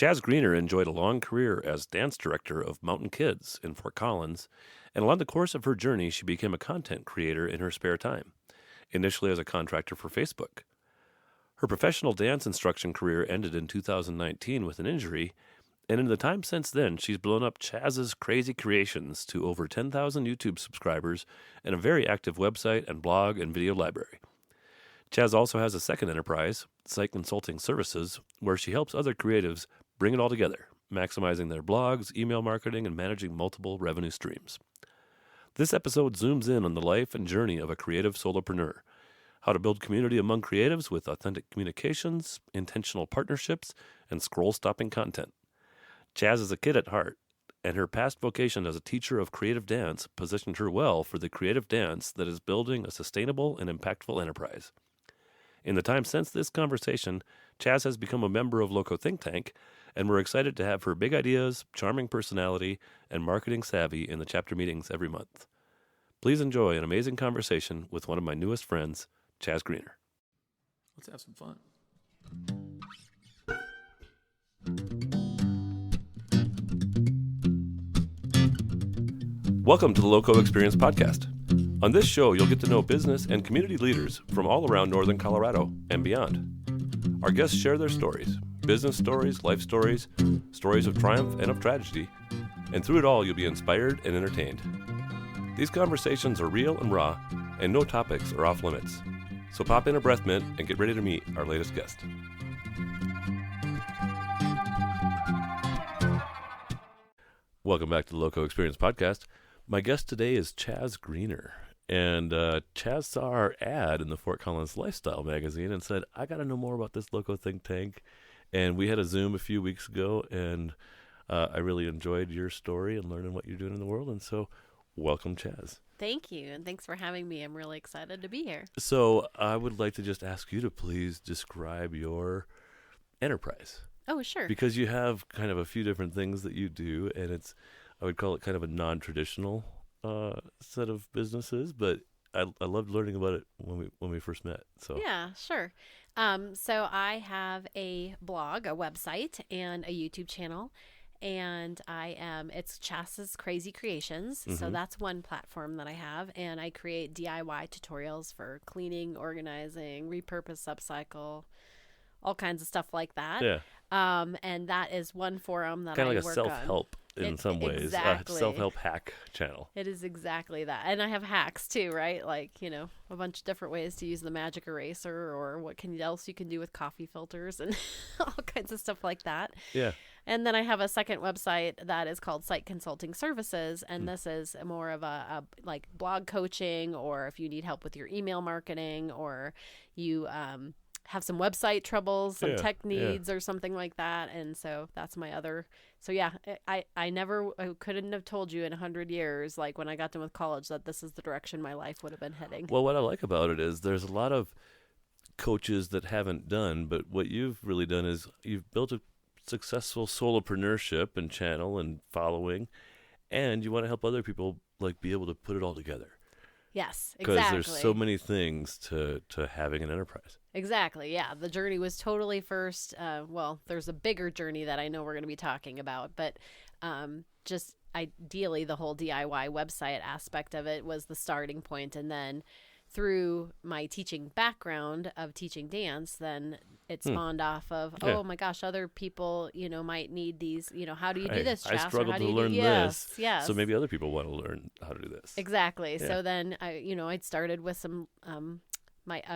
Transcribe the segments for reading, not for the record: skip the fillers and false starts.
Chaz Greener enjoyed a long career as dance director of Mountain Kids in Fort Collins, and along the course of her journey, she became a content creator in her spare time, initially as a contractor for Facebook. Her professional dance instruction career ended in 2019 with an injury, and in the time since then, she's blown up Chaz's crazy creations to over 10,000 YouTube subscribers and a very active website and blog and video library. Chaz also has a second enterprise, Site Consulting Services, where she helps other creatives bring it all together, maximizing their blogs, email marketing, and managing multiple revenue streams. This episode zooms in on the life and journey of a creative solopreneur, how to build community among creatives with authentic communications, intentional partnerships, and scroll-stopping content. Chaz is a kid at heart, and her past vocation as a teacher of creative dance positioned her well for the creative dance that is building a sustainable and impactful enterprise. In the time since this conversation, Chaz has become a member of LoCo Think Tank, and we're excited to have her big ideas, charming personality, and marketing savvy in the chapter meetings every month. Please enjoy an amazing conversation with one of my newest friends, Chaz Greener. Let's have some fun. Welcome to the LoCo Experience Podcast. On this show, you'll get to know business and community leaders from all around northern Colorado and beyond. Our guests share their stories, business stories, life stories, stories of triumph and of tragedy, and through it all, you'll be inspired and entertained. These conversations are real and raw, and no topics are off limits. So pop in a breath mint and get ready to meet our latest guest. Welcome back to the LoCo Experience Podcast. My guest today is Chaz Greener, and Chaz saw our ad in the Fort Collins Lifestyle magazine and said, I got to know more about this LoCo Think Tank, and we had a Zoom a few weeks ago, and I really enjoyed your story and learning what you're doing in the world, and so welcome, Chaz. Thank you, and thanks for having me. I'm really excited to be here. So I would like to just ask you to please describe your enterprise. Oh, sure. Because you have kind of a few different things that you do, and I would call it kind of a non-traditional set of businesses, but I loved learning about it when we first met. So yeah, sure. So I have a blog, a website, and a YouTube channel, and it's Chaz's Crazy Creations. Mm-hmm. So that's one platform that I have, and I create DIY tutorials for cleaning, organizing, repurpose, upcycle, all kinds of stuff like that. Yeah. And that is one forum that kind of I like work a self-help in some ways, exactly. A self-help hack channel. It is exactly that. And I have hacks too, right? Like, a bunch of different ways to use the magic eraser, or what else you can do with coffee filters and all kinds of stuff like that. Yeah. And then I have a second website that is called Site Consulting Services, and this is more of a like blog coaching, or if you need help with your email marketing, or you have some website troubles, some tech needs or something like that. And so that's my other. So yeah, I couldn't have told you in 100 years, like when I got done with college, that this is the direction my life would have been heading. Well, what I like about it is there's a lot of coaches that haven't done, but what you've really done is you've built a successful solopreneurship and channel and following, and you want to help other people like be able to put it all together. Yes, exactly. Because there's so many things to having an enterprise. Exactly, yeah. The journey was totally first, there's a bigger journey that I know we're going to be talking about, but just ideally the whole DIY website aspect of it was the starting point, and then through my teaching background of teaching dance, then it spawned off of, oh my gosh, other people, might need these, how do you do this, Chaz? I struggled to learn this. Yes. So maybe other people want to learn how to do this. Exactly. Yeah. So then I'd started with some,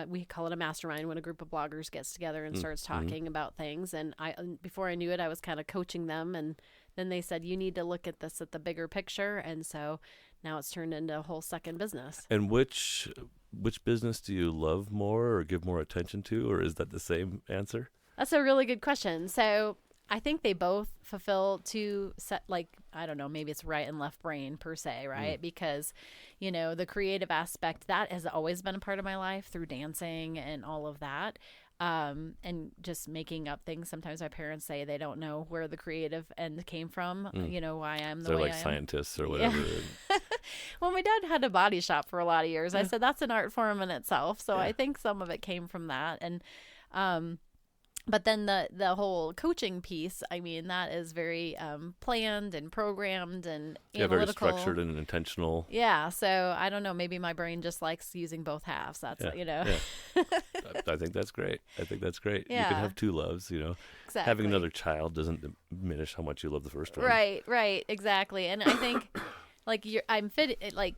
we call it a mastermind, when a group of bloggers gets together and starts talking about things. And before I knew it, I was kind of coaching them. And then they said, you need to look at this at the bigger picture. And so now it's turned into a whole second business. And which business do you love more or give more attention to, or is that the same answer? That's a really good question. So I think they both fulfill two set, like, I don't know, maybe it's right and left brain per se, right? Because, the creative aspect, that has always been a part of my life through dancing and all of that. And just making up things. Sometimes my parents say they don't know where the creative end came from, why I'm the way I am. They're like scientists or whatever. Yeah. Well, my dad had a body shop for a lot of years. I said that's an art form in itself. So I think some of it came from that. And But then the whole coaching piece, I mean, that is very planned and programmed and Very analytical. structured and intentional. Yeah, so I don't know, maybe my brain just likes using both halves. That's, Yeah. I think that's great. You Yeah. can have two loves, Exactly. Having another child doesn't diminish how much you love the first one. Right, exactly. And I think like I'm fit like,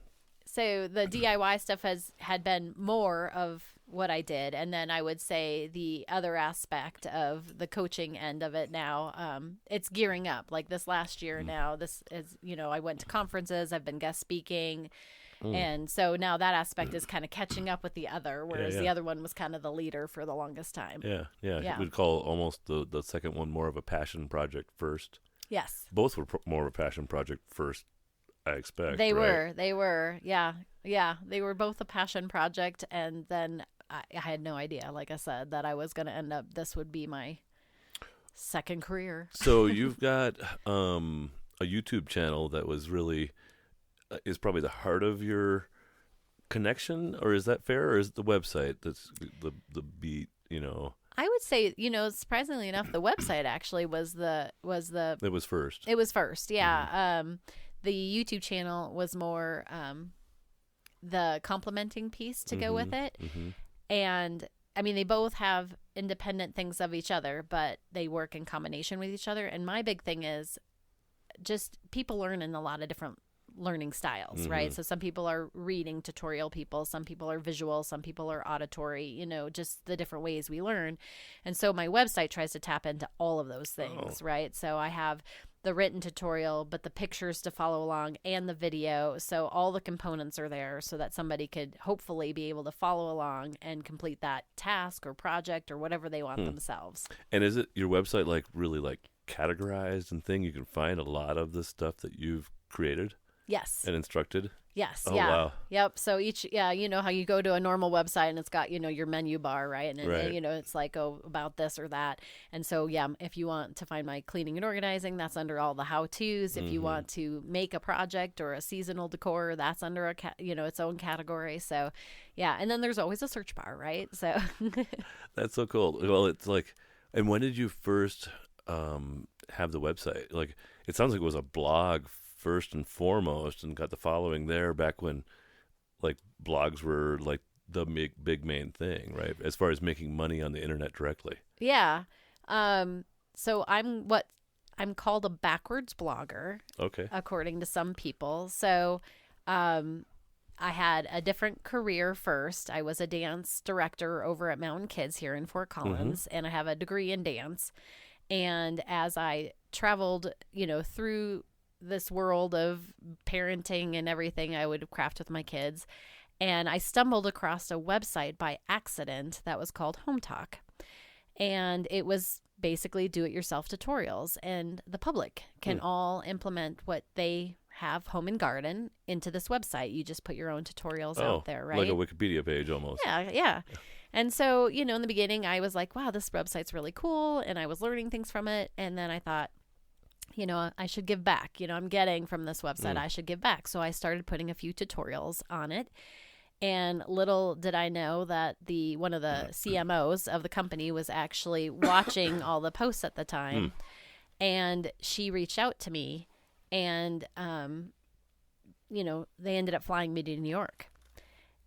so the DIY stuff had been more of what I did, and then I would say the other aspect of the coaching end of it now, it's gearing up. Like this last year now, this is, I went to conferences, I've been guest speaking, and so now that aspect is kind of catching up with the other, whereas the other one was kind of the leader for the longest time. Yeah. We'd call almost the second one more of a passion project first. Yes. Both were more of a passion project first, I expect. They right? were. Yeah. They were both a passion project, and then I had no idea, like I said, that I was going to end up, this would be my second career. So you've got a YouTube channel that was really, is probably the heart of your connection, or is that fair? Or is it the website that's the beat, I would say, surprisingly enough, the website actually was It was first. It was first, yeah. The YouTube channel was more the complementing piece to go with it. And I mean, they both have independent things of each other, but they work in combination with each other. And my big thing is just people learn in a lot of different learning styles, right? So some people are reading tutorial people, some people are visual, some people are auditory, just the different ways we learn. And so my website tries to tap into all of those things, right? So I have the written tutorial, but the pictures to follow along and the video. So all the components are there so that somebody could hopefully be able to follow along and complete that task or project or whatever they want themselves. And is it your website really categorized and thing? You can find a lot of the stuff that you've created? Yes. And instructed? Yes. Oh, yeah. Wow. Yep. So you know how you go to a normal website and it's got, your menu bar, right? And it's like, about this or that. And so, if you want to find my cleaning and organizing, that's under all the how-tos. If you want to make a project or a seasonal decor, that's under its own category. So, and then there's always a search bar, right? So That's so cool. Well, it's like, and when did you first have the website? Like, it sounds like it was a blog first and foremost, and got the following there back when blogs were the big main thing, right? As far as making money on the internet directly. Yeah. So I'm called a backwards blogger. Okay. According to some people. So I had a different career first. I was a dance director over at Mountain Kids here in Fort Collins, and I have a degree in dance. And as I traveled, through this world of parenting and everything I would craft with my kids, and I stumbled across a website by accident that was called Home Talk, and it was basically do-it-yourself tutorials, and the public can all implement what they have home and garden into this website. You just put your own tutorials out there, right? Like a Wikipedia page almost. Yeah. And so, in the beginning I was like, wow, this website's really cool, and I was learning things from it, and then I thought, I should give back. I'm getting from this website, I should give back. So I started putting a few tutorials on it. And little did I know that one of the CMOs of the company was actually watching all the posts at the time. And she reached out to me, and, they ended up flying me to New York.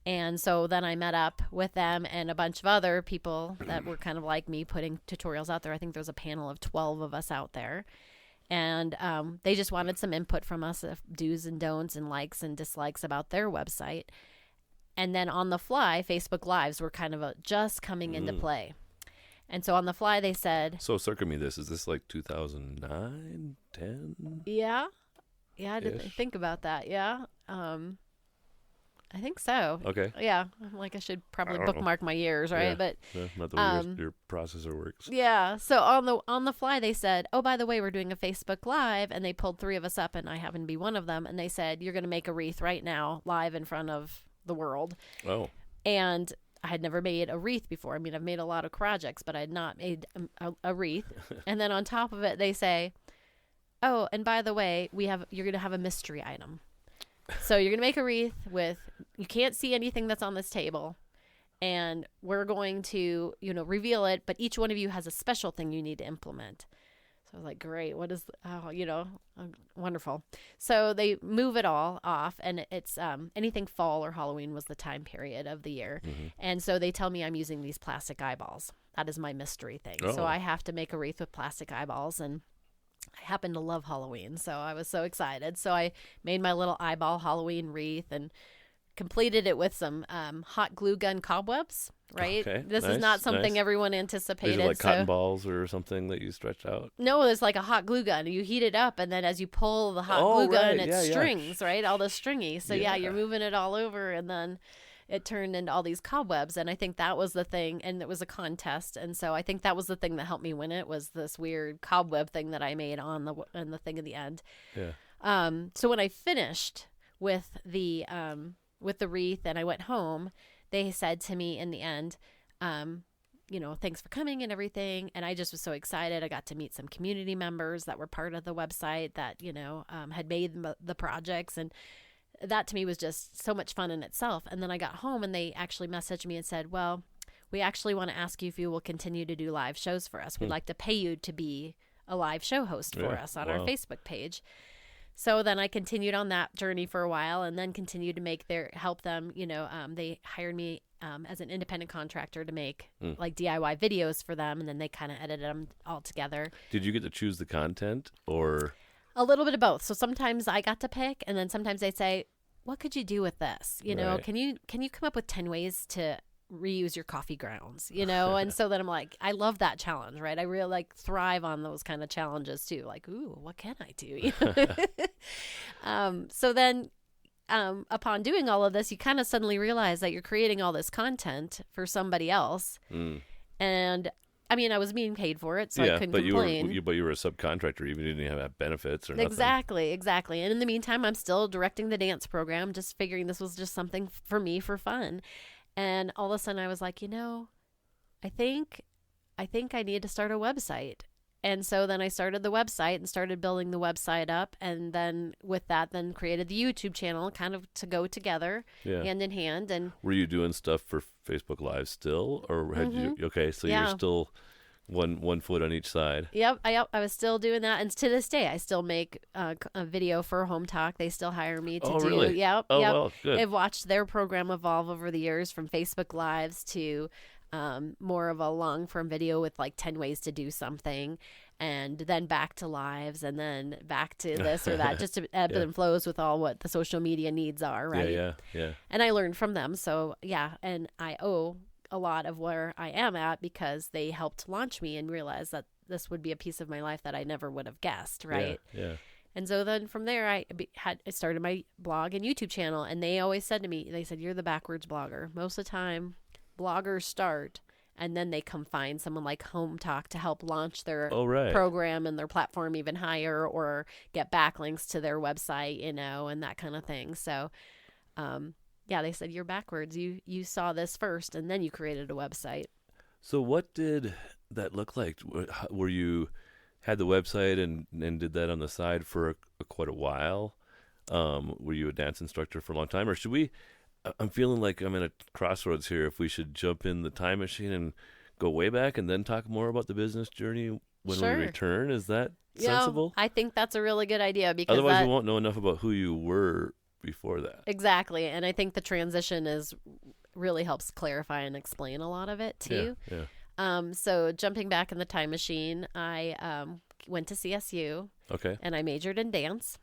And so then I met up with them and a bunch of other people that were kind of like me, putting tutorials out there. I think there's a panel of 12 of us out there. And they just wanted some input from us, do's and don'ts and likes and dislikes about their website. And then on the fly, Facebook Lives were kind of just coming into play. And so on the fly, they said... So circle me this. Is this 2009, 10? Yeah. Yeah, I didn't think about that. Yeah. I think so. Okay. Yeah. I should probably bookmark my years, right? Yeah. But not the way your processor works. Yeah. So on the fly, they said, oh, by the way, we're doing a Facebook Live, and they pulled 3 of us up, and I happen to be one of them. And they said, you're going to make a wreath right now, live in front of the world. Oh. And I had never made a wreath before. I mean, I've made a lot of projects, but I had not made a wreath. And then on top of it, they say, oh, and by the way, you're going to have a mystery item. So you're going to make a wreath you can't see anything that's on this table. and we're going to, reveal it, but each one of you has a special thing you need to implement. So I was like, great, what is, wonderful. So they move it all off, and it's anything fall or Halloween was the time period of the year. Mm-hmm. And so they tell me I'm using these plastic eyeballs. That is my mystery thing. Oh. So I have to make a wreath with plastic eyeballs, and I happen to love Halloween, so I was so excited. So I made my little eyeball Halloween wreath and completed it with some hot glue gun cobwebs, right? Okay, This nice, is not something nice. everyone anticipated. These are like cotton balls or something that you stretch out? No, it's like a hot glue gun. You heat it up, and then as you pull the hot Oh, glue gun, right. it Yeah, yeah. strings, right? All the stringy. So yeah, Yeah. you're moving it all over, and then it turned into all these cobwebs. And I think that was the thing, and it was a contest. And so I think that was the thing that helped me win it, was this weird cobweb thing that I made on the thing at the end. Yeah. So when I finished with the wreath and I went home, they said to me in the end, thanks for coming and everything. And I just was so excited. I got to meet some community members that were part of the website that, had made the projects. And that to me was just so much fun in itself. And then I got home and they actually messaged me and said, well, we actually want to ask you if you will continue to do live shows for us. We'd like to pay you to be a live show host for us on our Facebook page. So then I continued on that journey for a while, and then continued to help them. They hired me as an independent contractor to make like DIY videos for them, and then they kind of edited them all together. Did you get to choose the content, or? A little bit of both. So sometimes I got to pick, and then sometimes they say, what could you do with this? Right. Can you come up with 10 ways to reuse your coffee grounds, and so then I'm like, I love that challenge, right? I really thrive on those kind of challenges too, like, ooh, what can I do? So then upon doing all of this, you kind of suddenly realize that you're creating all this content for somebody else. And I mean, I was being paid for it, so I couldn't complain. You were a subcontractor, even you didn't have benefits or nothing. Exactly. And in the meantime, I'm still directing the dance program, just figuring this was just something for me for fun. And all of a sudden I was like, I think I need to start a website. And so then I started the website and started building the website up. And then with that, then created the YouTube channel kind of to go together hand in hand. And were you doing stuff for Facebook Live still, or had you? Okay, so you're still one foot on each side. Yep, I was still doing that, and to this day, I still make a video for Home Talk. They still hire me to do. Really? Yep. Well, good. I've watched their program evolve over the years, from Facebook Lives to more of a long form video with like 10 ways to do something, and then back to lives, and then back to this or that, just to ebb and flows with all what the social media needs are, right? Yeah. And I learned from them, so and I owe a lot of where I am at because they helped launch me and realize that this would be a piece of my life that I never would have guessed, right? Yeah. And so then from there, I started my blog and YouTube channel, and they always said to me, they said, you're the backwards blogger. Most of the time, bloggers start, and then they come find someone like Home Talk to help launch their program and their platform even higher, or get backlinks to their website, and that kind of thing. So, they said, you're backwards. You saw this first, and then you created a website. So what did that look like? Were you had the website and did that on the side for quite a while? Were you a dance instructor for a long time? Or should we, I'm feeling like I'm in a crossroads here, if we should jump in the time machine and go way back and then talk more about the business journey when we return. Is that sensible? I think that's a really good idea, because otherwise we won't know enough about who you were before that. Exactly. And I think the transition really helps clarify and explain a lot of it too. Yeah. So jumping back in the time machine, I went to CSU. Okay. And I majored in dance.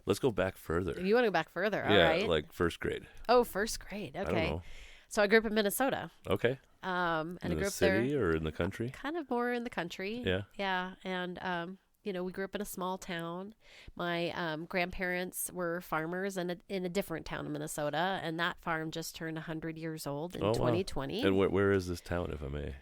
Let's go back further. You want to go back further? All right. Yeah, like first grade. Oh, first grade. Okay. I don't know. So I grew up in Minnesota. Okay. And in I grew the up city there, or in the country? kind of more in the country. Yeah. Yeah. And, we grew up in a small town. My grandparents were farmers in a different town in Minnesota, and that farm just turned 100 years old in 2020. Wow. And where is this town, if I may?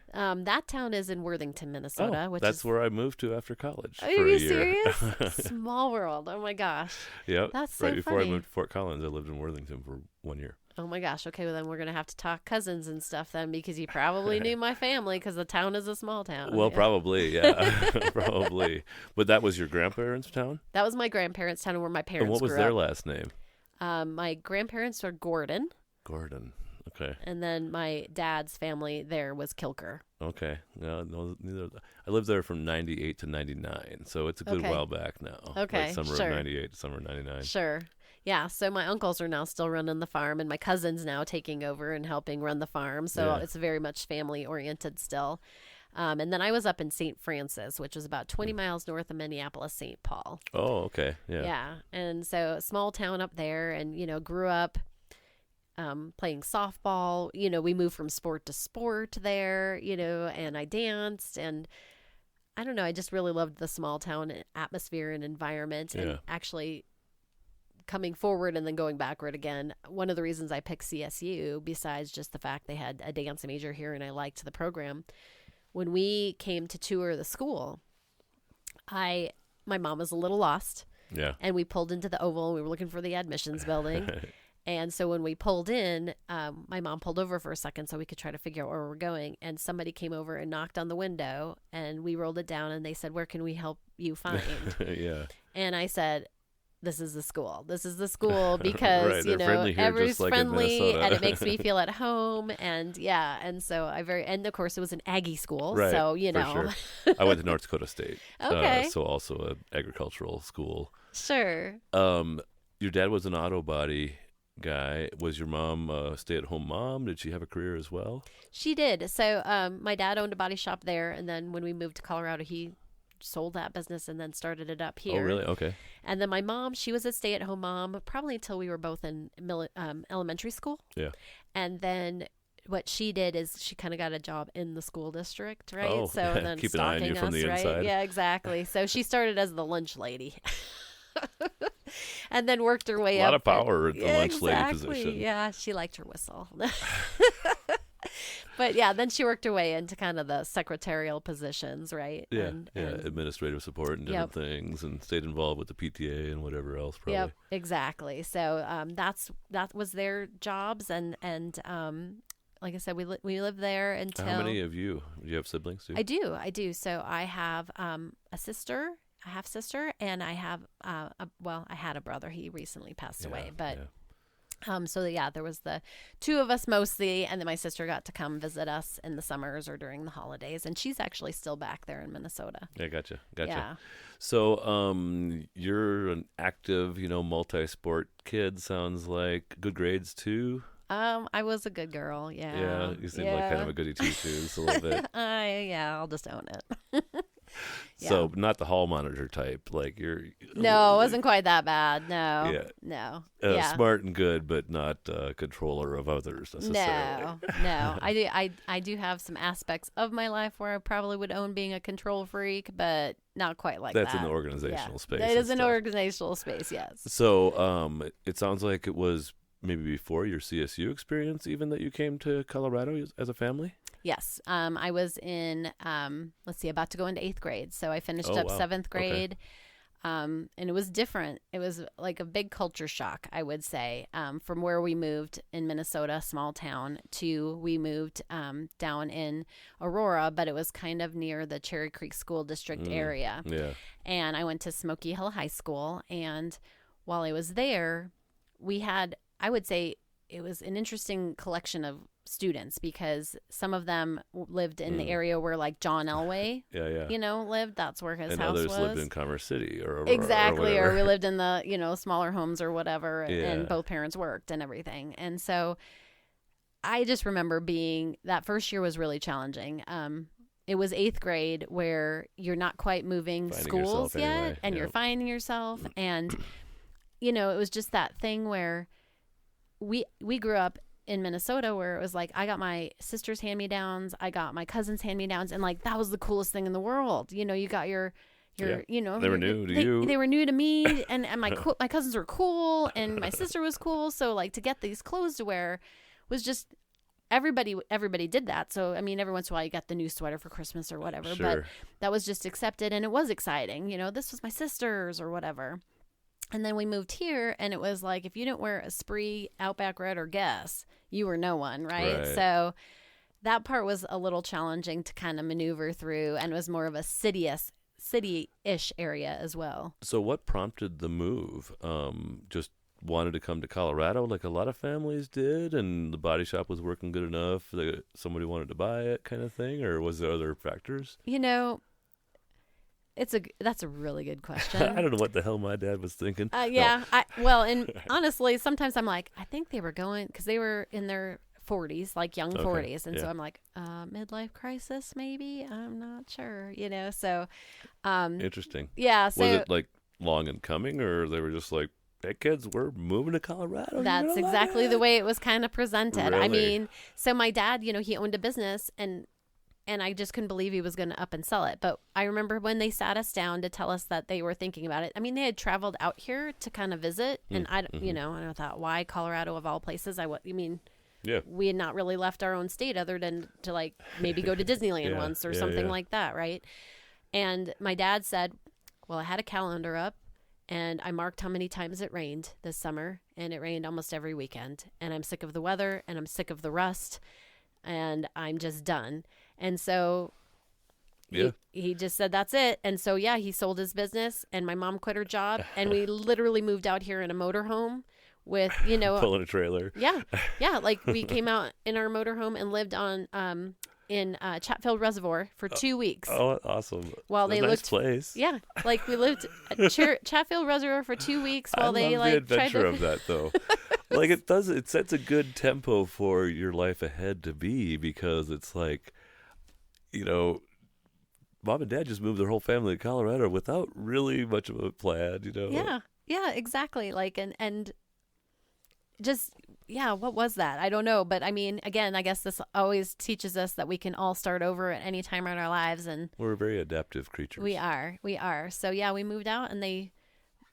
That town is in Worthington, Minnesota. Which that's is where I moved to after college. Are for you a year. serious? Small world. Oh my gosh. Yep. That's so right before funny. I moved to Fort Collins, I lived in Worthington for 1 year. Oh my gosh. Okay, well then we're gonna have to talk cousins and stuff then, because you probably knew my family, because the town is a small town. Well, probably, yeah, probably. But that was your grandparents' town? That was my grandparents' town, where my parents And what was grew their up. last name? My grandparents are Gordon. Gordon. Okay. And then my dad's family there was Kilker. Okay. No, neither. I lived there from 98 to 99, so it's a good Okay. while back now. Okay, Like summer sure. of 98 to summer of 99. Sure. Yeah, so my uncles are now still running the farm, and my cousin's now taking over and helping run the farm. So Yeah. it's very much family oriented still. And then I was up in St. Francis, which is about 20 miles north of Minneapolis, St. Paul. Oh, okay. Yeah. Yeah. And so small town up there, and, grew up playing softball. We moved from sport to sport there, and I danced. And I don't know, I just really loved the small town atmosphere and environment. Yeah. And actually coming forward and then going backward again, one of the reasons I picked CSU, besides just the fact they had a dance major here and I liked the program, when we came to tour the school, my mom was a little lost. Yeah. And we pulled into the Oval and we were looking for the admissions building. And so when we pulled in, my mom pulled over for a second so we could try to figure out where we're going. And somebody came over and knocked on the window, and we rolled it down, and they said, "Where can we help you find?" Yeah. And I said, "This is the school. This is the school because, Right, they're friendly here, everyone's just like in friendly Minnesota." and it makes me feel at home." And yeah. And so and of course it was an Aggie school. Right. So, for sure. I went to North Dakota State. Okay. So also an agricultural school. Sure. Your dad was an auto body guy. Was your mom a stay-at-home mom? Did she have a career as well? She did. So my dad owned a body shop there. And then when we moved to Colorado, he sold that business and then started it up here. Oh, really? Okay. And then my mom, she was a stay-at-home mom probably until we were both in elementary school. Yeah. And then what she did is she kind of got a job in the school district, right? Oh, so yeah. then Keep an eye on you stalking from us, the right? inside. Yeah, exactly. So she started as the lunch lady. And then worked her way A up. lot of power at the lunch lady Exactly. position. Yeah, she liked her whistle. But yeah, then she worked her way into kind of the secretarial positions, right? Yeah, And administrative support and different things, and stayed involved with the PTA and whatever else. Probably. Yep, exactly. So that was their jobs, and like I said, we lived there until. How many of you? Do you have siblings too? I do. So I have a sister, a half sister, and I have I had a brother. He recently passed away, but. Yeah. So yeah, there was the two of us mostly, and then my sister got to come visit us in the summers or during the holidays, and she's actually still back there in Minnesota. Yeah, gotcha. Yeah. So, you're an active, multi-sport kid. Sounds like. Good grades too. I was a good girl. Yeah. Yeah, you seem like kind of a goody two-shoes a little bit. I'll just own it. Yeah. So not the hall monitor type, like you're. No, it wasn't quite that bad. No. Yeah. No. Smart and good, but not a controller of others necessarily. No. I do have some aspects of my life where I probably would own being a control freak, but not quite like that. That's in the organizational space. It is an organizational space, yes. So it sounds like it was maybe before your CSU experience even that you came to Colorado as a family? Yes. I was in, about to go into 8th grade. So I finished up wow. 7th grade. And it was different. It was like a big culture shock, I would say, from where we moved in Minnesota, small town, to we moved down in Aurora, but it was kind of near the Cherry Creek School District area. Yeah. And I went to Smoky Hill High School. And while I was there, we had, I would say, it was an interesting collection of students because some of them lived in the area where like John Elway, lived. That's where his house was. And others lived in Commerce City or exactly, or or we lived in the smaller homes or whatever, and Yeah. both parents worked and everything. And so I just remember that first year was really challenging. It was 8th grade where you're not quite moving Finding schools yourself yet, anyway. and you're finding yourself, and it was just that thing where we grew up in Minnesota where it was like I got my sister's hand-me-downs, I got my cousin's hand-me-downs, and like that was the coolest thing in the world. You got your they were new to you. They were new to me, and my cousins were cool, and my sister was cool. So like to get these clothes to wear was just everybody did that. So I mean, every once in a while you got the new sweater for Christmas or whatever, Sure. but that was just accepted, and it was exciting. This was my sister's or whatever. And then we moved here, and it was like if you didn't wear a Spree, Outback Red, or Guess, you were no one, right? So that part was a little challenging to kind of maneuver through, and it was more of a city-ish area as well. So what prompted the move? Just wanted to come to Colorado like a lot of families did, and the body shop was working good enough that somebody wanted to buy it kind of thing, or was there other factors? That's a really good question. I don't know what the hell my dad was thinking. Yeah. And honestly, sometimes I'm like, I think they were going, because they were in their 40s, like young 40s. And so I'm like, midlife crisis, maybe? I'm not sure, so. Interesting. Yeah. So was it like long in coming, or they were just like, hey kids, we're moving to Colorado? That's exactly the way it was kind of presented. Really? I mean, so my dad, he owned a business, and I just couldn't believe he was going to up and sell it. But I remember when they sat us down to tell us that they were thinking about it. I mean, they had traveled out here to kind of visit, and and I thought, why Colorado of all places? Yeah. We had not really left our own state other than to like maybe go to Disneyland once or something like that, right? And my dad said, well, I had a calendar up, and I marked how many times it rained this summer, and it rained almost every weekend. And I'm sick of the weather, and I'm sick of the rust, and I'm just done. And so he just said, that's it. And so, he sold his business, and my mom quit her job, and we literally moved out here in a motorhome with, pulling a trailer. Yeah. Like we came out in our motorhome and lived on, in Chatfield Reservoir for 2 weeks. Oh, awesome. While it's they a looked, nice place. Yeah. Like we lived at Chatfield Reservoir for 2 weeks while they love the like tried adventure to... of that though. Like it sets a good tempo for your life ahead to be, because it's like, mom and dad just moved their whole family to Colorado without really much of a plan, Yeah, exactly. Like, and just, what was that? I don't know. But I mean, again, I guess this always teaches us that we can all start over at any time in our lives. And we're very adaptive creatures. We are. So we moved out, and they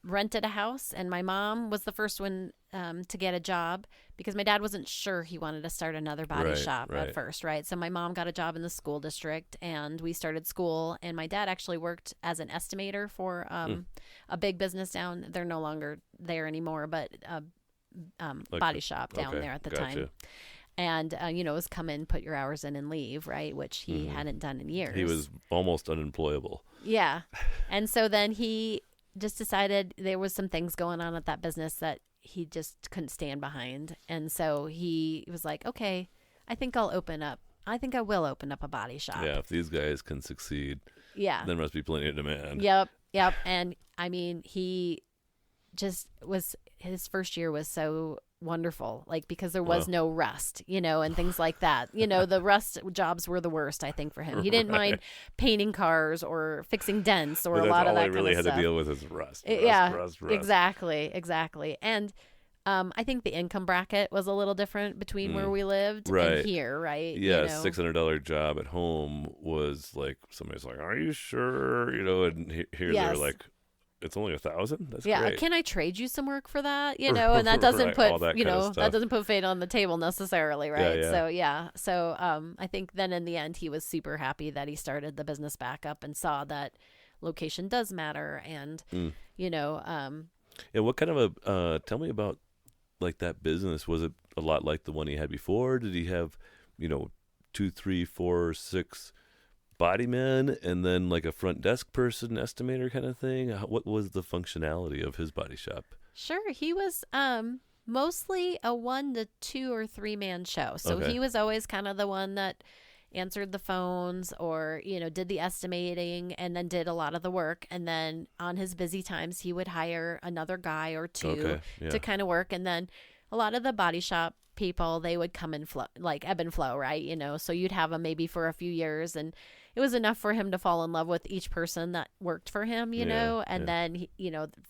rented a house, and my mom was the first one to get a job, because my dad wasn't sure he wanted to start another body shop at first, right? So my mom got a job in the school district, and we started school, and my dad actually worked as an estimator for a big business down. They're no longer there anymore, but body shop down there at the time. And, it was come in, put your hours in, and leave, right? Which he hadn't done in years. He was almost unemployable. Yeah. And so then he just decided there was some things going on at that business that he just couldn't stand behind. And so he was like, okay, I think I will open up a body shop. Yeah, if these guys can succeed, there must be plenty of demand. Yep. And I mean, he just his first year was so wonderful, like, because there was no rust, and things like that. The rust jobs were the worst, I think, for him. He didn't mind painting cars or fixing dents or a lot of that kind of stuff. All he really had to deal with is rust. Rust. Exactly. And I think the income bracket was a little different between where we lived and here, right? Yeah, $600 job at home was like, somebody's like, are you sure? And here they're like, it's only $1,000. That's great. Can I trade you some work for that? And that doesn't put that doesn't put fate on the table necessarily, right? So I think then in the end he was super happy that he started the business back up and saw that location does matter, and what kind of a tell me about like that business. Was it a lot like the one he had before? Did he have 2, 3, 4, 6 body men, and then like a front desk person, estimator kind of thing? What was the functionality of his body shop? Sure, he was mostly a 1 to 2 or 3 man show. So he was always kind of the one that answered the phones, or did the estimating, and then did a lot of the work. And then on his busy times, he would hire another guy or two to kind of work. And then a lot of the body shop people, they would come and flow, like ebb and flow, right? So you'd have them maybe for a few years, and it was enough for him to fall in love with each person that worked for him, and then,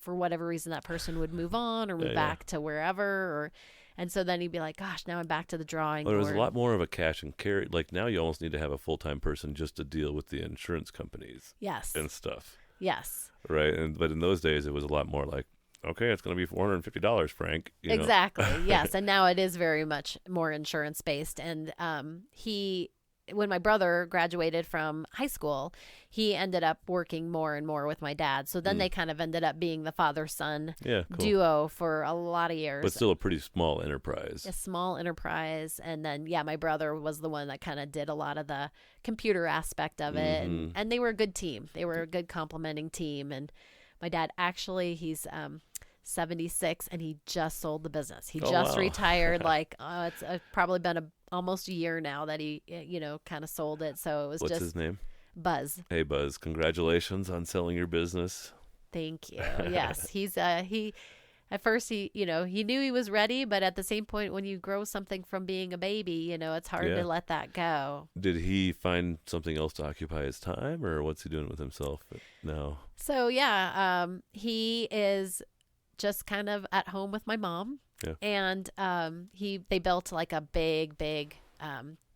for whatever reason, that person would move on or move back to wherever, and so then he'd be like, gosh, now I'm back to the drawing board. There was a lot more of a cash and carry. Like now you almost need to have a full-time person just to deal with the insurance companies. Yes. And stuff. Yes. Right. But in those days, it was a lot more like, okay, it's going to be $450, Frank. Exactly. Yes. And now it is very much more insurance based. And when my brother graduated from high school, he ended up working more and more with my dad. So then they kind of ended up being the father-son duo for a lot of years. But still a pretty small enterprise. A small enterprise. And then, my brother was the one that kind of did a lot of the computer aspect of it. And they were a good team. They were a good complementing team. And my dad, actually, he's 76, and he just sold the business. He Oh, just wow. retired. Like, it's probably been almost a year now that he, kind of sold it. So it was What's just his name? Buzz. Hey, Buzz. Congratulations on selling your business. Thank you. Yes, he's at first he knew he was ready, but at the same point, when you grow something from being a baby, it's hard Yeah. to let that go. Did he find something else to occupy his time, or what's he doing with himself now? So yeah, he is just kind of at home with my mom. Yeah. And they built like a big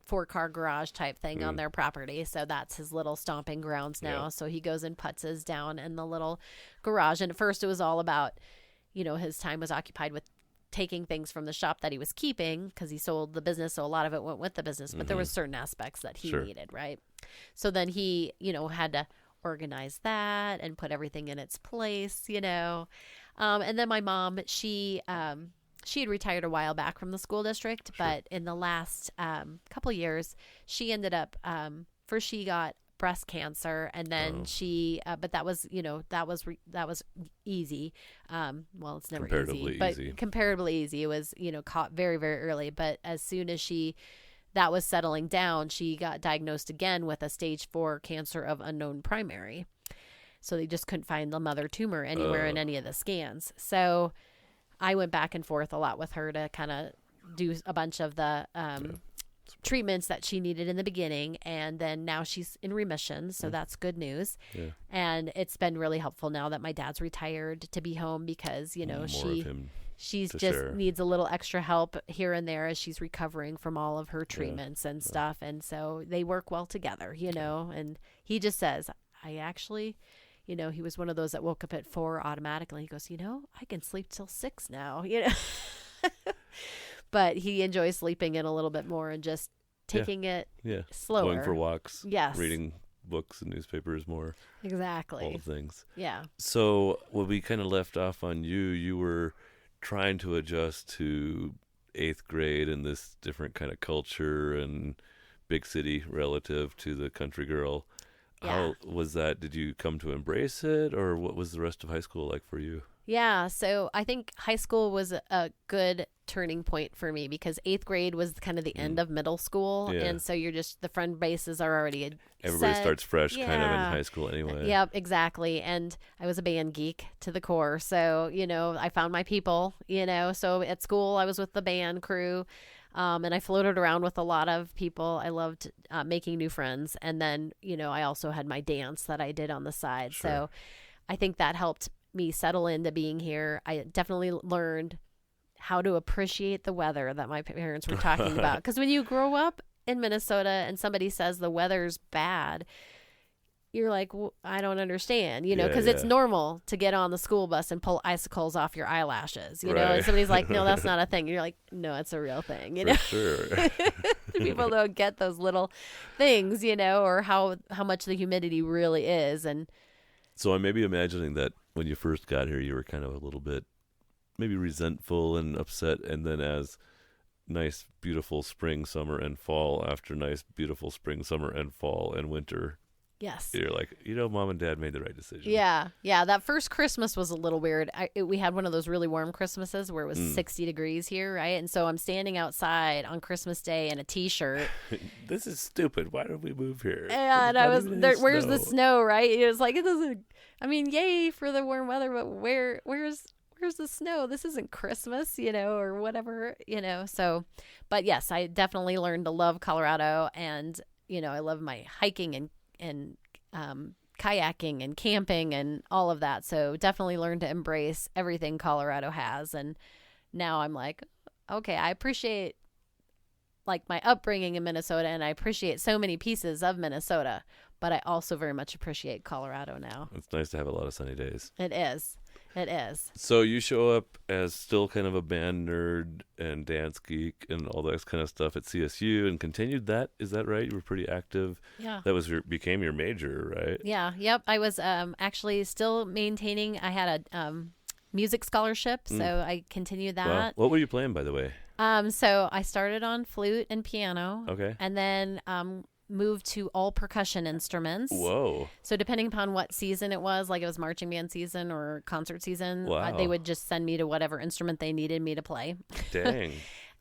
4-car garage type thing on their property. So that's his little stomping grounds now. Yeah. So he goes and putzes down in the little garage. And at first it was all about, his time was occupied with taking things from the shop that he was keeping because he sold the business. So a lot of it went with the business, but there was certain aspects that he Sure. needed, right? So then he, had to organize that and put everything in its place, and then my mom, she had retired a while back from the school district, but in the last couple years, she ended up first she got breast cancer, and then she but that was that was easy. Well, it's never Comparatively easy, but easy. comparably easy. It was caught very, very early, but as soon as that was settling down, she got diagnosed again with a stage 4 cancer of unknown primary. So they just couldn't find the mother tumor anywhere in any of the scans. So I went back and forth a lot with her to kind of do a bunch of the treatments that she needed in the beginning. And then now she's in remission. So that's good news. Yeah. And it's been really helpful now that my dad's retired to be home because, More of him she's to just share. needs a little extra help here and there as she's recovering from all of her treatments and stuff. And so they work well together, and he just says, I actually, he was one of those that woke up at 4 automatically. He goes, I can sleep till 6 now, but he enjoys sleeping in a little bit more and just taking it slower. Going for walks. Yes. Reading books and newspapers more. Exactly. All the things. Yeah. So when we kind of left off on you were trying to adjust to 8th grade and this different kind of culture and big city relative to the country girl. Yeah. How was that? Did you come to embrace it, or what was the rest of high school like for you? Yeah, so I think high school was a good turning point for me because 8th grade was kind of the end of middle school. Yeah. And so the friend bases are already Everybody set. starts fresh kind of in Yeah. high school anyway. Yep, exactly. And I was a band geek to the core. So, I found my people, so at school I was with the band crew. And I floated around with a lot of people. I loved making new friends. And then, I also had my dance that I did on the side. Sure. So I think that helped me settle into being here. I definitely learned how to appreciate the weather that my parents were talking about. Because when you grow up in Minnesota and somebody says the weather's bad, you're like, well, I don't understand, because it's normal to get on the school bus and pull icicles off your eyelashes, and Right. somebody's like, no, that's not a thing. You're like, no, it's a real thing, For sure. People don't get those little things, or how much the humidity really is. And So I may be imagining that when you first got here, you were kind of a little bit maybe resentful and upset, and then as nice, beautiful spring, summer, and fall after nice, beautiful spring, summer, and fall and winter, yes. you're like, Mom and Dad made the right decision. Yeah. That first Christmas was a little weird. We had one of those really warm Christmases where it was 60 degrees here, right? And so I'm standing outside on Christmas Day in a T-shirt. This is stupid. Why did we move here? And There's I not was even there. any Where's the snow." snow, right? It was like, it doesn't. I mean, yay for the warm weather, but where's the snow? This isn't Christmas, or whatever, So, but yes, I definitely learned to love Colorado, and I love my hiking and kayaking and camping and all of that. So definitely learned to embrace everything Colorado has. And now I'm like, okay, I appreciate like my upbringing in Minnesota, and I appreciate so many pieces of Minnesota, but I also very much appreciate Colorado now. It's nice to have a lot of sunny days. It is. So you show up as still kind of a band nerd and dance geek and all that kind of stuff at CSU, and continued that. Is that right? You were pretty active. Yeah. That was became your major, right? Yeah. Yep. I was actually still maintaining. I had a music scholarship, so I continued that. Wow. What were you playing, by the way? So I started on flute and piano. Okay. And then moved to all percussion instruments. Whoa. So depending upon what season it was, like it was marching band season or concert season, Wow. they would just send me to whatever instrument they needed me to play. Dang.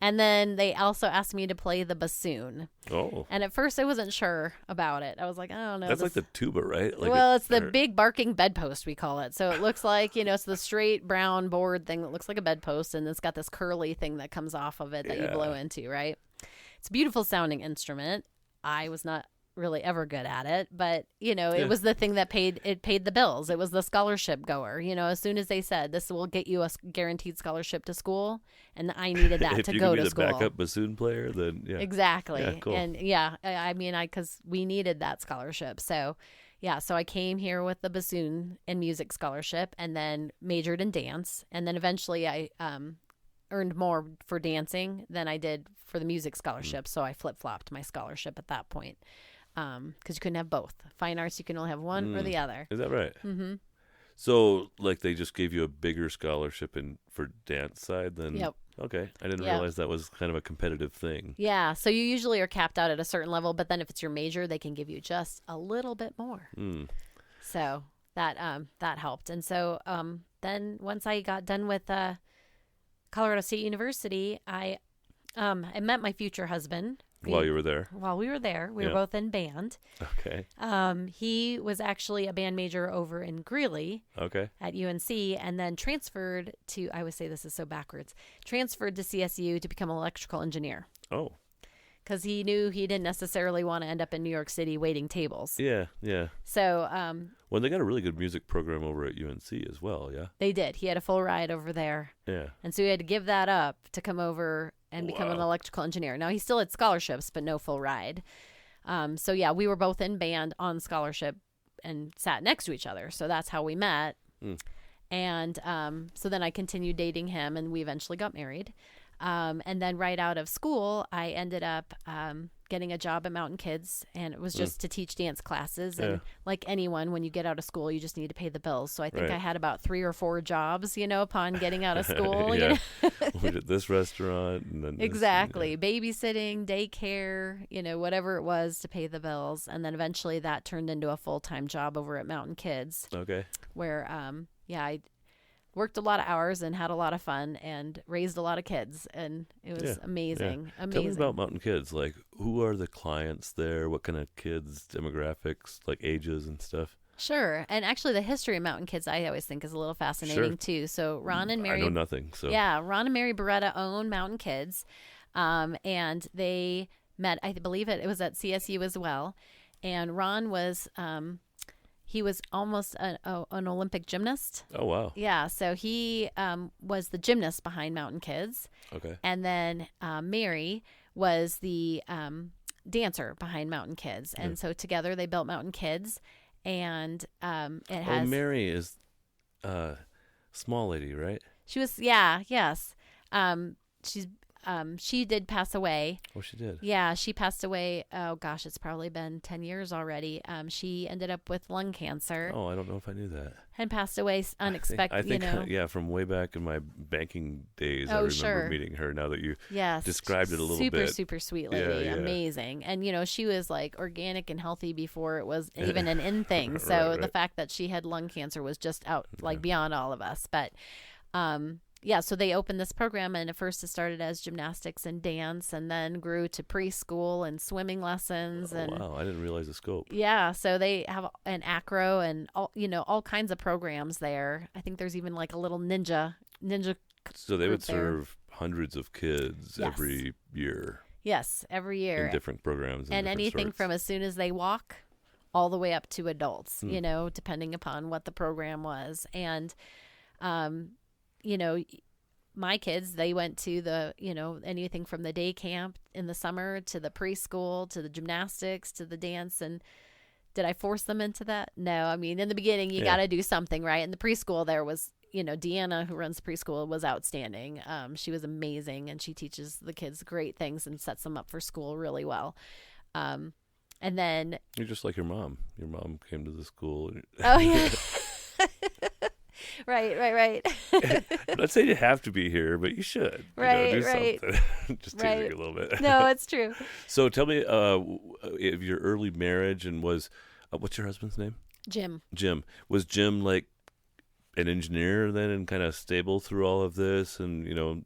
And then they also asked me to play the bassoon. Oh. And at first I wasn't sure about it. I was like, I don't know. That's like the tuba, right? Like well, it's the big barking bedpost, we call it. So it looks like, it's the straight brown board thing that looks like a bedpost, and it's got this curly thing that comes off of it that you blow into, right? It's a beautiful sounding instrument. I was not really ever good at it, but it was the thing that paid the bills. It was the scholarship goer. As soon as they said this will get you a guaranteed scholarship to school, and I needed that to go to school. If you could be the backup bassoon player, then yeah. Exactly. Yeah, cool. And because we needed that scholarship. So so I came here with the bassoon and music scholarship, and then majored in dance, and then eventually I earned more for dancing than I did for the music scholarship. So I flip-flopped my scholarship at that point. Because you couldn't have both. Fine arts, you can only have one or the other. Is that right? Mm-hmm. So, like, they just gave you a bigger scholarship for dance side than... Yep. Okay. I didn't realize that was kind of a competitive thing. Yeah. So you usually are capped out at a certain level, but then if it's your major, they can give you just a little bit more. So that helped. And so then once I got done with Colorado State University, I met my future husband. While you were there? While we were there. We were both in band. Okay. He was actually a band major over in Greeley at UNC, and then transferred to, I always say this is so backwards, transferred to CSU to become an electrical engineer. Oh. Because he knew he didn't necessarily want to end up in New York City waiting tables. Yeah, yeah. So... well, they got a really good music program over at UNC as well, yeah? They did. He had a full ride over there. Yeah. And so he had to give that up to come over and become an electrical engineer. Now, he still had scholarships, but no full ride. So, we were both in band on scholarship and sat next to each other. So that's how we met. And so then I continued dating him, and we eventually got married. And then right out of school, I ended up getting a job at Mountain Kids, and it was just to teach dance classes. And like anyone, when you get out of school, you just need to pay the bills. So I think I had about 3 or 4 jobs, upon getting out of school. We're at this restaurant. And then exactly. Babysitting, daycare, whatever it was to pay the bills. And then eventually that turned into a full-time job over at Mountain Kids. Okay. Where, I worked a lot of hours and had a lot of fun and raised a lot of kids, and it was amazing. Tell me about Mountain Kids. Like, who are the clients there? What kind of kids, demographics, like ages and stuff? Sure. And actually the history of Mountain Kids I always think is a little fascinating too. So Ron and Mary... I know nothing. So yeah, Ron and Mary Beretta own Mountain Kids, and they met, I believe it was at CSU as well. And Ron was... he was almost an Olympic gymnast. Oh, wow. Yeah, so he was the gymnast behind Mountain Kids. Okay. And then Mary was the dancer behind Mountain Kids. And so together they built Mountain Kids. And it has... Oh, Mary is small lady, right? She was, yes. She did pass away. Oh, she did? Yeah, she passed away. Oh, gosh, it's probably been 10 years already. She ended up with lung cancer. Oh, I don't know if I knew that. And passed away unexpectedly. I think yeah, from way back in my banking days, I remember meeting her now that you described it a little bit. Super sweet lady. Yeah. Amazing. And, she was like organic and healthy before it was even an in thing. So the fact that she had lung cancer was just out like beyond all of us. But, so they opened this program, and at first it started as gymnastics and dance, and then grew to preschool and swimming lessons. Wow, I didn't realize the scope. Yeah, so they have an acro and all kinds of programs there. I think there's even like a little ninja. So they would serve hundreds of kids every year. Yes, every year in different programs and anything sorts. From as soon as they walk all the way up to adults. Depending upon what the program was, and my kids, they went to the, anything from the day camp in the summer to the preschool, to the gymnastics, to the dance. And did I force them into that? No. I mean, in the beginning, you got to do something, right? In the preschool, there was, Deanna, who runs preschool, was outstanding. She was amazing, and she teaches the kids great things and sets them up for school really well. And then... You're just like your mom. Your mom came to the school. Oh, yeah. Right. I'm not saying you have to be here, but you should. Right, do right. something. Just teasing Right. a little bit. No, it's true. So tell me, of your early marriage, and was what's your husband's name? Jim. Jim. Was Jim like an engineer then, and kind of stable through all of this, and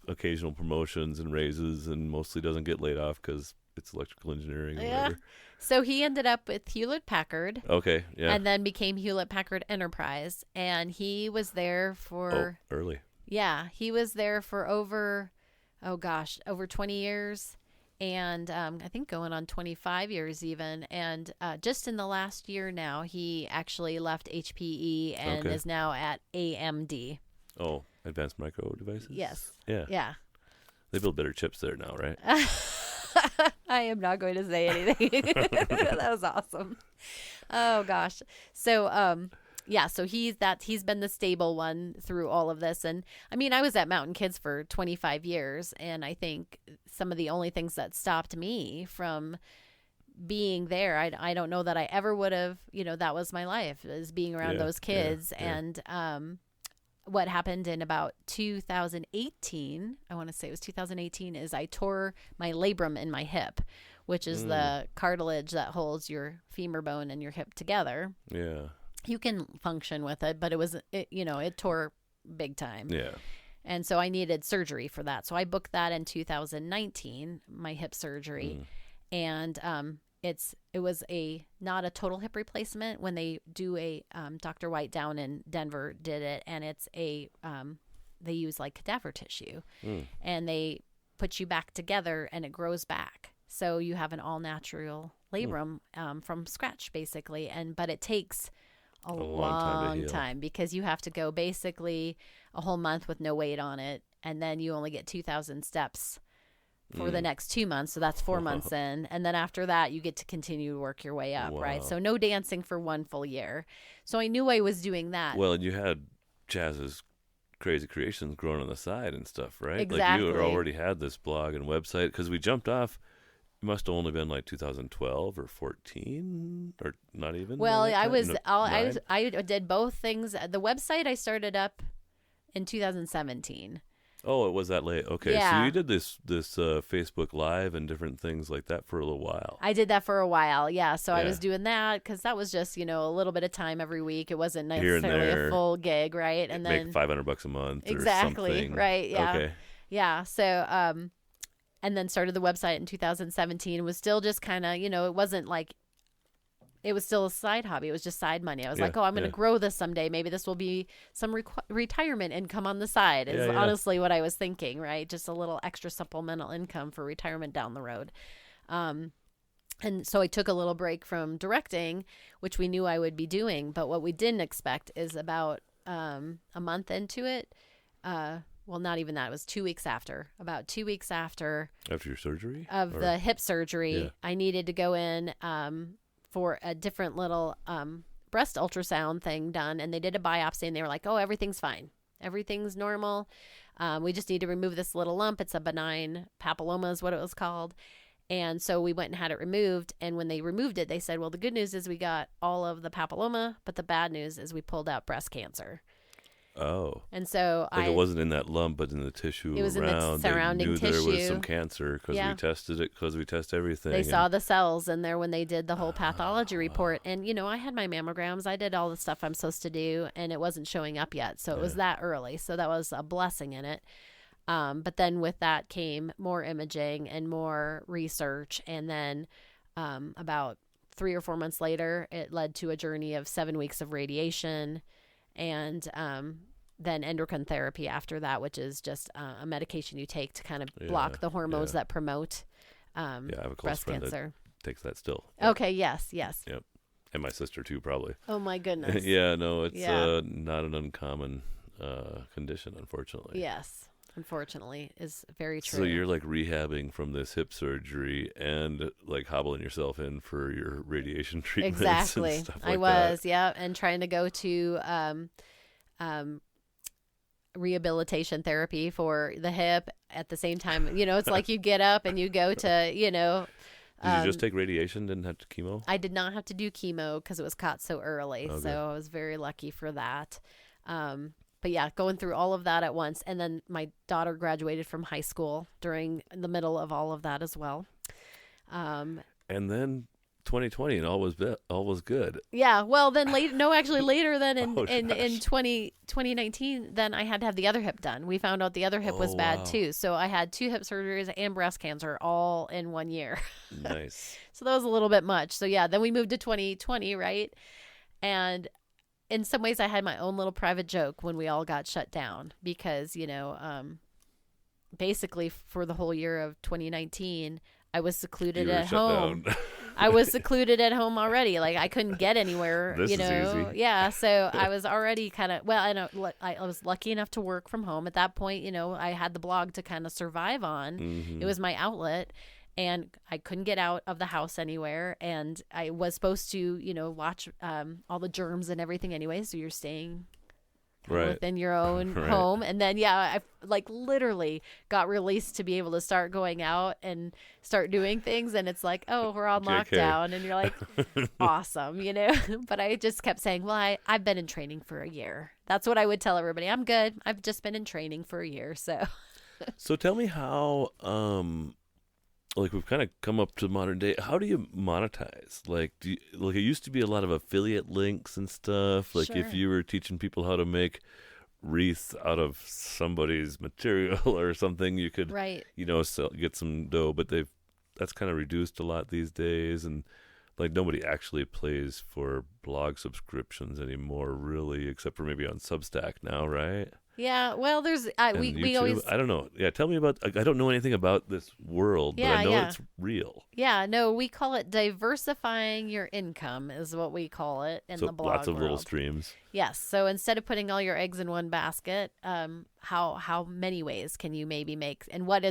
occasional promotions and raises, and mostly doesn't get laid off because it's electrical engineering or Yeah. whatever? So he ended up with Hewlett Packard. Okay, yeah. And then became Hewlett Packard Enterprise. And he was there for, early. yeah, he was there for over 20 years. And I think going on 25 years even. And just in the last year now, he actually left HPE and Okay. is now at AMD. Oh, Advanced Micro Devices? Yes. Yeah. Yeah. They build better chips there now, right? I am not going to say anything. That was awesome. Oh gosh. So yeah, so he's been the stable one through all of this. And I mean, I was at Mountain Kids for 25 years, and I think some of the only things that stopped me from being there, I don't know that I ever would have, that was my life, is being around those kids. Yeah. And what happened in about 2018, I want to say it was 2018, is I tore my labrum in my hip, which is the cartilage that holds your femur bone and your hip together. Yeah. You can function with it, but it tore big time. Yeah. And so I needed surgery for that. So I booked that in 2019, my hip surgery. And it was not a total hip replacement. When they do Dr. White down in Denver did it, and it's they use like cadaver tissue, and they put you back together, and it grows back. So you have an all natural labrum from scratch, basically. But it takes a long time because you have to go basically a whole month with no weight on it, and then you only get 2,000 steps for the next 2 months. So that's 4 months in. And then after that, you get to continue to work your way up, right? So no dancing for 1 full year. So I knew I was doing that. Well, and you had Jazz's Crazy Creations growing on the side and stuff, right? Exactly. Like you already had this blog and website, because we jumped off. It must have only been like 2012 or 14, or not even. Well, I I did both things. The website I started up in 2017. Oh, it was that late. Okay, Yeah. so you did this Facebook Live and different things like that for a little while. I did that for a while, yeah. So I Yeah. was doing that because that was just, a little bit of time every week. It wasn't Here and necessarily there. a full gig, right? And then Make $500 a month. exactly, or something. right? Yeah, Okay. yeah. So, and then started the website in 2017. It was still just kind of, it wasn't like. It was still a side hobby. It was just side money. I was like, I'm going to grow this someday. Maybe this will be some retirement income on the side is honestly what I was thinking, right? Just a little extra supplemental income for retirement down the road. And so I took a little break from directing, which we knew I would be doing. But what we didn't expect is about a month into it. Well, not even that. It was 2 weeks after. About 2 weeks after After your surgery? the hip surgery, Yeah. I needed to go in for a different little breast ultrasound thing done, and they did a biopsy, and they were like, oh, everything's fine. Everything's normal. We just need to remove this little lump. It's a benign papilloma is what it was called. And so we went and had it removed, and when they removed it, they said, well, the good news is we got all of the papilloma, but the bad news is we pulled out breast cancer. Oh. And so It wasn't in that lump, but in the tissue It was in the around. surrounding they knew there was tissue. some cancer because Yeah. we tested it, because we test everything. They saw the cells in there when they did the whole pathology report. And, I had my mammograms. I did all the stuff I'm supposed to do, and it wasn't showing up yet. So it was that early. So that was a blessing in it. But then with that came more imaging and more research. And then about 3 or 4 months later, it led to a journey of 7 weeks of radiation and then endocrine therapy after that, which is just a medication you take to kind of block the hormones that promote I have a close breast friend cancer. that takes that still. Okay, yes. Yep. And my sister too, probably. Oh my goodness. Yeah, no, it's Yeah. not an uncommon condition, unfortunately. Yes, unfortunately, is very true. So you're like rehabbing from this hip surgery and like hobbling yourself in for your radiation treatments. exactly. And stuff like I was, yeah, and trying to go to rehabilitation therapy for the hip at the same time. It's like you get up and you go to, Did you just take radiation? Didn't have to chemo? I did not have to do chemo because it was caught so early. Okay. So I was very lucky for that. But yeah, going through all of that at once. And then my daughter graduated from high school during the middle of all of that as well. And then 2020 and all was good. Yeah, well, then later than in Oh, in gosh. 2019, then I had to have the other hip done. We found out the other hip was Oh, bad wow. too. So I had 2 hip surgeries and breast cancer all in 1 year. Nice. So that was a little bit much. So yeah, then we moved to 2020, right? And in some ways I had my own little private joke when we all got shut down because, basically for the whole year of 2019, I was secluded You were at shut home. down. I was secluded at home already. Like I couldn't get anywhere, This is easy. Yeah, so I was already kind of I was lucky enough to work from home at that point. I had the blog to kind of survive on. Mhm. It was my outlet, and I couldn't get out of the house anywhere. And I was supposed to, watch all the germs and everything anyway. So you're staying Right. within your own Right. home. And then, I literally got released to be able to start going out and start doing things. And it's like, oh, we're on JK. lockdown. And you're like, awesome, But I just kept saying, well, I've been in training for a year. That's what I would tell everybody. I'm good. I've just been in training for a year. So So tell me how, we've kind of come up to modern day. How do you monetize? It used to be a lot of affiliate links and stuff. Like if Sure. you were teaching people how to make wreaths out of somebody's material or something, you could, right. get some dough. But that's kind of reduced a lot these days, and nobody actually pays for blog subscriptions anymore, really, except for maybe on Substack now, right? Yeah. Well, there's And we YouTube, always I don't know. Yeah, tell me about. I don't know anything about this world, but I Yeah, know yeah. it's real. Yeah, no, we call it diversifying your income is what we call it in So the blog lots of little world. streams. Yes. So instead of putting all your eggs in one basket, how many ways can you maybe make, and where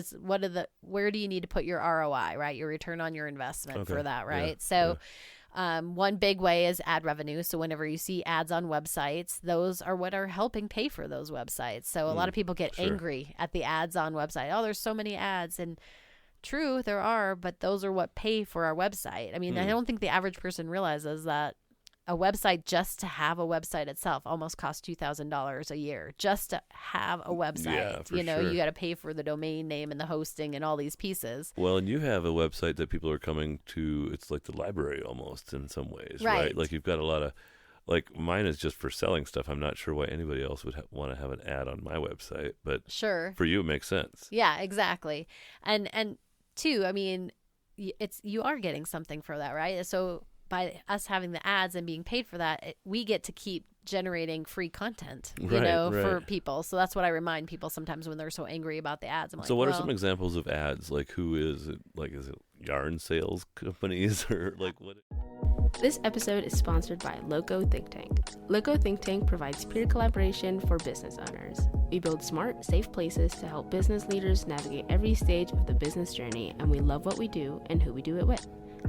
do you need to put your ROI, right? Your return on your investment Okay. for that, Yeah, right? So one big way is ad revenue. So whenever you see ads on websites, those are what are helping pay for those websites. So a lot of people get sure. angry at the ads on website. Oh, there's so many ads. And true, there are, but those are what pay for our website. I mean, I don't think the average person realizes that a website, just to have a website itself, almost costs $2,000 a year just to have a website. Yeah, for you sure. got to pay for the domain name and the hosting and all these pieces. Well, and you have a website that people are coming to. It's like the library almost in some ways, Right. Like you've got a lot of. Mine is just for selling stuff. I'm not sure why anybody else would want to have an ad on my website, but Sure. for you, it makes sense. Yeah, exactly. And two, I mean, you are getting something for that, right? So by us having the ads and being paid for that, we get to keep generating free content, for Right. people. So that's what I remind people sometimes when they're so angry about the ads. I'm like, So what are well, some examples of ads? Like who is it? Like is it yarn sales companies or what? This episode is sponsored by LoCo Think Tank. LoCo Think Tank provides peer collaboration for business owners. We build smart, safe places to help business leaders navigate every stage of the business journey, and we love what we do and who we do it with.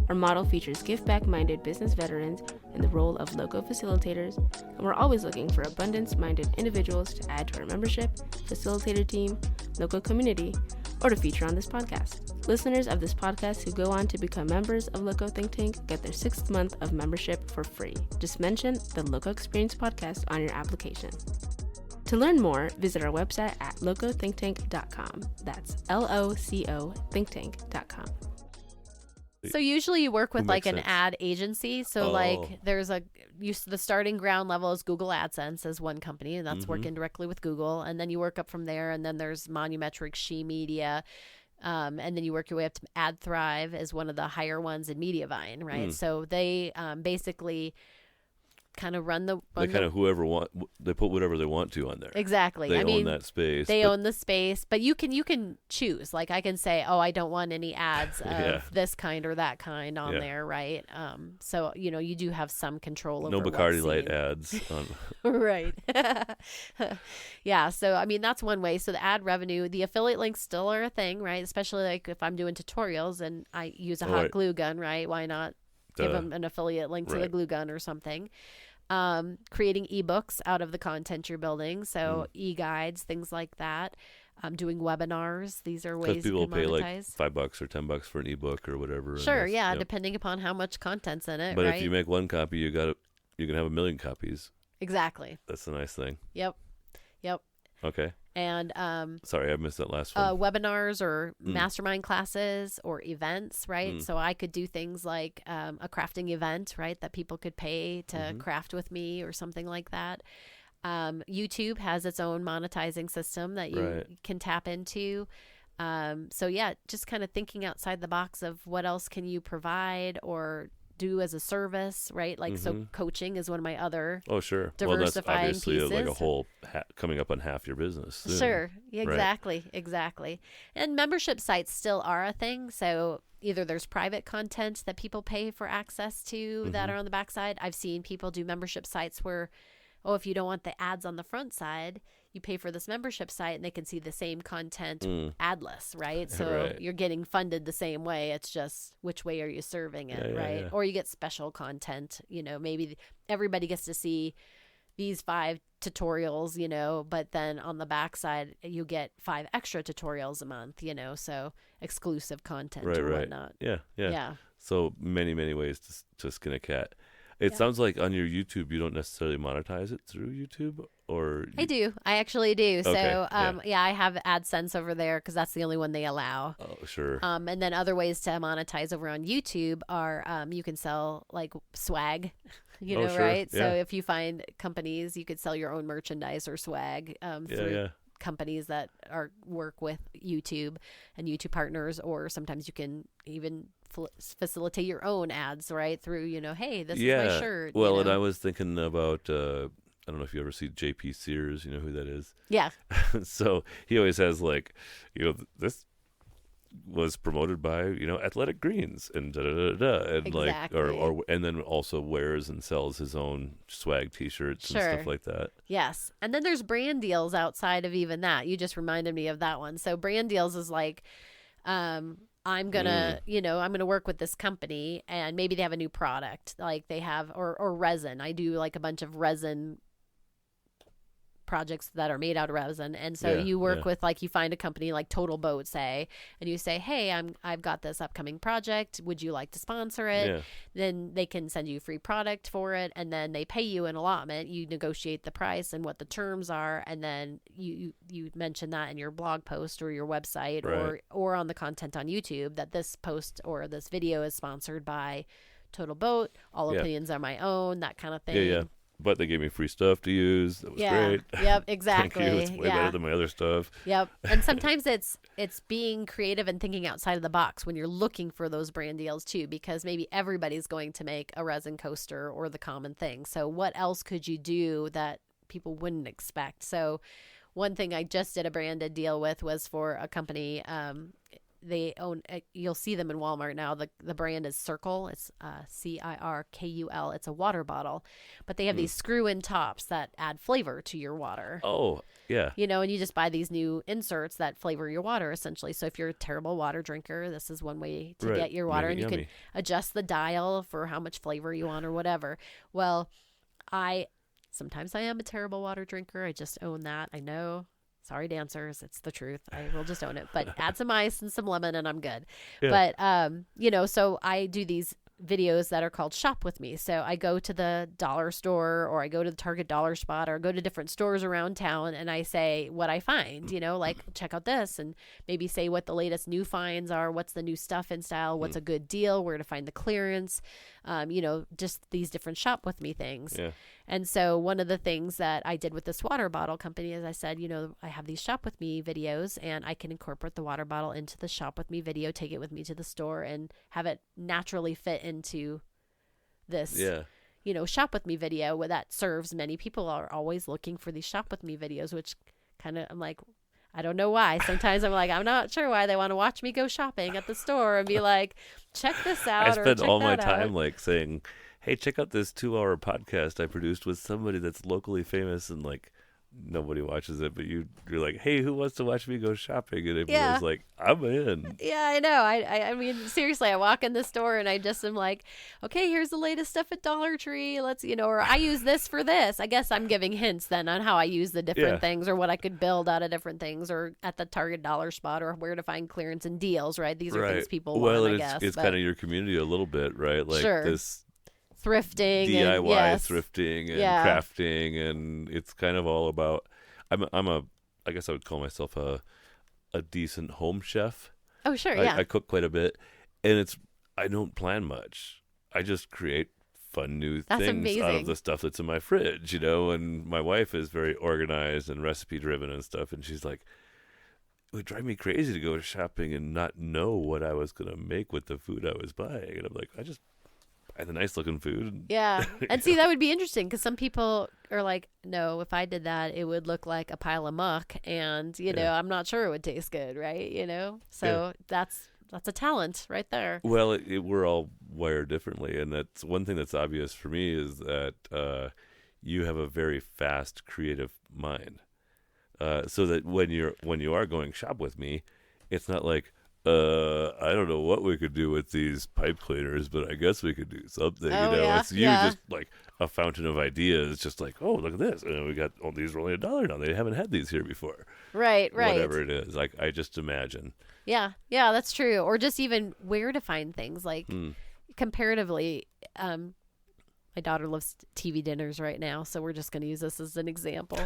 Our model features give-back-minded business veterans in the role of LoCo facilitators, and we're always looking for abundance-minded individuals to add to our membership, facilitator team, LoCo community, or to feature on this podcast. Listeners of this podcast who go on to become members of LoCo Think Tank get their 6th month of membership for free. Just mention the LoCo Experience podcast on your application. To learn more, visit our website at locothinktank.com. That's LOCO thinktank.com. So usually you work with Who like makes an sense? ad agency. So Oh. like there's the starting ground level is Google AdSense as one company, and that's Mm-hmm. working directly with Google. And then you work up from there, and then there's Monumetric, She Media. And then you work your way up to AdThrive as one of the higher ones in Mediavine, right? So they basically kind of run the They kind of they put whatever they want to on there. exactly. They I mean, own that space. they but own the space, but you can choose. Like I can say, oh, I don't want any ads of Yeah. this kind or that kind on Yeah. there, right? So you do have some control over no what's Bacardi Light seen. ads on. Right. Yeah. So, I mean, that's one way. So the ad revenue, the affiliate links still are a thing, right? Especially like if I'm doing tutorials and I use a hot Right. glue gun, right? Why not give Duh. them an affiliate link to the Right. glue gun or something? Creating ebooks out of the content you're building. So e-guides, things like that. Doing webinars. These are Because ways you people can pay like monetize. $5 or $10 for an ebook or whatever. and Sure. that's- Yeah. yep. Depending upon how much content's in it, But right? if you make one copy, you can have 1 million copies. Exactly. That's a nice thing. Yep. Okay. And Sorry, I missed that last one. webinars or mastermind classes or events, right? So I could do things like a crafting event, right, that people could pay to craft with me or something like that. YouTube has its own monetizing system that you can tap into. So yeah, just kind of thinking outside the box of what else can you provide or do as a service, right? Like, so coaching is one of my other diversifying well, that's obviously pieces. like a whole coming up on half your business soon. Sure. Exactly. And membership sites still are a thing. So either there's private content that people pay for access to that are on the backside. I've seen people do membership sites where, if you don't want the ads on the front side, you pay for this membership site and they can see the same content adless, right? So you're getting funded the same way. It's just which way are you serving it, right? Or you get special content, maybe everybody gets to see these 5 tutorials, but then on the backside you get 5 extra tutorials a month, so exclusive content or whatnot. Yeah. So many ways to skin a cat. It sounds like on your YouTube, you don't necessarily monetize it through YouTube, or I do. I actually do. Okay, So, I have AdSense over there because that's the only one they allow. Oh, sure. And then other ways to monetize over on YouTube are you can sell like swag, Sure. right? Yeah. So if you find companies, you could sell your own merchandise or swag through companies that work with YouTube and YouTube partners, or sometimes you can even facilitate your own ads, right? Through, hey, this is my shirt. Well, and I was thinking about, I don't know if you ever see JP Sears, you know who that is? Yeah. So he always has like, this was promoted by, Athletic Greens and and exactly. and then also wears and sells his own swag T-shirts and stuff like that. Yes. And then there's brand deals outside of even that. You just reminded me of that one. So brand deals is like, I'm gonna, I'm gonna work with this company and maybe they have a new product, like they have, or resin. I do like a bunch of resin projects that are made out of resin, and so you work with, like, you find a company like Total Boat, say, and you say, hey, I've got this upcoming project, would you like to sponsor it? Then they can send you free product for it, and then they pay you an allotment. You negotiate the price and what the terms are, and then you mention that in your blog post or your website, or on the content on YouTube, that this post or this video is sponsored by Total Boat, all opinions are my own, that kind of thing. But they gave me free stuff to use. That was great. Yep, exactly. Thank you. It's way better than my other stuff. Yep. And sometimes it's being creative and thinking outside of the box when you're looking for those brand deals too, because maybe everybody's going to make a resin coaster or the common thing. So what else could you do that people wouldn't expect? So one thing I just did a branded deal with was for a company. They own, you'll see them in Walmart now. The brand is Circle. It's CIRKUL. It's a water bottle, but they have these screw-in tops that add flavor to your water. Oh, yeah. And you just buy these new inserts that flavor your water, essentially. So if you're a terrible water drinker, this is one way to get your water, and you can adjust the dial for how much flavor you want or whatever. Well, sometimes I am a terrible water drinker. I just own that. I know. Sorry, dancers. It's the truth. I will just own it. But add some ice and some lemon and I'm good. Yeah. But, so I do these videos that are called Shop With Me. So I go to the dollar store, or I go to the Target dollar spot, or go to different stores around town, and I say what I find, like, check out this, and maybe say what the latest new finds are, what's the new stuff in style, what's a good deal, where to find the clearance, just these different Shop With Me things. Yeah. And so one of the things that I did with this water bottle company is I said, I have these Shop With Me videos, and I can incorporate the water bottle into the Shop With Me video, take it with me to the store, and have it naturally fit into this, Shop With Me video that serves many people. Are always looking for these Shop With Me videos, which kind of, I'm like, I don't know why. Sometimes I'm like, I'm not sure why they want to watch me go shopping at the store and be like, check this out. I spend all my time out. Like saying, hey, check out this 2-hour podcast I produced with somebody that's locally famous, and like nobody watches it, but you're like, hey, who wants to watch me go shopping? And everyone's like, I'm in. Yeah, I know. I mean, seriously, I walk in the store and I just am like, okay, here's the latest stuff at Dollar Tree. Let's, or I use this for this. I guess I'm giving hints then on how I use the different things, or what I could build out of different things, or at the Target dollar spot, or where to find clearance and deals, right? These are things people want, I guess. It's kind of your community a little bit, right? Like this thrifting, DIY and, yes. thrifting and Yeah. crafting, and it's kind of all about. I guess I would call myself a decent home chef. Oh, sure, yeah. I cook quite a bit, and I don't plan much. I just create fun new That's things out amazing. of the stuff that's in my fridge, and my wife is very organized and recipe driven and stuff, and she's like, it would drive me crazy to go shopping and not know what I was going to make with the food I was buying. And I'm like, I just buy the nice looking food. Yeah. And see, that would be interesting because some people are like, no, if I did that, it would look like a pile of muck. And, I'm not sure it would taste good, right? So that's a talent right there. Well, we're all wired differently. And that's one thing that's obvious for me is that you have a very fast, creative mind. So that when you are going shop with me, it's not like, I don't know what we could do with these pipe cleaners, but I guess we could do something. Oh, yeah, It's you just like a fountain of ideas. It's just like, oh, look at this. We got these are only $1 now. They haven't had these here before. Right. Whatever it is, like I just imagine. Yeah, that's true. Or just even where to find things, like comparatively. My daughter loves TV dinners right now, so we're just going to use this as an example.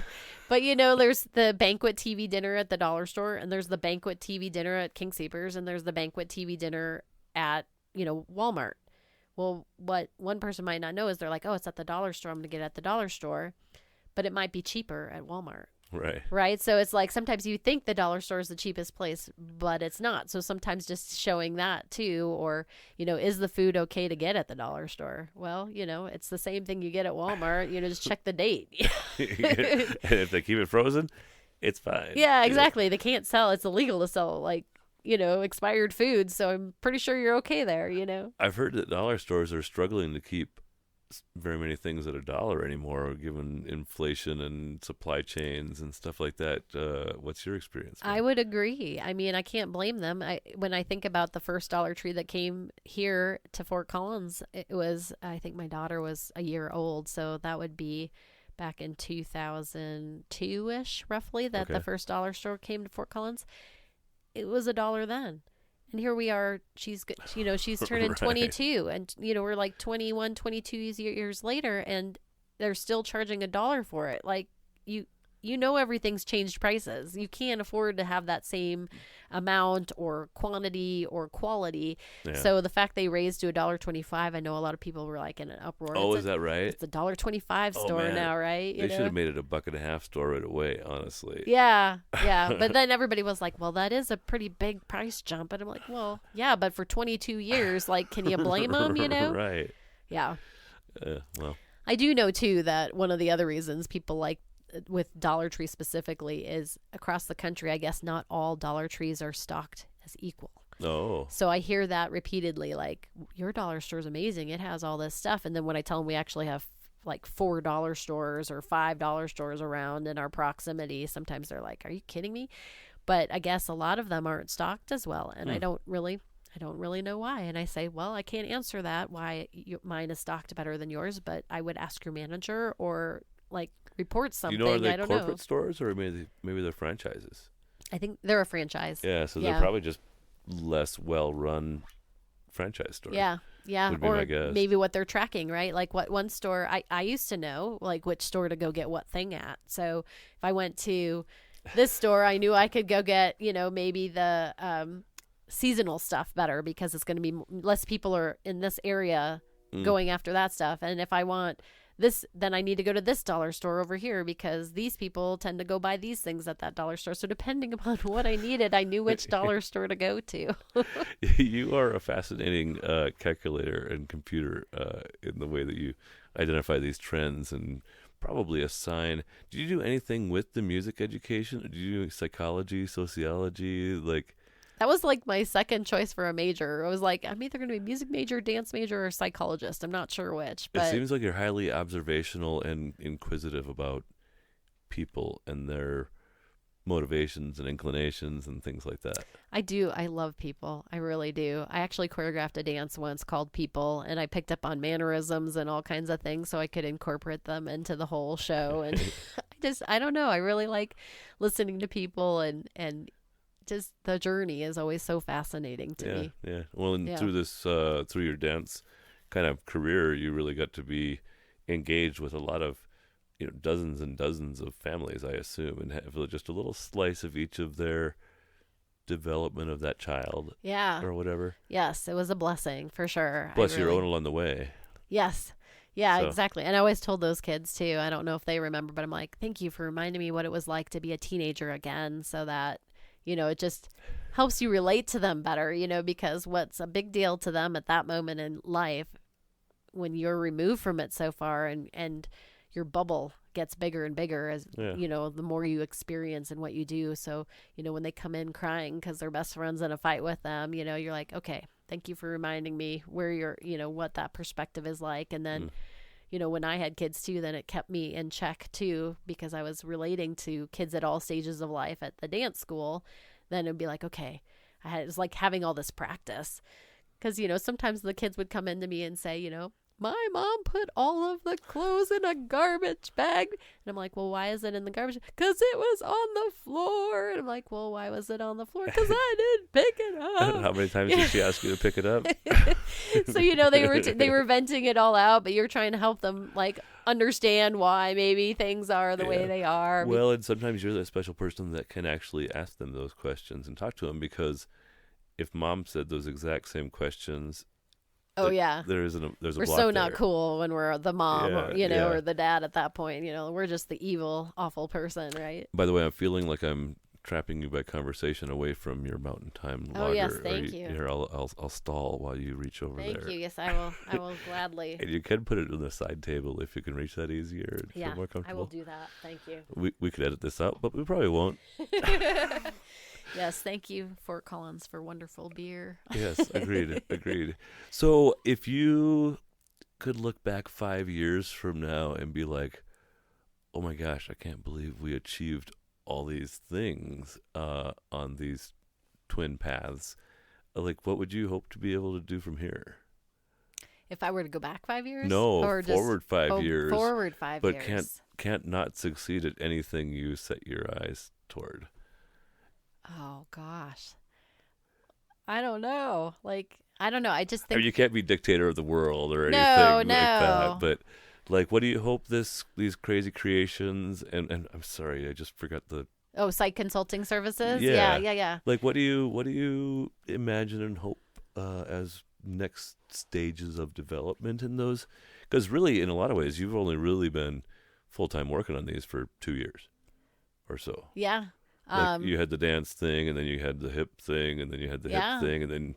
But, there's the banquet TV dinner at the dollar store, and there's the banquet TV dinner at King Soopers, and there's the banquet TV dinner at, Walmart. Well, what one person might not know is they're like, oh, it's at the dollar store. I'm going to get it at the dollar store. But it might be cheaper at Walmart. Right. So it's like sometimes you think the dollar store is the cheapest place, but it's not. So sometimes just showing that too, or, is the food okay to get at the dollar store? Well, it's the same thing you get at Walmart. Just check the date. And if they keep it frozen, it's fine. Yeah, exactly. They can't sell. It's illegal to sell expired food. So I'm pretty sure you're okay there, I've heard that dollar stores are struggling to keep very many things at $1 anymore, given inflation and supply chains and stuff like that. What's your experience? I would agree. I mean, I can't blame them. When I think about the first Dollar Tree that came here to Fort Collins, it was, I think my daughter was a year old, so that would be back in 2002-ish, roughly, that the first dollar store came to Fort Collins. It was $1 then. And here we are, she's turning 22, and, we're like 21, 22 years later, and they're still charging $1 for it. Like, everything's changed prices. You can't afford to have that same amount or quantity or quality. Yeah. So the fact they raised to $1.25, I know a lot of people were like in an uproar. Oh, is that right? It's a $1.25 store now, right? They should have made it $1.50 store right away, honestly. Yeah. But then everybody was like, well, that is a pretty big price jump. And I'm like, well, yeah, but for 22 years, like, can you blame them, Right. Yeah. Well. I do know, too, that one of the other reasons people like with Dollar Tree specifically is across the country, I guess not all Dollar Trees are stocked as equal. Oh. So I hear that repeatedly, like, your dollar store is amazing. It has all this stuff. And then when I tell them we actually have like $4 stores or $5 stores around in our proximity, sometimes they're like, are you kidding me? But I guess a lot of them aren't stocked as well. And I don't really know why. And I say, well, I can't answer that, why mine is stocked better than yours, but I would ask your manager or like report something. Are they I don't corporate know. stores or maybe they're franchises? I think they're a franchise. Yeah, so they're probably just less well-run franchise stores. Yeah. Would be or my guess. Maybe what they're tracking, right? Like what one store, I used to know like which store to go get what thing at. So if I went to this store, I knew I could go get, maybe the seasonal stuff better because it's going to be less people are in this area going after that stuff. And if I want this, then I need to go to this dollar store over here because these people tend to go buy these things at that dollar store. So depending upon what I needed, I knew which dollar store to go to. You are a fascinating calculator and computer in the way that you identify these trends and probably assign. Did you do anything with the music education? Did you do psychology, sociology, like? That was like my second choice for a major. I was like, I'm either going to be a music major, dance major, or psychologist. I'm not sure which. But it seems like you're highly observational and inquisitive about people and their motivations and inclinations and things like that. I do. I love people. I really do. I actually choreographed a dance once called People, and I picked up on mannerisms and all kinds of things so I could incorporate them into the whole show. And I don't know. I really like listening to people and just the journey is always so fascinating to me. Yeah. Well, and through this, through your dance kind of career, you really got to be engaged with a lot of, dozens and dozens of families, I assume, and have just a little slice of each of their development of that child Yeah. or whatever. Yes, it was a blessing for sure. Plus your own along the way. Yes. Yeah, So- exactly. And I always told those kids too. I don't know if they remember, but I'm like, thank you for reminding me what it was like to be a teenager again, so that, it just helps you relate to them better, because what's a big deal to them at that moment in life, when you're removed from it so far, and your bubble gets bigger and bigger as the more you experience and what you do. So when they come in crying because their best friend's in a fight with them, you're like, okay, thank you for reminding me where you're, what that perspective is like. And then when I had kids too, then it kept me in check too, because I was relating to kids at all stages of life at the dance school. Then it'd be like, okay, it was like having all this practice, because sometimes the kids would come into me and say, my mom put all of the clothes in a garbage bag. And I'm like, well, why is it in the garbage? Because it was on the floor. And I'm like, well, why was it on the floor? Because I didn't pick it up. How many times did she ask you to pick it up? So, they were venting it all out, but you're trying to help them like understand why maybe things are the way they are. Well, and sometimes you're that special person that can actually ask them those questions and talk to them, because if mom said those exact same questions, oh yeah, there's a we're block so not there. cool when we're the mom, Yeah, or the dad at that point. We're just the evil, awful person, right? By the way, I'm feeling like I'm trapping you by conversation away from your mountain time Oh, logger. yes, thank you. Here, I'll stall while you reach over there. Thank you. Yes, I will. I will gladly. And you can put it on the side table if you can reach that easier and Yeah, feel more comfortable. I will do that. Thank you. We could edit this out, but we probably won't. Yes, thank you, Fort Collins, for wonderful beer. Yes, agreed. So if you could look back 5 years from now and be like, oh my gosh, I can't believe we achieved all these things on these twin paths, like what would you hope to be able to do from here? If I were to go back 5 years? No, or forward 5 years. Forward 5 but years. can't not succeed at anything you set your eyes toward. Oh, gosh. I don't know. I don't know. I just think... I mean, you can't be dictator of the world or anything No. like that. But, what do you hope these crazy creations... And I'm sorry, I just forgot the... Oh, site consulting services? Yeah. Yeah. What do you imagine and hope as next stages of development in those? Because really, in a lot of ways, you've only really been full-time working on these for 2 years or so. Yeah. You had the dance thing, and then you had the hip thing, and then you had the hip thing, and then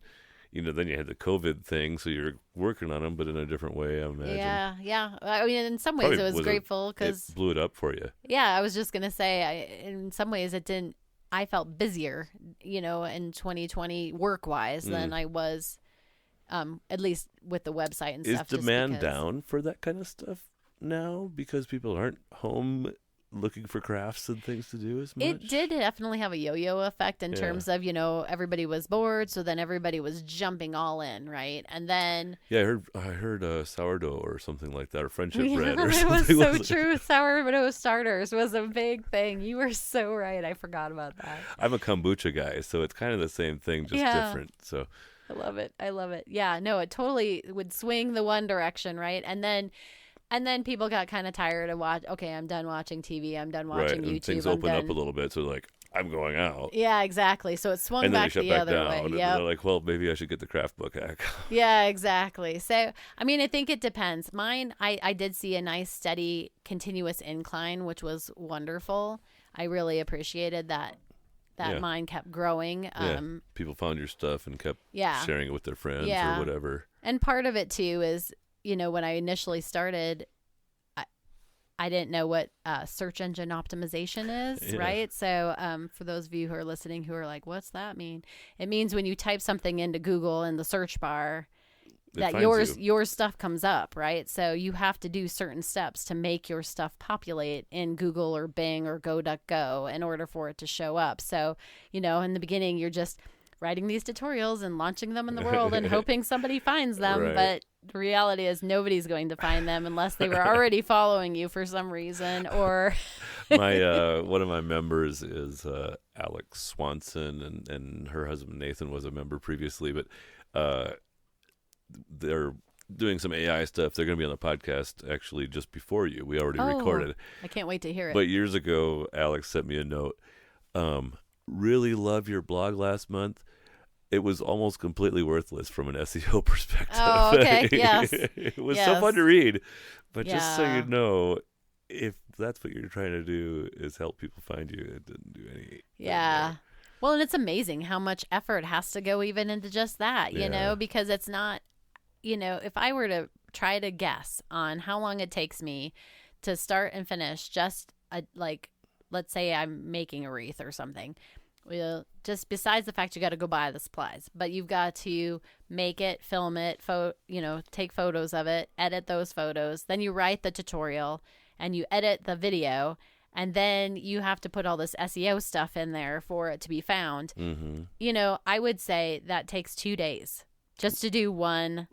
then you had the COVID thing. So you're working on them, but in a different way, I imagine. Yeah. I mean, in some ways, Probably it was grateful because it blew it up for you. Yeah, I was just gonna say, in some ways, it didn't. I felt busier, in 2020 work-wise than I was, at least with the website and stuff. Is demand down for that kind of stuff now because people aren't home looking for crafts and things to do as much? It did definitely have a yo-yo effect in terms of, everybody was bored, so then everybody was jumping all in, right? And then I heard sourdough or something like that, or friendship bread or it something. was so true. Sourdough starters was a big thing. You were so right. I forgot about that. I'm a kombucha guy, so it's kind of the same thing, just different. So I love it. Yeah, no, it totally would swing the one direction, right? And then people got kind of tired of okay, I'm done watching TV. I'm done watching YouTube. And things open up a little bit, so I'm going out. Yeah, exactly. So it swung and then back they shut the back other down, way. and Yep. they're like, well, maybe I should get the craft book back. Yeah, exactly. So, I mean, I think it depends. Mine, I did see a nice, steady, continuous incline, which was wonderful. I really appreciated that mine kept growing. People found your stuff and kept sharing it with their friends or whatever. And part of it, too, is, when I initially started, I didn't know what search engine optimization is, right? So for those of you who are listening who are like, what's that mean? It means when you type something into Google in the search bar, that your stuff comes up, right? So you have to do certain steps to make your stuff populate in Google or Bing or GoDuckGo in order for it to show up. So, in the beginning, you're just writing these tutorials and launching them in the world and hoping somebody finds them. Right. But the reality is nobody's going to find them unless they were already following you for some reason or... My one of my members is Alex Swanson, and her husband Nathan was a member previously, but they're doing some AI stuff. They're going to be on the podcast actually just before you. We already recorded. I can't wait to hear it. But years ago, Alex sent me a note. Really love your blog last month. It was almost completely worthless from an SEO perspective. Oh, okay. Yes. It was so fun to read. But just so you know, if that's what you're trying to do is help people find you, it didn't do any. Yeah. Well, and it's amazing how much effort has to go even into just that, you know, because it's not, if I were to try to guess on how long it takes me to start and finish just let's say I'm making a wreath or something. Well, just besides the fact you got to go buy the supplies, but you've got to make it, film it, take photos of it, edit those photos. Then you write the tutorial and you edit the video. And then you have to put all this SEO stuff in there for it to be found. Mm-hmm. I would say that takes 2 days just to do one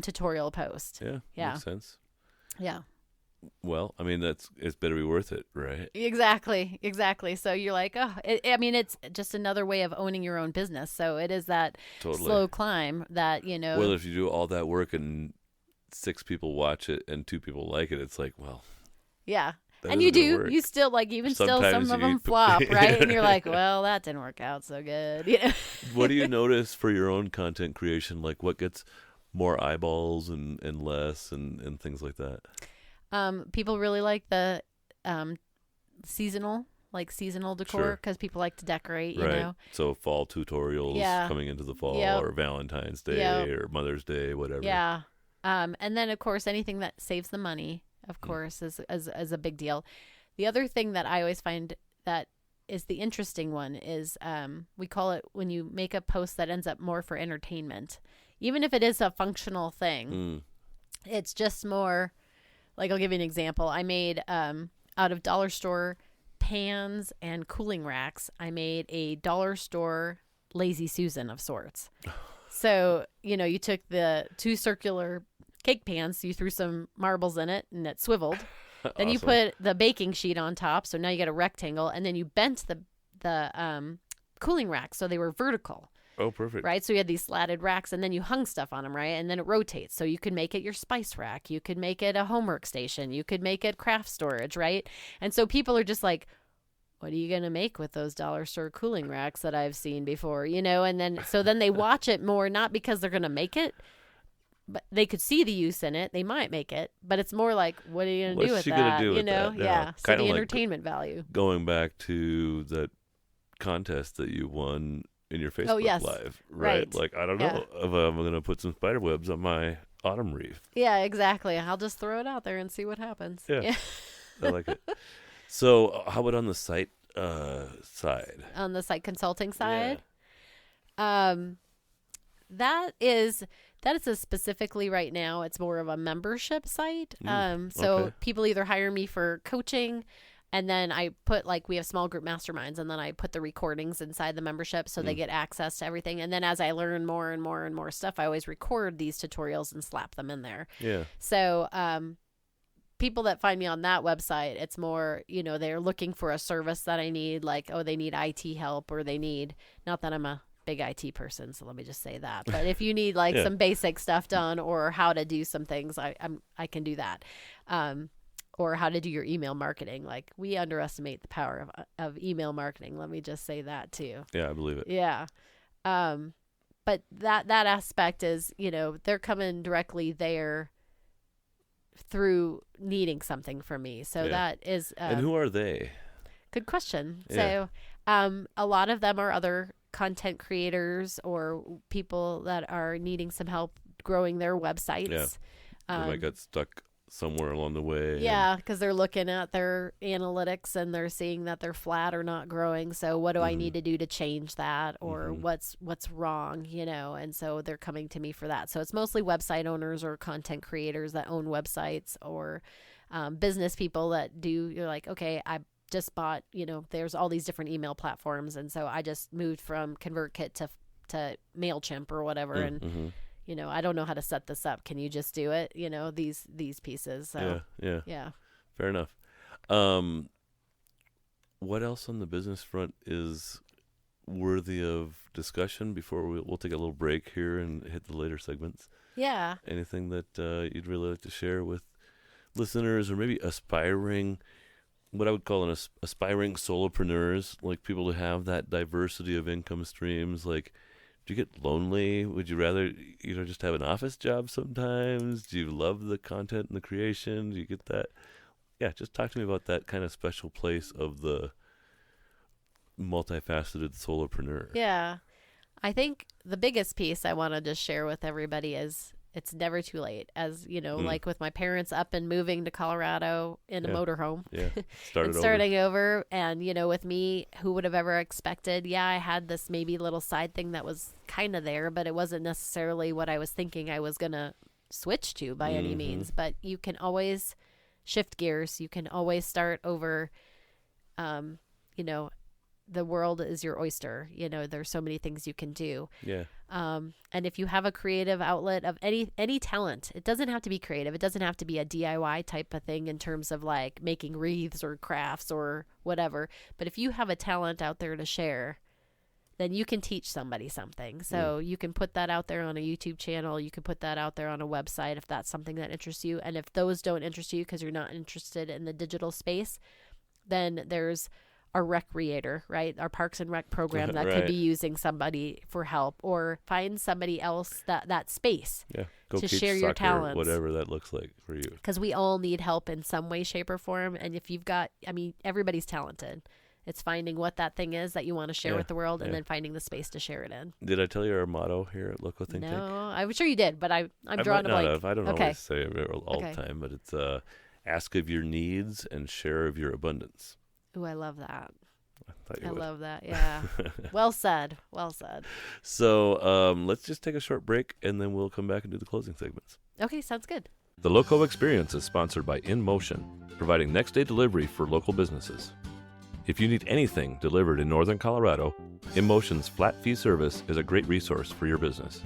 tutorial post. Yeah. Makes sense. Yeah. Well, I mean, it's better be worth it, right? Exactly. So you're like, it's just another way of owning your own business. So it is that slow climb that, Well, if you do all that work and 6 people watch it and 2 people like it, it's like, well. Yeah. And you still even some of them flop, right? And you're like, well, that didn't work out so good. What do you notice for your own content creation? Like what gets more eyeballs and less and things like that? People really like the seasonal decor because people like to decorate, you know. So fall tutorials coming into the fall or Valentine's Day or Mother's Day, whatever. Yeah. And then, of course, anything that saves the money, of course, is a big deal. The other thing that I always find that is the interesting one is we call it when you make a post that ends up more for entertainment. Even if it is a functional thing, it's just more, like I'll give you an example. I made out of dollar store pans and cooling racks, I made a dollar store Lazy Susan of sorts. So, you took the 2 circular cake pans, you threw some marbles in it and it swiveled. Then you put the baking sheet on top, so now you got a rectangle, and then you bent the cooling racks so they were vertical. Oh, perfect. Right? So you had these slatted racks, and then you hung stuff on them, right? And then it rotates. So you could make it your spice rack. You could make it a homework station. You could make it craft storage, right? And so people are just like, what are you going to make with those dollar store cooling racks that I've seen before? And then they watch it more, not because they're going to make it, but they could see the use in it. They might make it, but it's more like, what are you going to do with that? Yeah. So the entertainment value. Going back to that contest that you won in your Facebook Live, right? Like, I don't know if I'm going to put some spider webs on my autumn wreath. Yeah, exactly. I'll just throw it out there and see what happens. Yeah. I like it. So how about on the site side? On the site consulting side? That is a specifically right now, it's more of a membership site. So people either hire me for coaching, and then I put, we have small group masterminds, and then I put the recordings inside the membership so they get access to everything. And then as I learn more and more and more stuff, I always record these tutorials and slap them in there. Yeah. So people that find me on that website, it's more, they're looking for a service that I need, like, they need IT help, or they need, not that I'm a big IT person, so let me just say that. But if you need some basic stuff done, or how to do some things, I can do that. Or how to do your email marketing. Like, we underestimate the power of email marketing. Let me just say that too. Yeah, I believe it. Yeah. But that aspect is, they're coming directly there through needing something from me. So that is. And who are they? Good question. Yeah. So a lot of them are other content creators or people that are needing some help growing their websites. Yeah. They might get stuck somewhere along the way. Yeah, because they're looking at their analytics and they're seeing that they're flat or not growing. So what do I need to do to change that, or what's wrong, and so they're coming to me for that. So it's mostly website owners or content creators that own websites, or business people that you're like, okay, I just bought, there's all these different email platforms, and so I just moved from ConvertKit to MailChimp or whatever, and I don't know how to set this up. Can you just do it? These pieces. So, yeah. Fair enough. What else on the business front is worthy of discussion before we'll take a little break here and hit the later segments? Yeah. Anything that you'd really like to share with listeners, or maybe aspiring, what I would call aspiring solopreneurs, like people who have that diversity of income streams? Like, do you get lonely? Would you rather, just have an office job sometimes? Do you love the content and the creation? Do you get that? Yeah, just talk to me about that kind of special place of the multifaceted solopreneur. Yeah. I think the biggest piece I want to just share with everybody is it's never too late. As like with my parents up and moving to Colorado in a motorhome, and starting over. And, with me, who would have ever expected? Yeah, I had this maybe little side thing that was kind of there, but it wasn't necessarily what I was thinking I was going to switch to by any means. But you can always shift gears. You can always start over. The world is your oyster. There's so many things you can do. Yeah. And if you have a creative outlet of any talent, it doesn't have to be creative. It doesn't have to be a DIY type of thing in terms of like making wreaths or crafts or whatever. But if you have a talent out there to share, then you can teach somebody something. So you can put that out there on a YouTube channel. You can put that out there on a website if that's something that interests you. And if those don't interest you because you're not interested in the digital space, then there's our recreator, right? Our Parks and Rec program that could be using somebody for help, or find somebody else that space to share your talents. Whatever that looks like for you. Because we all need help in some way, shape, or form. And if you've got, everybody's talented. It's finding what that thing is that you want to share with the world, and then finding the space to share it in. Did I tell you our motto here at LoCo Think Tank? No, I'm sure you did, but I'm drawing a blank. I don't always say it all the time, but it's ask of your needs and share of your abundance. Ooh, I love that. I love that. Yeah. Well said. Well said. So let's just take a short break, and then we'll come back and do the closing segments. Okay, sounds good. The LoCo Experience is sponsored by InMotion, providing next-day delivery for local businesses. If you need anything delivered in northern Colorado, InMotion's flat fee service is a great resource for your business.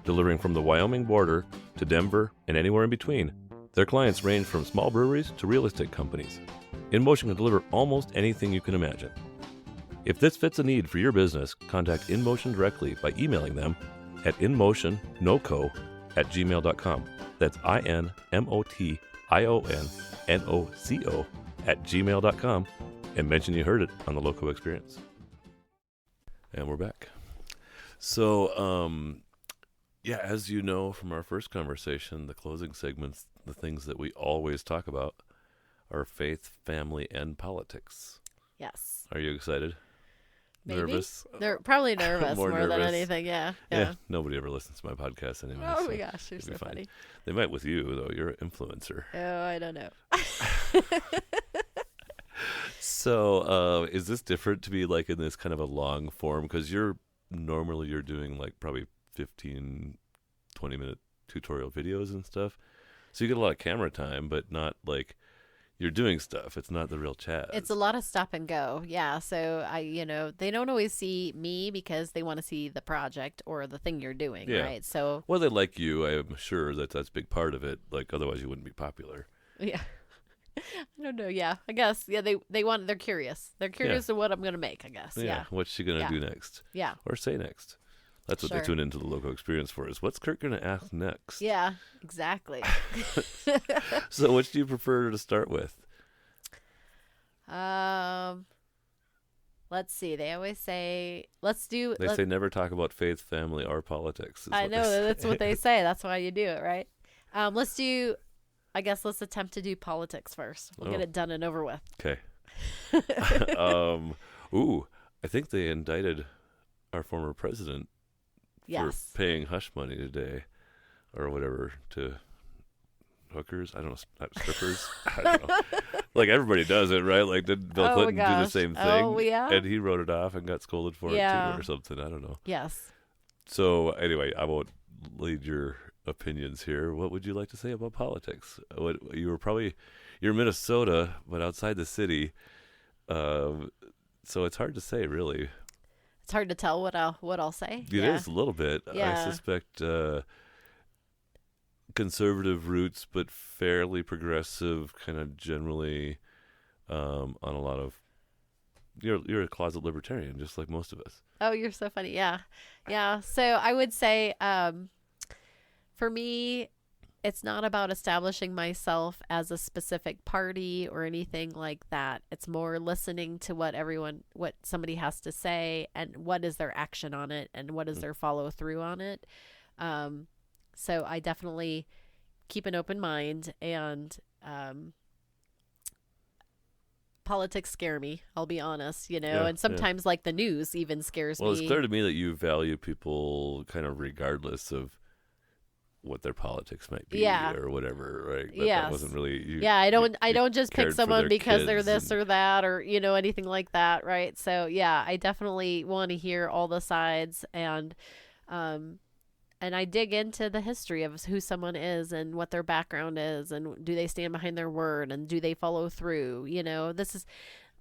Delivering from the Wyoming border to Denver and anywhere in between, their clients range from small breweries to real estate companies. InMotion can deliver almost anything you can imagine. If this fits a need for your business, contact InMotion directly by emailing them at inmotionnoco@gmail.com. That's INMOTIONNOCO@gmail.com, and mention you heard it on the LoCo Experience. And we're back. So, as you know from our first conversation, the closing segments, the things that we always talk about are faith, family, and politics. Yes. Are you excited? Maybe. Nervous? They're probably nervous more than nervous. anything. Yeah. Nobody ever listens to my podcast anyway. Oh my gosh, you're so funny. They might with you, though. You're an influencer. Oh, I don't know. So, is this different to be like in this kind of a long form? Because you're doing like probably 15, 20-minute tutorial videos and stuff. So you get a lot of camera time, but not like you're doing stuff. It's not the real chat. It's a lot of stop and go. Yeah. So they don't always see me because they want to see the project or the thing you're doing. Yeah. Right. So. Well, they like you. I'm sure that's a big part of it. Like otherwise you wouldn't be popular. Yeah. I don't know. Yeah. I guess. Yeah. They're curious. They're curious of what I'm going to make, I guess. Yeah. What's she going to do next? Yeah. Or say next. That's what they tune into the LoCo Experience for, is what's Kurt going to ask next? Yeah, exactly. So which do you prefer to start with? Let's see. They always say, They say never talk about faith, family, or politics. I know. That's what they say. That's why you do it, right? Let's attempt to do politics first. We'll get it done and over with. Okay. I think they indicted our former president for paying hush money today or whatever to hookers. I don't know, strippers. I don't know. Like everybody does it, right? Like did Bill Clinton do the same thing? Oh, yeah. And he wrote it off and got scolded for it too or something. I don't know. Yes. So anyway, I won't lead your opinions here. What would you like to say about politics? You're Minnesota, but outside the city. So it's hard to say, really. It's hard to tell what I'll say. It is a little bit. Yeah. I suspect conservative roots, but fairly progressive, kind of generally on a lot of. You're a closet libertarian, just like most of us. Oh, you're so funny. Yeah, yeah. So I would say, For me, it's not about establishing myself as a specific party or anything like that. It's more listening to what somebody has to say and what is their action on it and what is their follow through on it. So I definitely keep an open mind, and politics scare me, I'll be honest, and sometimes like the news even scares me. Well, it's clear to me that you value people kind of regardless of what their politics might be or whatever, right? But that wasn't really I don't just pick someone because they're this or that or anything like that, right? So I definitely want to hear all the sides, and I dig into the history of who someone is and what their background is, and do they stand behind their word, and do they follow through? This is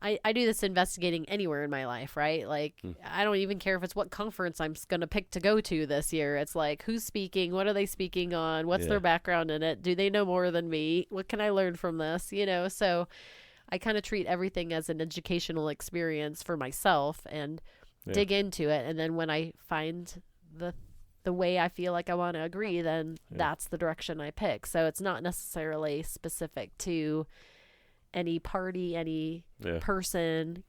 I do this investigating anywhere in my life, right? Like, I don't even care if it's what conference I'm going to pick to go to this year. It's like, who's speaking? What are they speaking on? What's their background in it? Do they know more than me? What can I learn from this? So I kind of treat everything as an educational experience for myself and dig into it. And then when I find the way I feel like I want to agree, then that's the direction I pick. So it's not necessarily specific to any party, any person,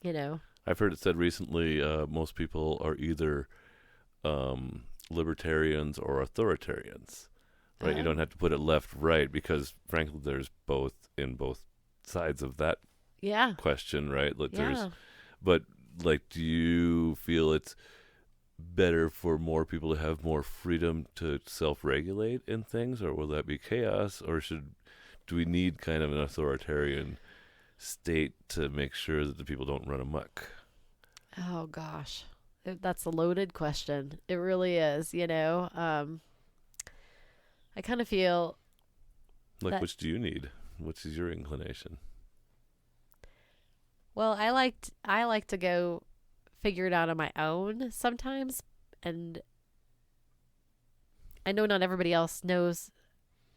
I've heard it said recently, most people are either libertarians or authoritarians, right? You don't have to put it left, right, because frankly, there's both in both sides of that question, right? Like but like, do you feel it's better for more people to have more freedom to self-regulate in things, or will that be chaos, or do we need kind of an authoritarian state to make sure that the people don't run amok? Oh gosh, that's a loaded question. It really is. I kind of feel like, which do you need? Which is your inclination? Well, I like to go figure it out on my own sometimes, and I know not everybody else knows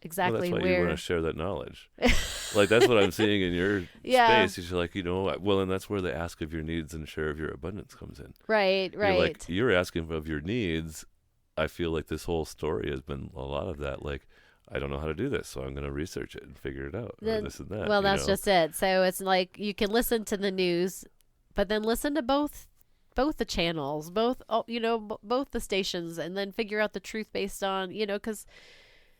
exactly that's why where you want to share that knowledge. Like, that's what I'm seeing in your space. You're like, well, and that's where the ask of your needs and share of your abundance comes in. Right. You're asking of your needs. I feel like this whole story has been a lot of that. Like, I don't know how to do this, so I'm going to research it and figure it out, or this and that. Well, that's just it. So it's like you can listen to the news, but then listen to both the channels, both the stations, and then figure out the truth based on, because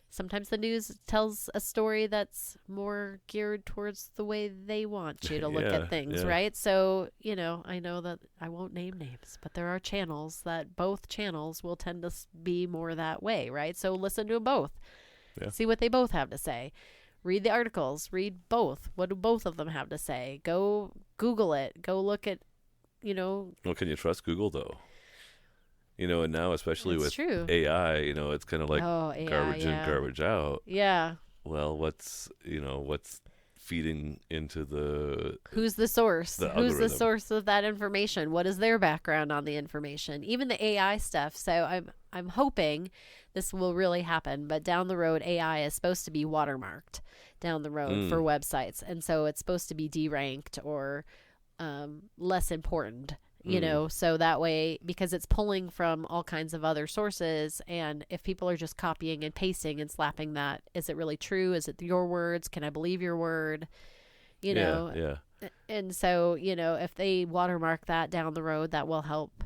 sometimes the news tells a story that's more geared towards the way they want you to look at things, right? So, I know that I won't name names, but there are channels that both channels will tend to be more that way, right? So listen to them both. See what they both have to say. Read the articles. Read both. What do both of them have to say? Go Google it. Go look at, Well, can you trust Google, though? And now, especially with true. AI, it's kind of like garbage in, garbage out. Yeah. Well, what's feeding into who's the source? Who's the algorithm. source of that information? What is their background on the information? Even the AI stuff. So I'm hoping this will really happen, but down the road, AI is supposed to be watermarked down the road for websites. And so it's supposed to be deranked or less important. So that way, because it's pulling from all kinds of other sources, and if people are just copying and pasting and slapping that, is it really true? Is it your words? Can I believe your word? Yeah. And so, if they watermark that down the road, that will help.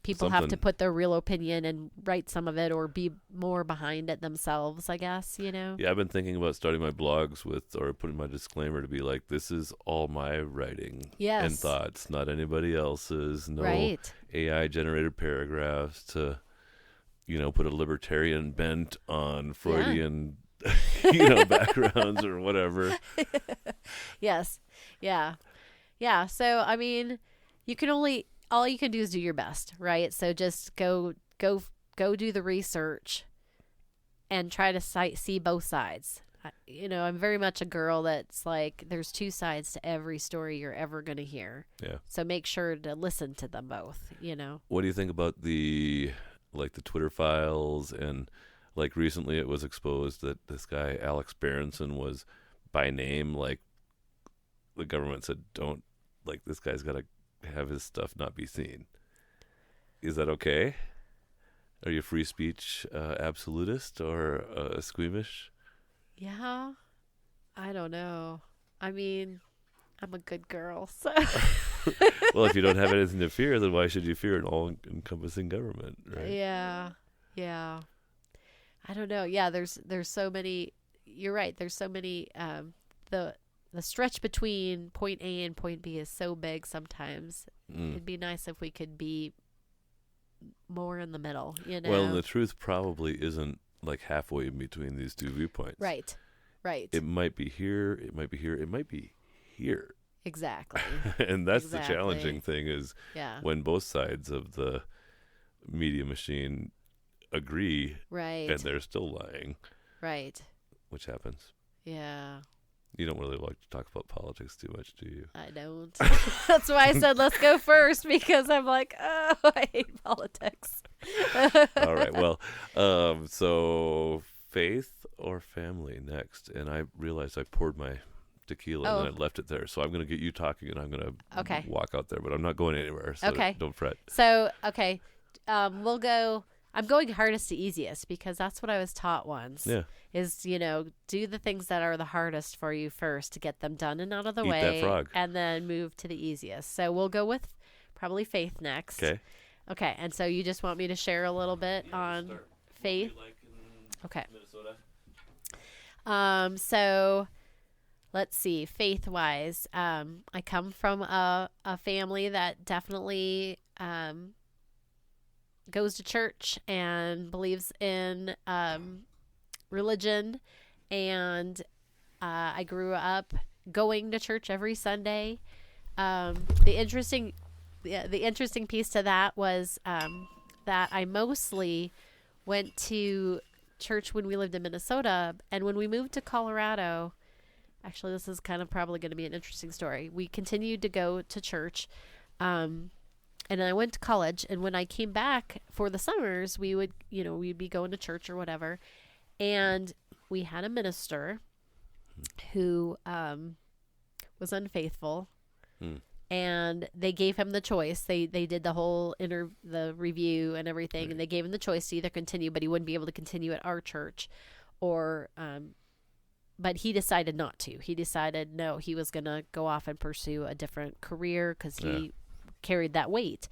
People have to put their real opinion and write some of it or be more behind it themselves, I guess, Yeah, I've been thinking about starting my blogs or putting my disclaimer to be like, this is all my writing and thoughts, not anybody else's. No AI generated paragraphs to, put a libertarian bent on Freudian, backgrounds or whatever. Yes. Yeah. Yeah. So, I mean, all you can do is do your best, right? So just go do the research and try to see both sides. I'm very much a girl that's like, there's two sides to every story you're ever going to hear. Yeah. So make sure to listen to them both, What do you think about the Twitter files? And like recently it was exposed that this guy, Alex Berenson, was by name, like the government said, don't, like, this guy's got to have his stuff not be seen. Is that okay? Are you a free speech absolutist or squeamish? Yeah. I don't know. I mean, I'm a good girl, so. Well, if you don't have anything to fear, then why should you fear an all-encompassing government, right? Yeah. Yeah. I don't know. Yeah, there's so many. You're right. There's so many. The stretch between point A and point B is so big sometimes. It'd be nice if we could be more in the middle, you know. Well, and the truth probably isn't like halfway in between these two viewpoints. Right. It might be here, it might be here, it might be here. Exactly. And that's Exactly. the challenging thing is when both sides of the media machine agree Right. and they're still lying. Right. Which happens. Yeah. You don't really like to talk about politics too much, do you? I don't. That's why I said let's go first, because I'm like, oh, I hate politics. All right. Well, so faith or family next. And I realized I poured my tequila and then I left it there. So I'm going to get you talking and I'm going to walk out there, but I'm not going anywhere. So don't fret. So, okay. We'll go. I'm going hardest to easiest because that's what I was taught once. Yeah. Is, do the things that are the hardest for you first to get them done and out of the Eat way. that frog. And then move to the easiest. So we'll go with probably faith next. Okay. Okay. And so you just want me to share a little bit on faith? Okay. So let's see, faith-wise, I come from a family that definitely goes to church and believes in religion, and I grew up going to church every Sunday. The interesting piece to that was that I mostly went to church when we lived in Minnesota, and when we moved to Colorado, actually this is kind of probably going to be an interesting story. We continued to go to church, and then I went to college, and when I came back for the summers, we'd be going to church or whatever, and we had a minister who was unfaithful. And they gave him the choice. They did the whole the review and everything, and they gave him the choice to either continue, but he wouldn't be able to continue at our church, or but he decided not to. He decided no, he was going to go off and pursue a different career because he carried that weight.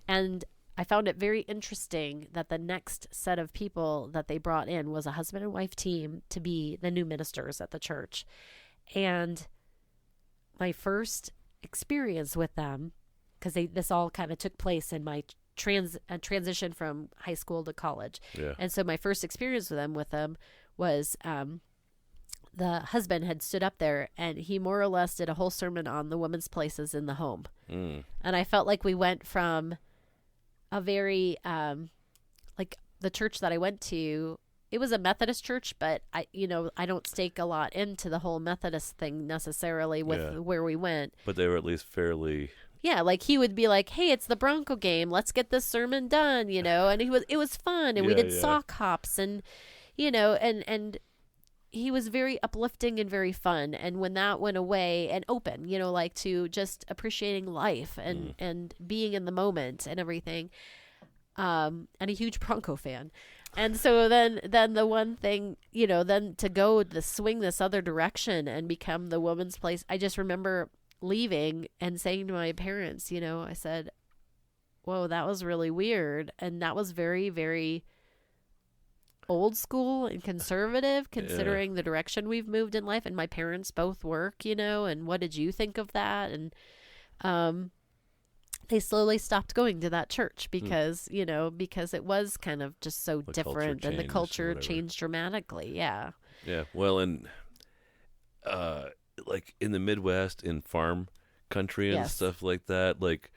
And I found it very interesting that the next set of people that they brought in was a husband and wife team to be the new ministers at the church. And my first experience with them, because this all kind of took place in my transition from high school to college. Yeah. And so my first experience with them was the husband had stood up there and he more or less did a whole sermon on the women's places in the home. And I felt like we went from a very like the church that I went to, it was a Methodist church, but I don't stake a lot into the whole Methodist thing necessarily with where we went. But they were at least fairly. Yeah, like he would be like, "Hey, it's the Bronco game. Let's get this sermon done," and it was fun, and we did sock hops, and and he was very uplifting and very fun. And when that went away, and open, like to just appreciating life and being in the moment and everything. And a huge Bronco fan. And so then the one thing, then to swing this other direction and become the woman's place. I just remember leaving and saying to my parents, I said, whoa, that was really weird. And that was very, very old school and conservative considering the direction we've moved in life. And my parents both work, and what did you think of that? And, they slowly stopped going to that church because, because it was kind of just so different and the culture changed dramatically. Yeah. Yeah. Well, and like in the Midwest, in farm country and stuff like that, like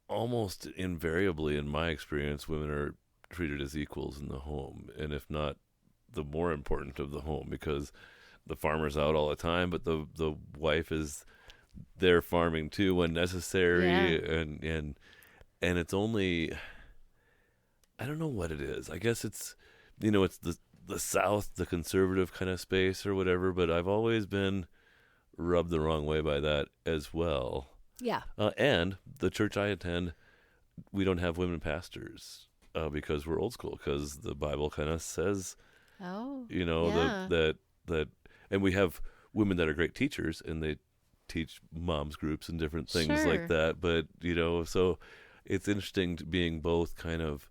almost invariably in my experience, women are treated as equals in the home. And if not the more important of the home, because the farmer's out all the time, but the wife is they're farming too when necessary, and it's only, I don't know what it is. I guess it's it's the South, the conservative kind of space or whatever, but I've always been rubbed the wrong way by that as well. Yeah. And the church I attend, we don't have women pastors. because we're old school, because the Bible kind of says, Oh, yeah. that and we have women that are great teachers, and they teach moms groups and different things Sure. like that. But so it's interesting to being both kind of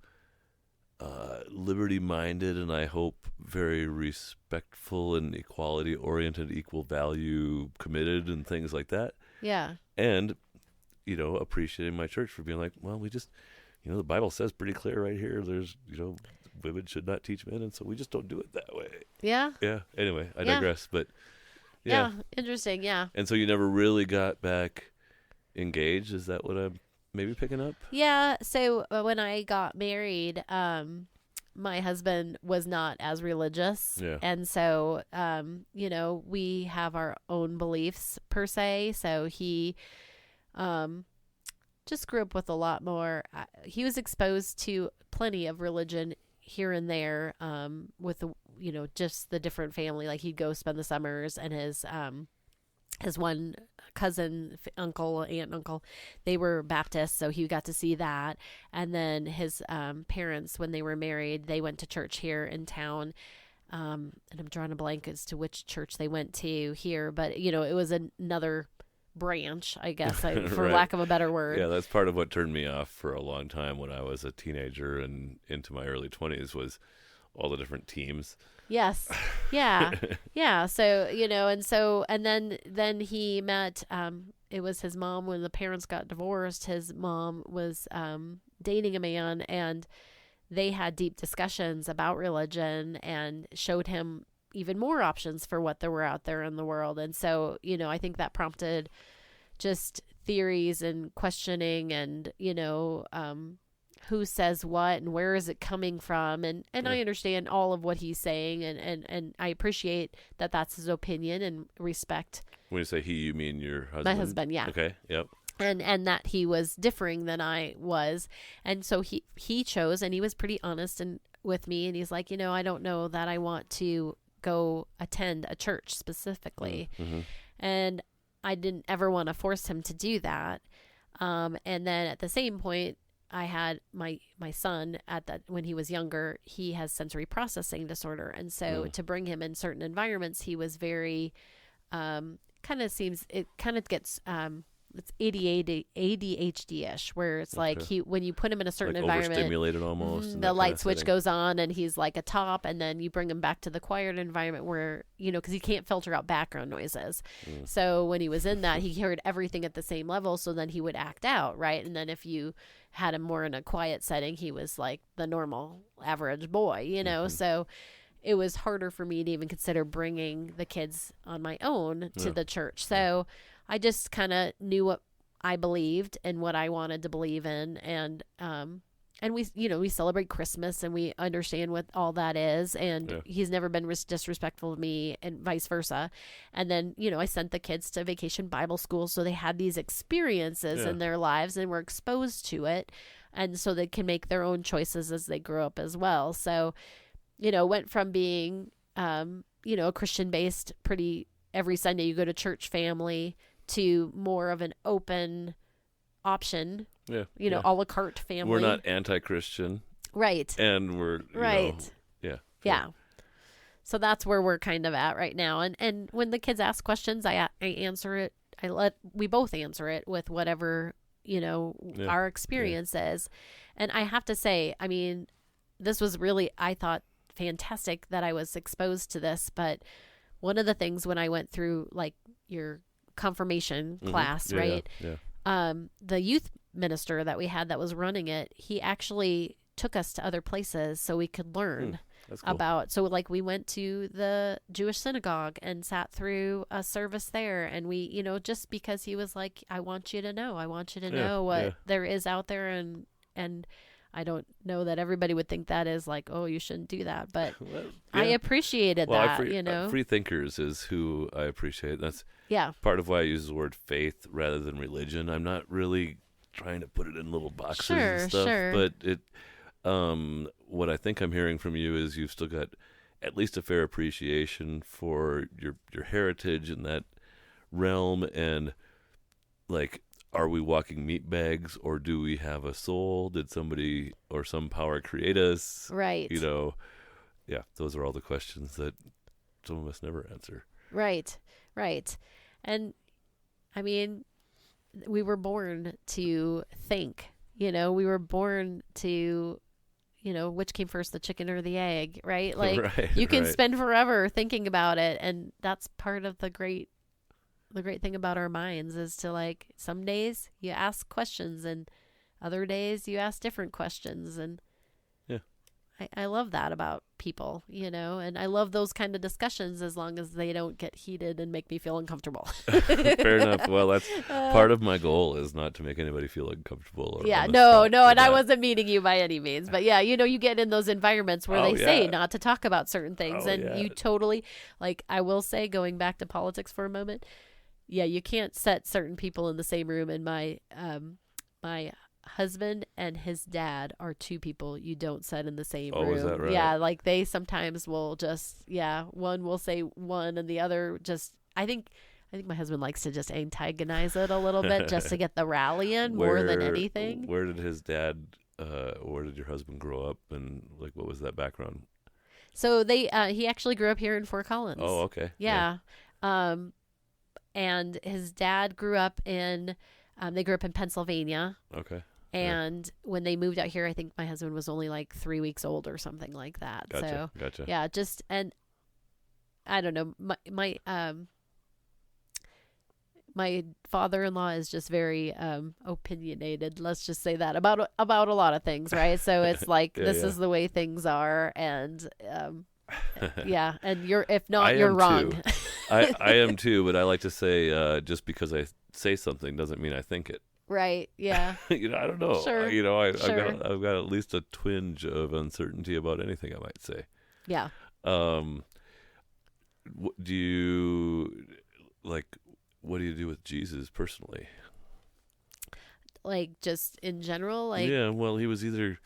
liberty minded, and I hope very respectful and equality oriented, equal value committed, and things like that. Yeah. And appreciating my church for being like, well, we just the Bible says pretty clear right here, there's women should not teach men, and so we just don't do it that way. Yeah. Yeah. Anyway, I Yeah. digress, but Yeah. Interesting. Yeah. And so you never really got back engaged. Is that what I'm maybe picking up? Yeah. So when I got married, my husband was not as religious. Yeah. And so, we have our own beliefs per se. So he just grew up with a lot more. He was exposed to plenty of religion here and there with the, just the different family. Like he'd go spend the summers, and his one cousin, aunt and uncle, they were Baptist, so he got to see that. And then his parents, when they were married, they went to church here in town. And I'm drawing a blank as to which church they went to here, but it was another branch, I guess, for Right. lack of a better word. Yeah, that's part of what turned me off for a long time when I was a teenager and into my early 20s was all the different teams. Yes. Yeah. Yeah. So, and then he met, it was his mom when the parents got divorced. His mom was dating a man, and they had deep discussions about religion and showed him even more options for what there were out there in the world. And so, I think that prompted just theories and questioning and, who says what and where is it coming from. And I understand all of what he's saying, and I appreciate that that's his opinion and respect. When you say he, you mean your husband? My husband, yeah. Okay, yep. And that he was differing than I was. And so he chose, and he was pretty honest with me. And he's like, I don't know that I want to go attend a church specifically. Mm-hmm. And I didn't ever want to force him to do that. And then at the same point, I had my son when he was younger, he has sensory processing disorder. And so to bring him in certain environments, he was very, it kind of gets, it's ADHD-ish, where it's like when you put him in a certain environment, overstimulated almost. the light switch goes on and he's like a top, and then you bring him back to the quiet environment where, because he can't filter out background noises. So when he was in that, he heard everything at the same level. So then he would act out, right? And then if you had him more in a quiet setting, he was like the normal average boy, So it was harder for me to even consider bringing the kids on my own to the church. So I just kind of knew what I believed and what I wanted to believe in. And we celebrate Christmas, and we understand what all that is. And he's never been disrespectful of me, and vice versa. And then, I sent the kids to vacation Bible school, so they had these experiences in their lives and were exposed to it. And so they can make their own choices as they grow up as well. So, went from being, a Christian-based, pretty every Sunday you go to church family, to more of an open option, a la carte family. We're not anti-Christian. Right. And we're, Yeah. So that's where we're kind of at right now. And when the kids ask questions, I answer it. We both answer it with whatever, our experience is. And I have to say, I mean, this was really, I thought, fantastic that I was exposed to this. But one of the things when I went through like your confirmation class, right? Yeah. The youth minister that we had that was running it, he actually took us to other places so we could learn about. So like we went to the Jewish synagogue and sat through a service there, and we, just because he was like, I want you to know what there is out there, and I don't know that everybody would think that is like, oh, you shouldn't do that, but I appreciated that. Free thinkers is who I appreciate. That's part of why I use the word faith rather than religion. I'm not really trying to put it in little boxes and stuff, but it. What I think I'm hearing from you is you've still got at least a fair appreciation for your heritage in that realm, and like are we walking meat bags, or do we have a soul? Did somebody or some power create us? Right. You know, yeah, those are all the questions that some of us never answer. Right. Right. And I mean, we were born to think, we were born to, which came first, the chicken or the egg, right? Like Right, you can right. spend forever thinking about it. And that's part of the great thing about our minds is to, like, some days you ask questions and other days you ask different questions. And Yeah. I love that about people, and I love those kind of discussions as long as they don't get heated and make me feel uncomfortable. Fair enough. Well, that's part of my goal is not to make anybody feel uncomfortable. Or Yeah, on the no, spot and for I that. wasn't meaning you by any means. But yeah, you get in those environments where Oh, they say yeah. not to talk about certain things. Oh, And yeah. you totally, like, I will say, going back to politics for a moment, yeah, you can't set certain people in the same room. And my husband and his dad are two people you don't set in the same room. Is that right? Yeah, like they sometimes will just, one will say one and the other just, I think my husband likes to just antagonize it a little bit just to get the rally in more than anything. Where did his dad, where did your husband grow up, and like what was that background? So he actually grew up here in Fort Collins. Oh, okay. Yeah. And his dad grew up in, they grew up in Pennsylvania. Okay. And when they moved out here, I think my husband was only like 3 weeks old or something like that. Gotcha. So Gotcha. yeah, just, and I don't know, my father-in-law is just very opinionated, let's just say that, about a lot of things, right? So it's like Yeah, this yeah. is the way things are, and yeah, and if I not, you're am wrong. too. I am too, but I like to say just because I say something doesn't mean I think it. Right, yeah. I don't know. Sure, sure. I've got at least a twinge of uncertainty about anything I might say. Yeah. Do you what do you do with Jesus personally? Like, just in general, like, Yeah, well, he was either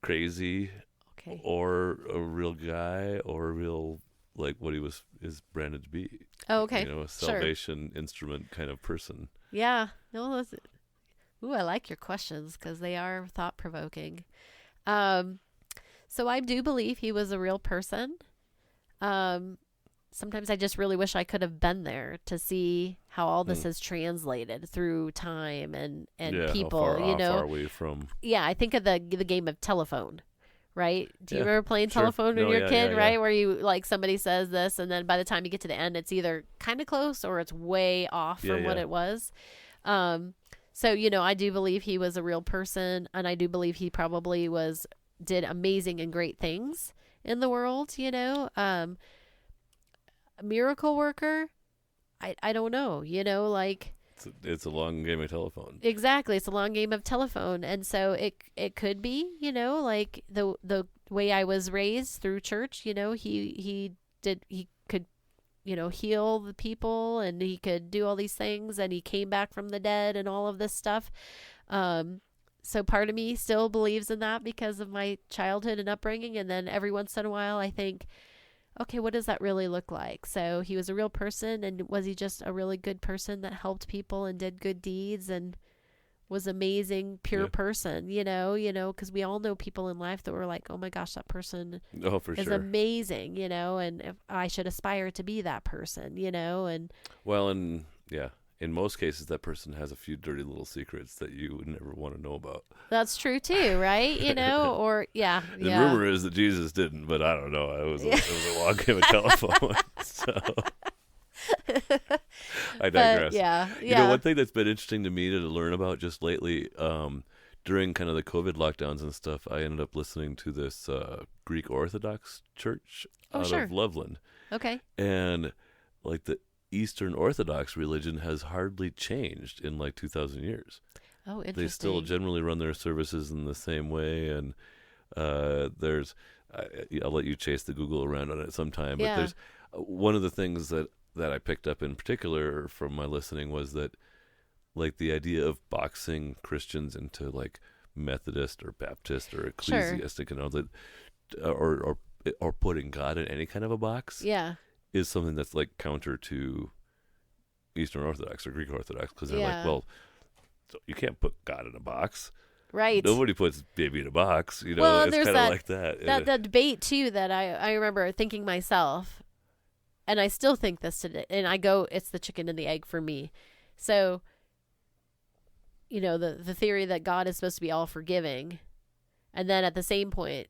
crazy okay. or a real guy or a real, like, what he is branded to be. Oh, okay. A salvation instrument kind of person. Yeah. No, ooh, I like your questions because they are thought-provoking. So I do believe he was a real person. Sometimes I just really wish I could have been there to see how all this is translated through time and people, how far away from. Yeah, I think of the game of telephone, right? Do you Yeah, remember playing sure. telephone when No, you're a kid, yeah. right? Where you, like, somebody says this and then by the time you get to the end, it's either kind of close or it's way off from what Yeah. it was. So, I do believe he was a real person, and I do believe he probably did amazing and great things in the world, miracle worker, I don't know, like, It's a long game of telephone. exactly, it's a long game of telephone. And so it could be, like the way I was raised through church, he could, heal the people, and he could do all these things, and he came back from the dead and all of this stuff. So part of me still believes in that because of my childhood and upbringing. And then every once in a while I think, okay, what does that really look like? So he was a real person, and was he just a really good person that helped people and did good deeds and was amazing, pure person, because we all know people in life that were like, oh my gosh, that person Oh, for is sure. amazing, and if I should aspire to be that person, and Well, and yeah, in most cases, that person has a few dirty little secrets that you would never want to know about. that's true too, right? Or yeah. The rumor is that Jesus didn't, but I don't know. It was a long game of telephone. So I digress. But, yeah. You know, one thing that's been interesting to me to learn about just lately, during kind of the COVID lockdowns and stuff, I ended up listening to this Greek Orthodox church out of Loveland. Okay. And like the Eastern Orthodox religion has hardly changed in like 2,000 years. Oh, interesting. They still generally run their services in the same way. And there's, I'll let you chase the Google around on it sometime. But there's one of the things that I picked up in particular from my listening was that like the idea of boxing Christians into like Methodist or Baptist or ecclesiastic and all that, or putting God in any kind of a box, is something that's like counter to Eastern Orthodox or Greek Orthodox, because they're like, well, you can't put God in a box. Right. Nobody puts baby in a box. You know, Well, it's there's kind of like that that. debate too that I remember thinking myself, and I still think this today, and I go, it's the chicken and the egg for me. So, the theory that God is supposed to be all forgiving, and then at the same point,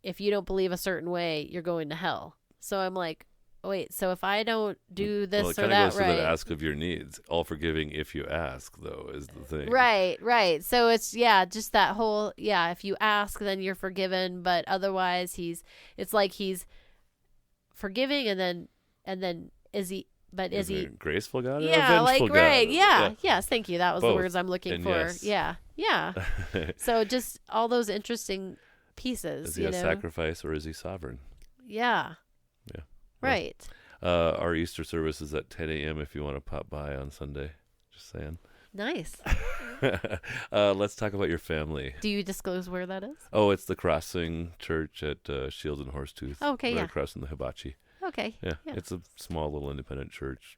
if you don't believe a certain way, you're going to hell. So I'm like, wait, so if I don't do this well, it or kind that of goes right, to the ask of your needs. All forgiving if you ask, though, is the thing. right. So it's just that whole if you ask, then you're forgiven, but otherwise it's like he's forgiving, and then is he? But is he a graceful God? Or yeah, a like vengeful right, God? yeah, yes, thank you. That was Both. the words I'm looking And for. yes. Yeah. So just all those interesting pieces. Is he a sacrifice or is he sovereign? Yeah. Yeah. Right. Our Easter service is at 10 a.m. if you want to pop by on Sunday. Just saying. Nice. Let's talk about your family. Do you disclose where that is? Oh, it's the Crossing Church at Shields and Horsetooth. Oh, okay, right yeah. across from the Hibachi. Okay. Yeah, it's a small little independent church,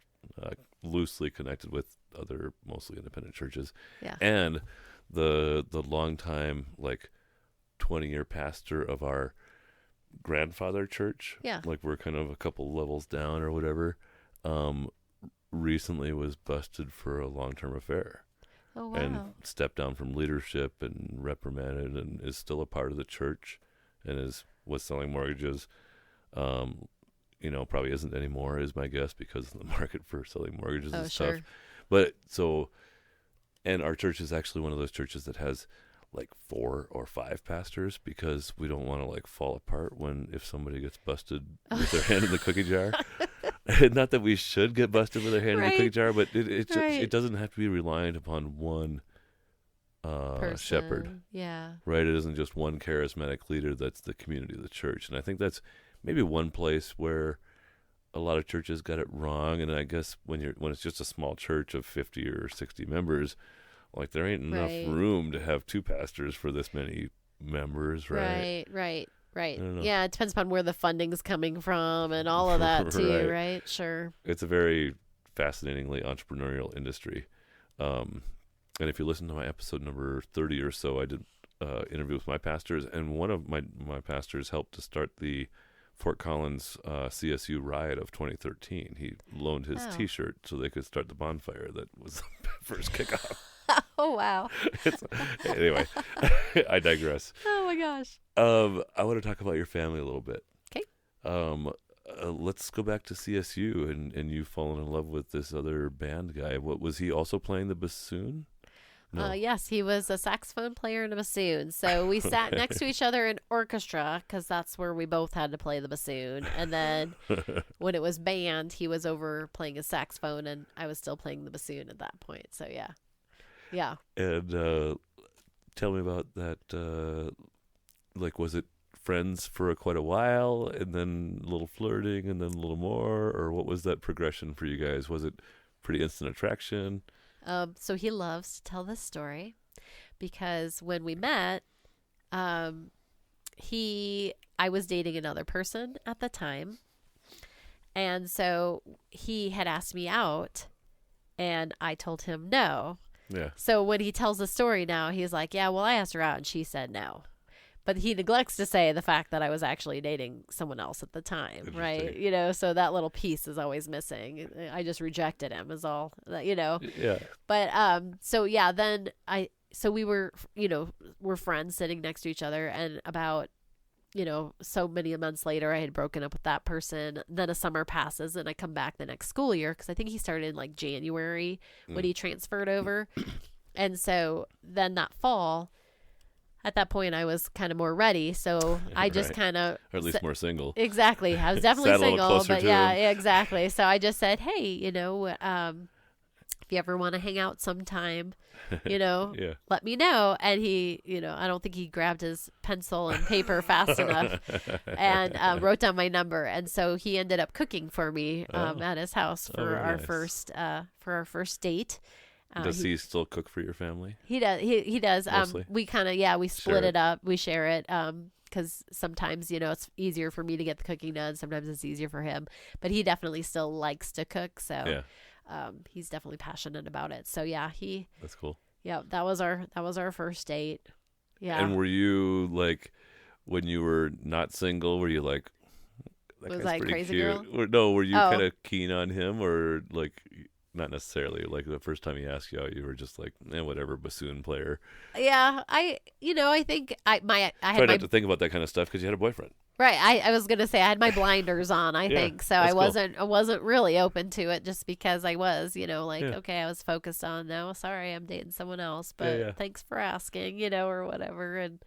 loosely connected with other mostly independent churches. Yeah. And the longtime, 20-year pastor of our grandfather church, Yeah. we're kind of a couple levels down or whatever, recently was busted for a long-term affair. Oh, wow. And stepped down from leadership and reprimanded, and is still a part of the church, and was selling mortgages. Probably isn't anymore, is my guess, because the market for selling mortgages is sure. tough. But and our church is actually one of those churches that has 4 or 5 pastors, because we don't want to fall apart if somebody gets busted with their hand in the cookie jar. Not that we should get busted with their hand in the cookie jar, but it doesn't have to be reliant upon one shepherd. Yeah. Right? It isn't just one charismatic leader that's the community of the church. And I think that's maybe one place where a lot of churches got it wrong. And I guess when it's just a small church of 50 or 60 members, there ain't enough room to have 2 pastors for this many members, right? Right. Yeah, it depends upon where the funding's coming from and all of that too, right? Sure. It's a very fascinatingly entrepreneurial industry. And if you listen to my episode number 30 or so, I did interview with my pastors, and one of my pastors helped to start the Fort Collins CSU riot of 2013. He loaned his T-shirt so they could start the bonfire that was the first kickoff. Oh, wow. Anyway, I digress. Oh, my gosh. I want to talk about your family a little bit. Okay. Let's go back to CSU, and you've fallen in love with this other band guy. What was he also playing the bassoon? No. Yes, he was a saxophone player and a bassoon. So we sat next to each other in orchestra, because that's where we both had to play the bassoon. And then when it was band, he was over playing his saxophone, and I was still playing the bassoon at that point. So yeah. Yeah. And tell me about that. Was it friends for quite a while, and then a little flirting, and then a little more? Or what was that progression for you guys? Was it pretty instant attraction? So he loves to tell this story, because when we met, I was dating another person at the time. And so he had asked me out, and I told him no. Yeah. So when he tells the story now, he's like, yeah, well, I asked her out and she said no. But he neglects to say the fact that I was actually dating someone else at the time, right? So that little piece is always missing. I just rejected him is all, Yeah. But then we were, we're friends sitting next to each other, and about, so many months later, I had broken up with that person. Then a summer passes, and I come back the next school year, because I think he started in January when he transferred over. And so then that fall, at that point, I was kind of more ready, so I just kind of... Or at least more single. Exactly. I was definitely single, but yeah, exactly. So I just said, hey, if you ever want to hang out sometime, yeah. let me know. And he, I don't think he grabbed his pencil and paper fast enough and wrote down my number. And so he ended up cooking for me at his house for our first date. Does he still cook for your family? He does. He does. Mostly? We kind of, we split it up. We share it. Because sometimes, it's easier for me to get the cooking done. Sometimes it's easier for him. But he definitely still likes to cook. So he's definitely passionate about it. So yeah, That's cool. Yep, that was our first date. Yeah. And were you like, when you were not single, were you like, that Was guy's I pretty crazy cute? girl? Or, no, were you Oh. kind of keen on him, or like, not necessarily? Like the first time he asked you out, you were just like, whatever, bassoon player. Yeah, I think I Try had my not to think about that kind of stuff because you had a boyfriend. right. I was gonna say I had my blinders on. I Yeah, think so. that's I cool. wasn't really open to it just because I was, like, Yeah. okay, I was focused on, no, sorry, I'm dating someone else, but Yeah. thanks for asking, or whatever. And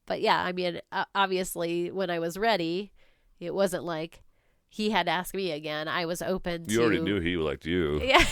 but yeah, I mean, obviously, when I was ready, it wasn't like he had to ask me again. I was open to. You already knew he liked you. Yeah.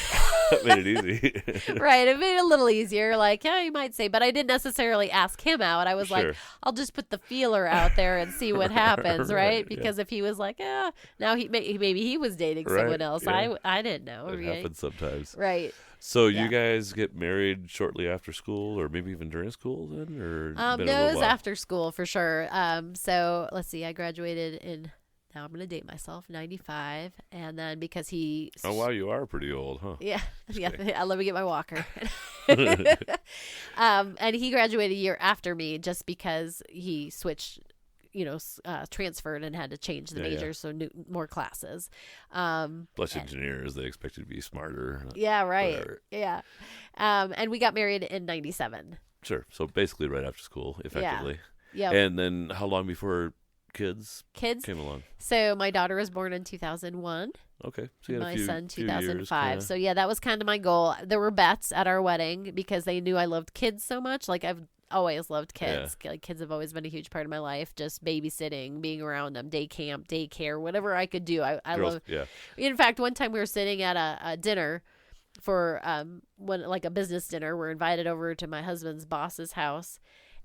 That made it easy. Right. It made it a little easier. Like, yeah, you might say, but I didn't necessarily ask him out. I was Sure. like, I'll just put the feeler out there and see what happens. Right. Right, Because if he was like, now maybe he was dating Right, someone else. yeah. I didn't know. It Right. happens sometimes. Right. So Yeah. you guys get married shortly after school, or maybe even during school then, or been a No, little it was while? after school for sure. So let's see. I graduated in, now I'm going to date myself, 95. And then because he. Oh wow, you are pretty old, huh? Yeah, yeah. Let me get my walker. And he graduated a year after me, just because he switched, transferred and had to change the Yeah, yeah. major, so more classes. Plus engineers, they expect you to be smarter. Yeah, right. Whatever. Yeah. And we got married in 97. Sure. So basically, right after school, effectively. Yeah. And then how long before kids Kids. came along? So my daughter was born in 2001. Okay. So you had My a few, son few years, 2005. kinda. So yeah, that was kind of my goal. There were bets at our wedding because they knew I loved kids so much. Like, I've always loved kids. Like, kids have always been a huge part of my life. Just babysitting, being around them, day camp, daycare, whatever I could do. I Girls, love. yeah. In fact, one time we were sitting at a dinner for like a business dinner. We're invited over to my husband's boss's house.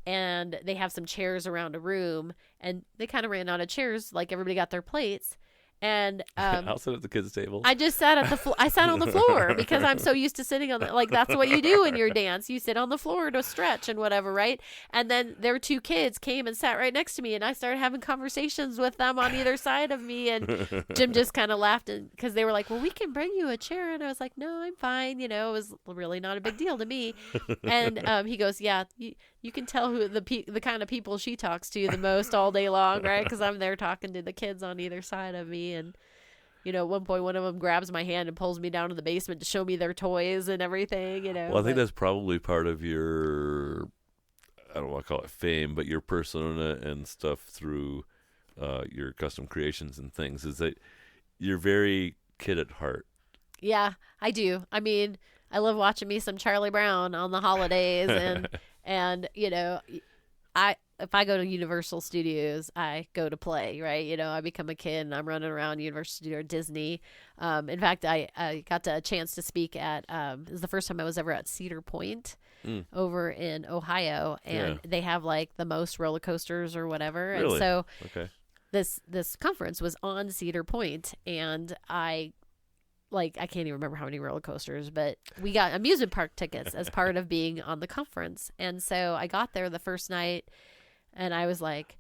And they have some chairs around a room, and they kind of ran out of chairs. Like, everybody got their plates, and I'll sit at the kids' table. I just sat at I sat on the floor because I'm so used to sitting on the, like, that's what you do in your dance. You sit on the floor to stretch and whatever, right? And then their two kids came and sat right next to me, and I started having conversations with them on either side of me. And Jim just kind of laughed, because they were like, "Well, we can bring you a chair," and I was like, "No, I'm fine." It was really not a big deal to me. And he goes, "Yeah, you can tell who the kind of people she talks to the most all day long, right? Because I'm there talking to the kids on either side of me." And at one point, one of them grabs my hand and pulls me down to the basement to show me their toys and everything. Well, I think that's probably part of your, I don't want to call it fame, but your persona and stuff through your custom creations and things, is that you're very kid at heart. Yeah, I do. I mean, I love watching me some Charlie Brown on the holidays, and if I go to Universal Studios, I go to play, right? I become a kid and I'm running around Universal Studios or Disney. In fact, I got a chance to speak at, it was the first time I was ever at Cedar Point over in Ohio, and they have like the most roller coasters or whatever. Really? And so Okay. this conference was on Cedar Point, and I can't even remember how many roller coasters, but we got amusement park tickets as part of being on the conference. And so I got there the first night, and I was like,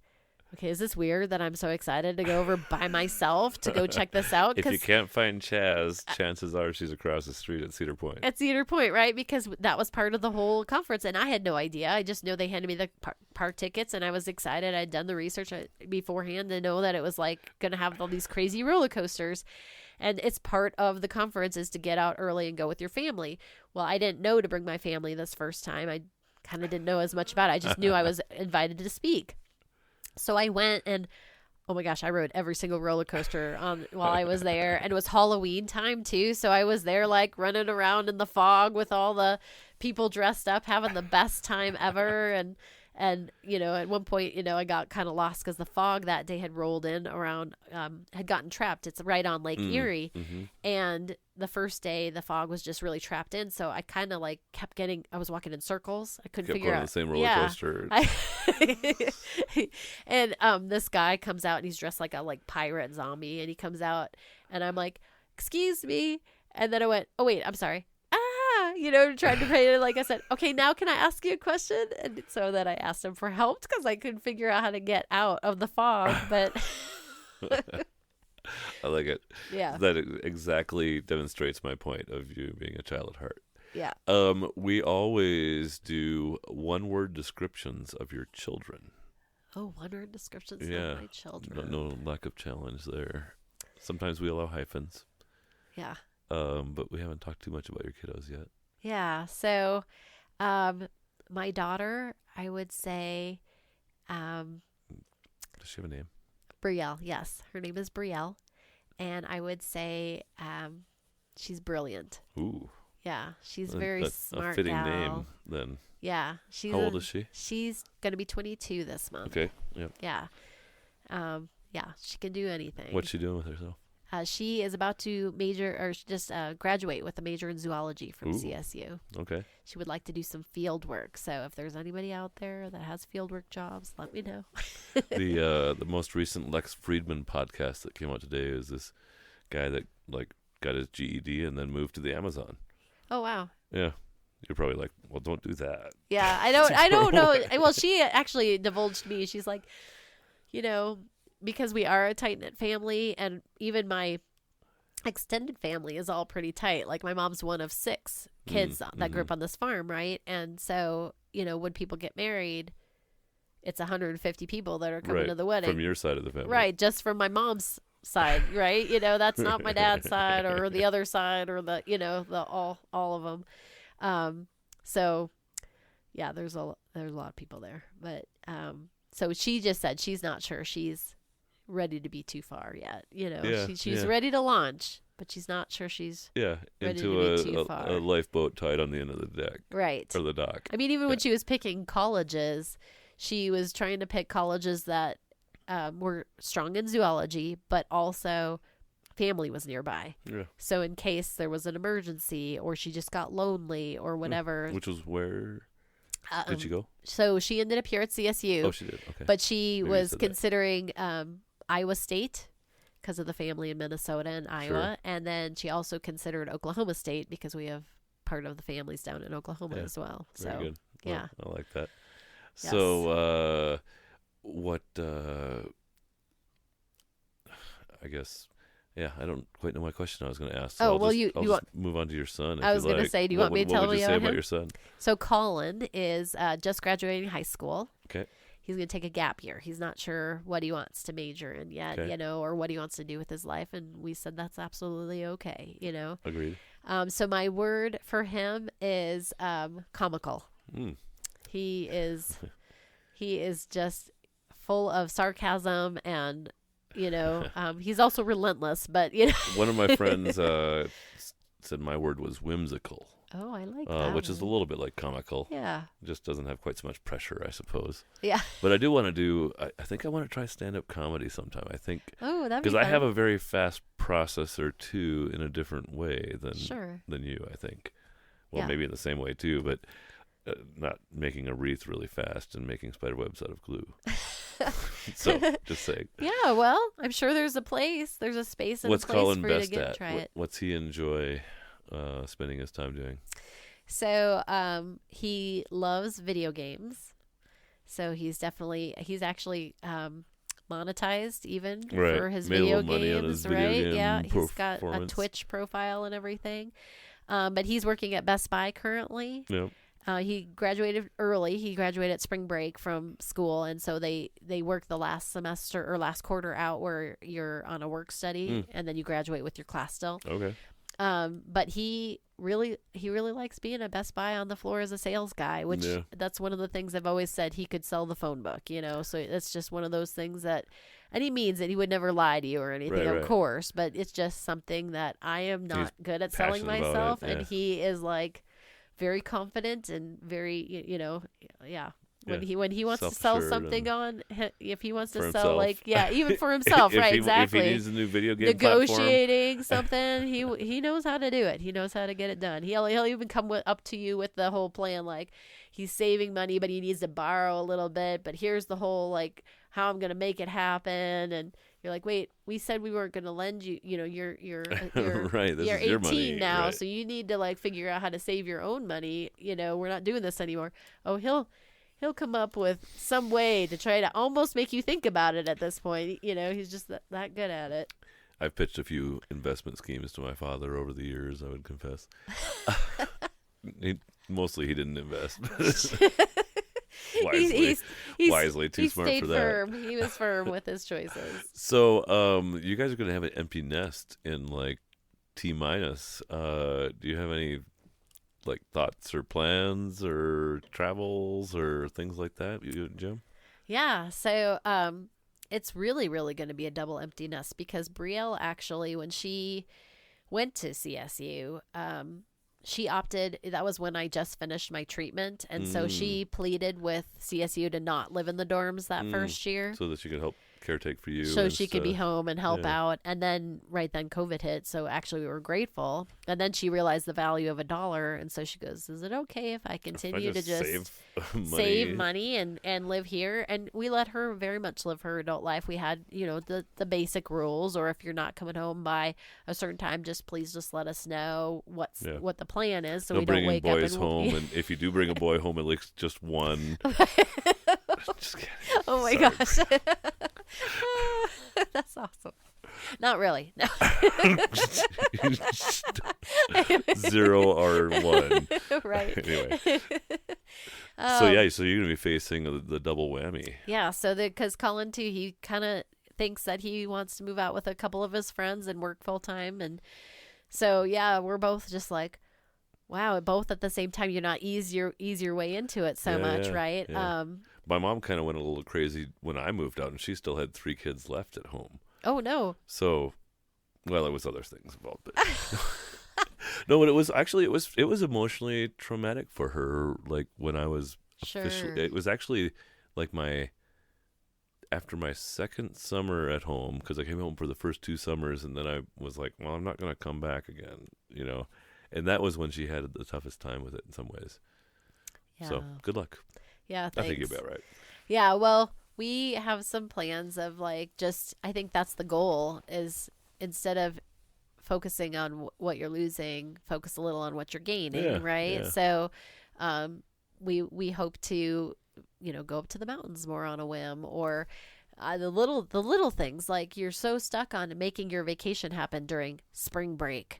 okay, is this weird that I'm so excited to go over by myself to go check this out? If you can't find Chaz, chances are she's across the street at Cedar Point. At Cedar Point, right? Because that was part of the whole conference, and I had no idea. I just know they handed me the park tickets, and I was excited. I'd done the research beforehand to know that it was like going to have all these crazy roller coasters. And it's part of the conference is to get out early and go with your family. Well, I didn't know to bring my family this first time. I kind of didn't know as much about it. I just knew I was invited to speak. So I went, and oh my gosh, I rode every single roller coaster while I was there. And it was Halloween time too. So I was there like running around in the fog with all the people dressed up, having the best time ever. And at one point, I got kind of lost because the fog that day had rolled in around, had gotten trapped. It's right on Lake Erie. Mm-hmm. And the first day, the fog was just really trapped in. So I kind of like kept I was walking in circles. I couldn't Kept figure going on out. the same roller coaster. And this guy comes out, and he's dressed like a pirate zombie. And he comes out, and I'm like, "Excuse me." And then I went, "Oh, wait, I'm sorry." Trying to pray. Like I said, "Okay, now can I ask you a question?" And so then I asked him for help because I couldn't figure out how to get out of the fog. But I like it. yeah, That exactly demonstrates my point of you being a child at heart. Yeah. We always do one-word descriptions of your children. Oh, one-word descriptions Yeah. of my children. No lack of challenge there. Sometimes we allow hyphens. Yeah. But we haven't talked too much about your kiddos yet. Yeah. So, my daughter, I would say, Does she have a name? Brielle. Yes, her name is Brielle, and I would say, she's brilliant. Ooh. Yeah, she's very smart. A fitting gal. name then. Yeah, she's. How old is she? She's gonna be 22 this month. Okay. Yep. Yeah. Yeah, she can do anything. What's she doing with herself? She is about to major or just graduate with a major in zoology from Ooh. CSU. Okay. She would like to do some field work. So if there's anybody out there that has field work jobs, let me know. The most recent Lex Friedman podcast that came out today is this guy that got his GED and then moved to the Amazon. Oh wow. Yeah. You're probably like, well, don't do that. Yeah, I don't know. Well, she actually divulged to me. She's like, because we are a tight-knit family, and even my extended family is all pretty tight. Like, my mom's one of 6 kids that grew up on this farm, right? And so, when people get married, it's 150 people that are coming to the wedding. From your side of the family. Right, just from my mom's side, right? That's not my dad's side or the other side or the all of them. So yeah, there's a lot of people there, but so she just said she's not sure she's ready to be too far yet. She's ready to launch, but she's not sure she's ready into to be too far. a lifeboat tied on the end of the deck, right, or the dock. I mean, even when she was picking colleges, she was trying to pick colleges that were strong in zoology, but also family was nearby. Yeah. So in case there was an emergency or she just got lonely or whatever. Which was where did she go? So she ended up here at CSU. Oh, she did. Okay. But she Maybe was considering Iowa State because of the family in Minnesota and Iowa. Sure. And then she also considered Oklahoma State because we have part of the families down in Oklahoma as well. Very good. Well, Yeah. I like that. Yes. So what I guess I don't quite know my question I was going to ask. So Oh, well, I'll just move on to your son. I was going to say, do you want me to tell What would you you say about about him? your son? So Colin is just graduating high school. Okay. He's going to take a gap year. He's not sure what he wants to major in yet, Okay. or what he wants to do with his life. And we said that's absolutely okay, Agreed. So my word for him is comical. Mm. He is just full of sarcasm and, he's also relentless, but, One of my friends said my word was whimsical. Oh, I like that. Which is a little bit like comical. Yeah. Just doesn't have quite so much pressure, I suppose. Yeah. But I do want to do, I think I want to try stand-up comedy sometime. I think. Oh, that'd be because I fun. have a very fast processor too, in a different way than you, I think. Well, Yeah. maybe in the same way too, but not making a wreath really fast and making spider webs out of glue. So, just saying. Yeah, well, I'm sure there's a space and What's a place Colin for you to best at? try it. What's he enjoy spending his time doing? So he loves video games. So he's actually monetized even for his Made a video little money on games, his video right? game Yeah, he's got a performance. Twitch profile and everything. But he's working at Best Buy currently. Yeah. He graduated early. He graduated at spring break from school, and so they work the last semester or last quarter out where you're on a work study, and then you graduate with your class still. Okay. But he really likes being at Best Buy on the floor as a sales guy, which that's one of the things I've always said. He could sell the phone book, so that's just one of those things that, and he means that he would never lie to you or anything, of course, but it's just something that I am not good at selling passionate about myself. it, And he is like very confident and very, when he wants to sell something if he wants to sell himself. even for himself, right? Exactly. If he needs a new video game negotiating something, he knows how to do it. He knows how to get it done. He'll even come up to you with the whole plan, like he's saving money, but he needs to borrow a little bit. But here's the whole like how I'm gonna make it happen, and you're like, wait, we said we weren't gonna lend you. You're right. This you're is 18 your money now, right. so you need to like figure out how to save your own money. We're not doing this anymore. Oh, he'll come up with some way to try to almost make you think about it at this point. He's just that good at it. I've pitched a few investment schemes to my father over the years, I would confess. Mostly he didn't invest. He's- Wisely, too he smart stayed for that. firm. He was firm with his choices. So, you guys are going to have an empty nest in like T-minus. Do you have any like thoughts or plans or travels or things like that, you and Jim? Yeah. So it's really, really going to be a double empty nest because Brielle actually, when she went to CSU, she opted. That was when I just finished my treatment, and so she pleaded with CSU to not live in the dorms that first year, so that she could help caretake for you, so and she could be stuff. home and help Yeah. out. And then right then COVID hit, so actually we were grateful. And then she realized the value of $1, and so she goes, "Is it okay if I If I continue to just save money and live here?" And we let her very much live her adult life. We had, the basic rules, or if you're not coming home by a certain time, please let us know what the plan is, so no we don't bringing wake boys up home, and if you do bring a boy home, at least just one. Just kidding. Oh my Sorry. gosh. That's awesome. Not really. No. 0 or 1. Right. Anyway. So you're gonna be facing the double whammy. Yeah, so because Colin too, he kind of thinks that he wants to move out with a couple of his friends and work full time, and so yeah, we're both just like, wow, both at the same time. You're not ease your way into it so much, right? Yeah. My mom kind of went a little crazy when I moved out, and she still had 3 kids left at home. Oh no. So, well, there was other things involved, but no. But it was actually it was emotionally traumatic for her. Like when I was officially, it was actually like after my second summer at home, because I came home for the first 2 summers, and then I was like, well, I'm not gonna come back again, And that was when she had the toughest time with it in some ways. Yeah. So good luck. Yeah, I thanks. think you'll be all right. Yeah, well, we have some plans of I think that's the goal, is instead of focusing on what you're losing, focus a little on what you're gaining, right? Yeah. So we hope to, go up to the mountains more on a whim, or the little things, like you're so stuck on making your vacation happen during spring break,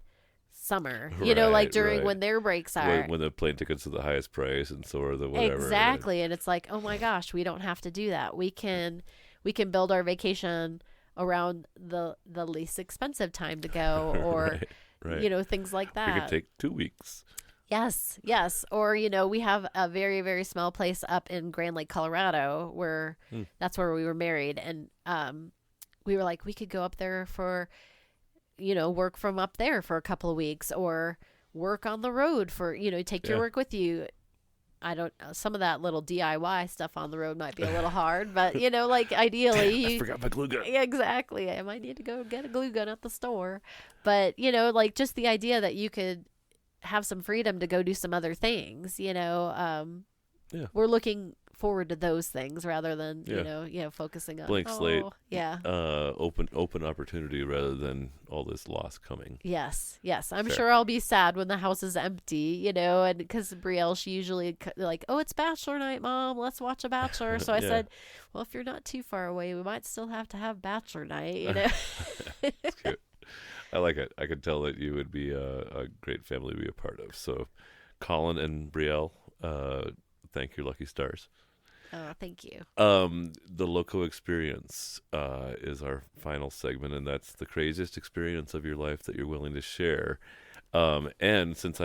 summer, like during when their breaks are. When the plane tickets are the highest price, and so are the whatever. Exactly. And it's like, oh my gosh, we don't have to do that. We can build our vacation around the least expensive time to go, or right. Things like that. We could take 2 weeks. Yes. Or, we have a very, very small place up in Grand Lake, Colorado, where that's where we were married. And we were like, we could go up there for, work from up there for a couple of weeks, or work on the road for, take your work with you. Some of that little DIY stuff on the road might be a little hard, but ideally I forgot my glue gun. Yeah, exactly. I might need to go get a glue gun at the store, but just the idea that you could have some freedom to go do some other things, we're looking forward to those things rather than focusing on blank slate. Open opportunity rather than all this loss coming. Yes. I'm sure I'll be sad when the house is empty, and because Brielle, she usually like, oh, it's Bachelor night, Mom, let's watch a Bachelor. So I said, well, if you're not too far away, we might still have to have Bachelor night. That's cute. I like it. I could tell that you would be a great family to be a part of. So Colin and Brielle, thank your lucky stars. Oh, thank you. The LoCo experience is our final segment, and that's the craziest experience of your life that you're willing to share. And since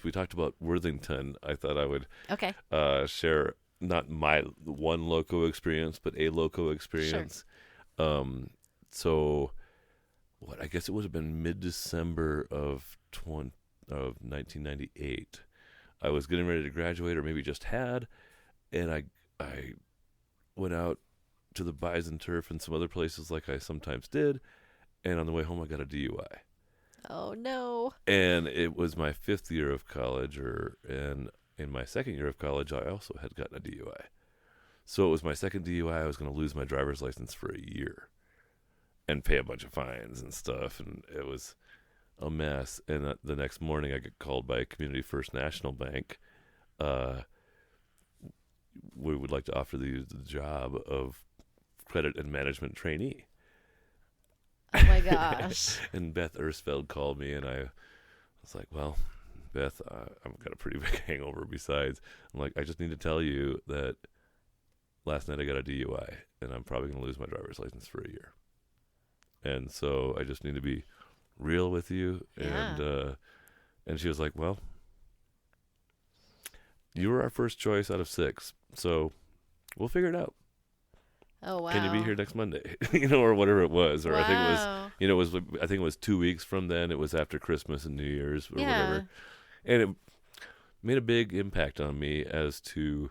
we talked about Worthington, I thought I would share not my one LoCo experience, but a LoCo experience. Sure. So I guess it would have been mid-December of 1998. I was getting ready to graduate, or maybe just had. And I went out to the Bison Turf and some other places like I sometimes did. And on the way home, I got a DUI. Oh, no. And it was my 5th year of college, and in my 2nd year of college, I also had gotten a DUI. So it was my 2nd DUI. I was going to lose my driver's license for a year and pay a bunch of fines and stuff. And it was a mess. And the next morning, I got called by Community First National Bank. We would like to offer the job of credit and management trainee. Oh my gosh. And Beth Ersfeld called me, and I was like, well, Beth, I've got a pretty big hangover besides. I'm like, I just need to tell you that last night I got a DUI, and I'm probably going to lose my driver's license for a year. And so I just need to be real with you. Yeah. And she was like, well, you were our first choice out of 6, so we'll figure it out. Oh, wow. Can you be here next Monday? Or whatever it was. Or wow. I think it was 2 weeks from then. It was after Christmas and New Year's or whatever. And it made a big impact on me as to,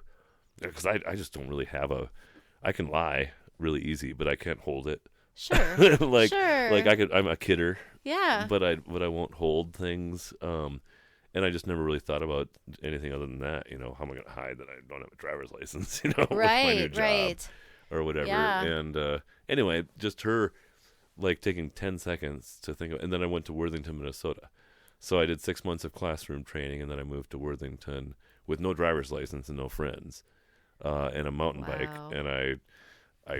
because I just don't really have I can lie really easy, but I can't hold it. Sure. Sure. I'm a kidder. Yeah. But I won't hold things. And I just never really thought about anything other than that. How am I going to hide that I don't have a driver's license? With my new job Right. or whatever. Yeah. And anyway, just her taking 10 seconds to think of, and then I went to Worthington, Minnesota. So I did 6 months of classroom training, and then I moved to Worthington with no driver's license and no friends, and a mountain bike. And I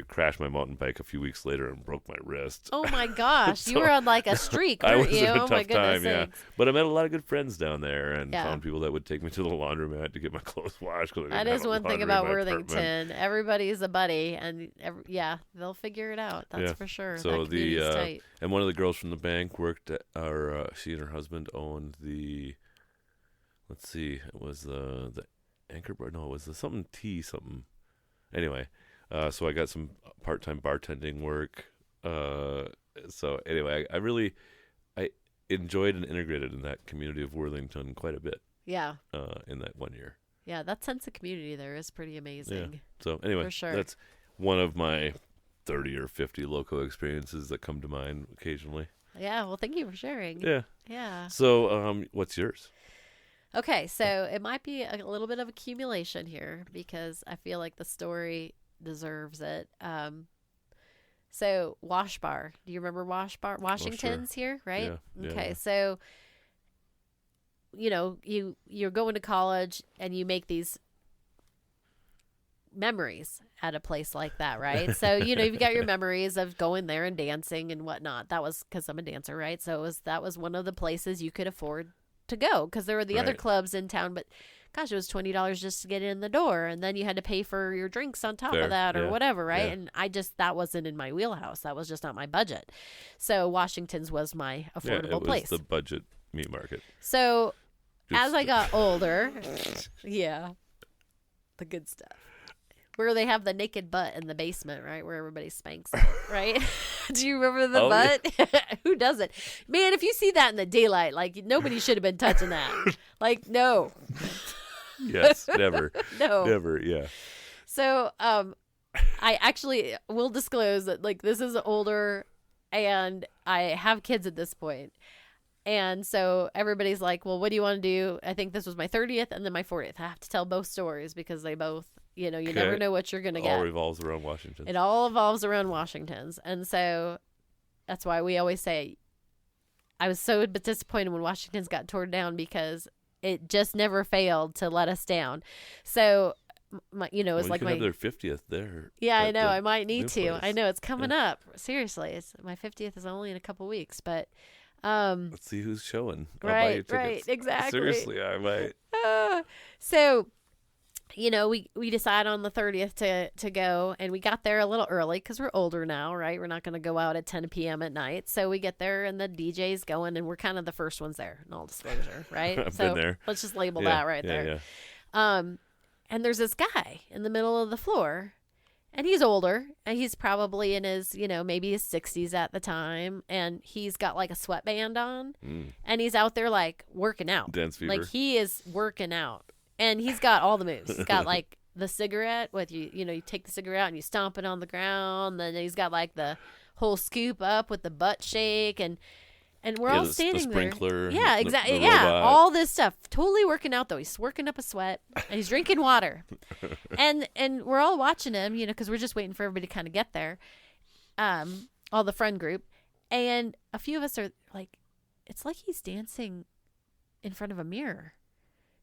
crashed my mountain bike a few weeks later and broke my wrist. Oh my gosh, So you were on like a streak, I weren't was you? in a Oh my tough goodness time, yeah. sakes. But I met a lot of good friends down there, and Yeah. found people that would take me to the laundromat to get my clothes washed. That is one thing about Worthington. Everybody's a buddy, and they'll figure it out. That's for sure. So that community's tight. and one of the girls from the bank worked at she and her husband owned it was the Anchor Bar. No, it was something tea something. Anyway, so I got some part-time bartending work. So anyway, I enjoyed and integrated in that community of Worthington quite a bit. Yeah. In that 1 year. Yeah, that sense of community there is pretty amazing. Yeah. So anyway, For sure. that's one of my 30 or 50 LoCo experiences that come to mind occasionally. Yeah, well, thank you for sharing. Yeah. Yeah. So, what's yours? Okay, so it might be a little bit of accumulation here because I feel like the story deserves it. So Wash Bar, do you remember Wash Bar? Washington's here, right? Yeah, Okay, yeah. so you're going to college and you make these memories at a place like that, right? So you've got your memories of going there and dancing and whatnot. That was because I'm a dancer, right? So that was one of the places you could afford to go because there were the other Right. clubs in town, but gosh, it was $20 just to get in the door, and then you had to pay for your drinks on top Fair, of that or yeah, whatever, right? yeah. And that wasn't in my wheelhouse. That was just not my budget. So Washington's was my affordable it was place. the budget meat market. So Just- as I got older, yeah, the good stuff. Where they have the naked butt in the basement, right? Where everybody spanks it, right? Do you remember the butt? Who doesn't? Man, if you see that in the daylight, like nobody should have been touching that. Like, no. Yes, never. No. Never, yeah. So, I actually will disclose that like this is older and I have kids at this point. And so everybody's like, well, what do you want to do? I think this was my 30th and then my 40th. I have to tell both stories because they both, you never know what you're going to get. All revolves around Washington. It all evolves around Washington's. And so that's why we always say I was so disappointed when Washington's got torn down because it just never failed to let us down. So, it's like you my... have their 50th there. Yeah, I at know. the I might need new to. place. I know. It's coming up. Seriously. My 50th is only in a couple weeks. But, Let's see who's showing. I'll buy right, you right. tickets. Exactly. Seriously, I might. So, we decide on the 30th to go, and we got there a little early because we're older now, right? We're not going to go out at 10 p.m. at night. So we get there, and the DJ's going, and we're kind of the first ones there, in all disclosure, right? I've so been there. let's just label Yeah, that right yeah, there. Yeah. And there's this guy in the middle of the floor, and he's older, and he's probably in his, maybe his 60s at the time, and he's got like a sweatband on, and he's out there like working out. Dance fever. Like he is working out. And he's got all the moves. He's got like the cigarette with you take the cigarette and you stomp it on the ground. Then he's got like the whole scoop up with the butt shake and we're all standing the sprinkler, there. Yeah, the exactly. Yeah, robot. all this stuff. Totally working out though. He's working up a sweat and he's drinking water. and we're all watching him, because we're just waiting for everybody to kind of get there. All the friend group. And a few of us are like, it's like he's dancing in front of a mirror.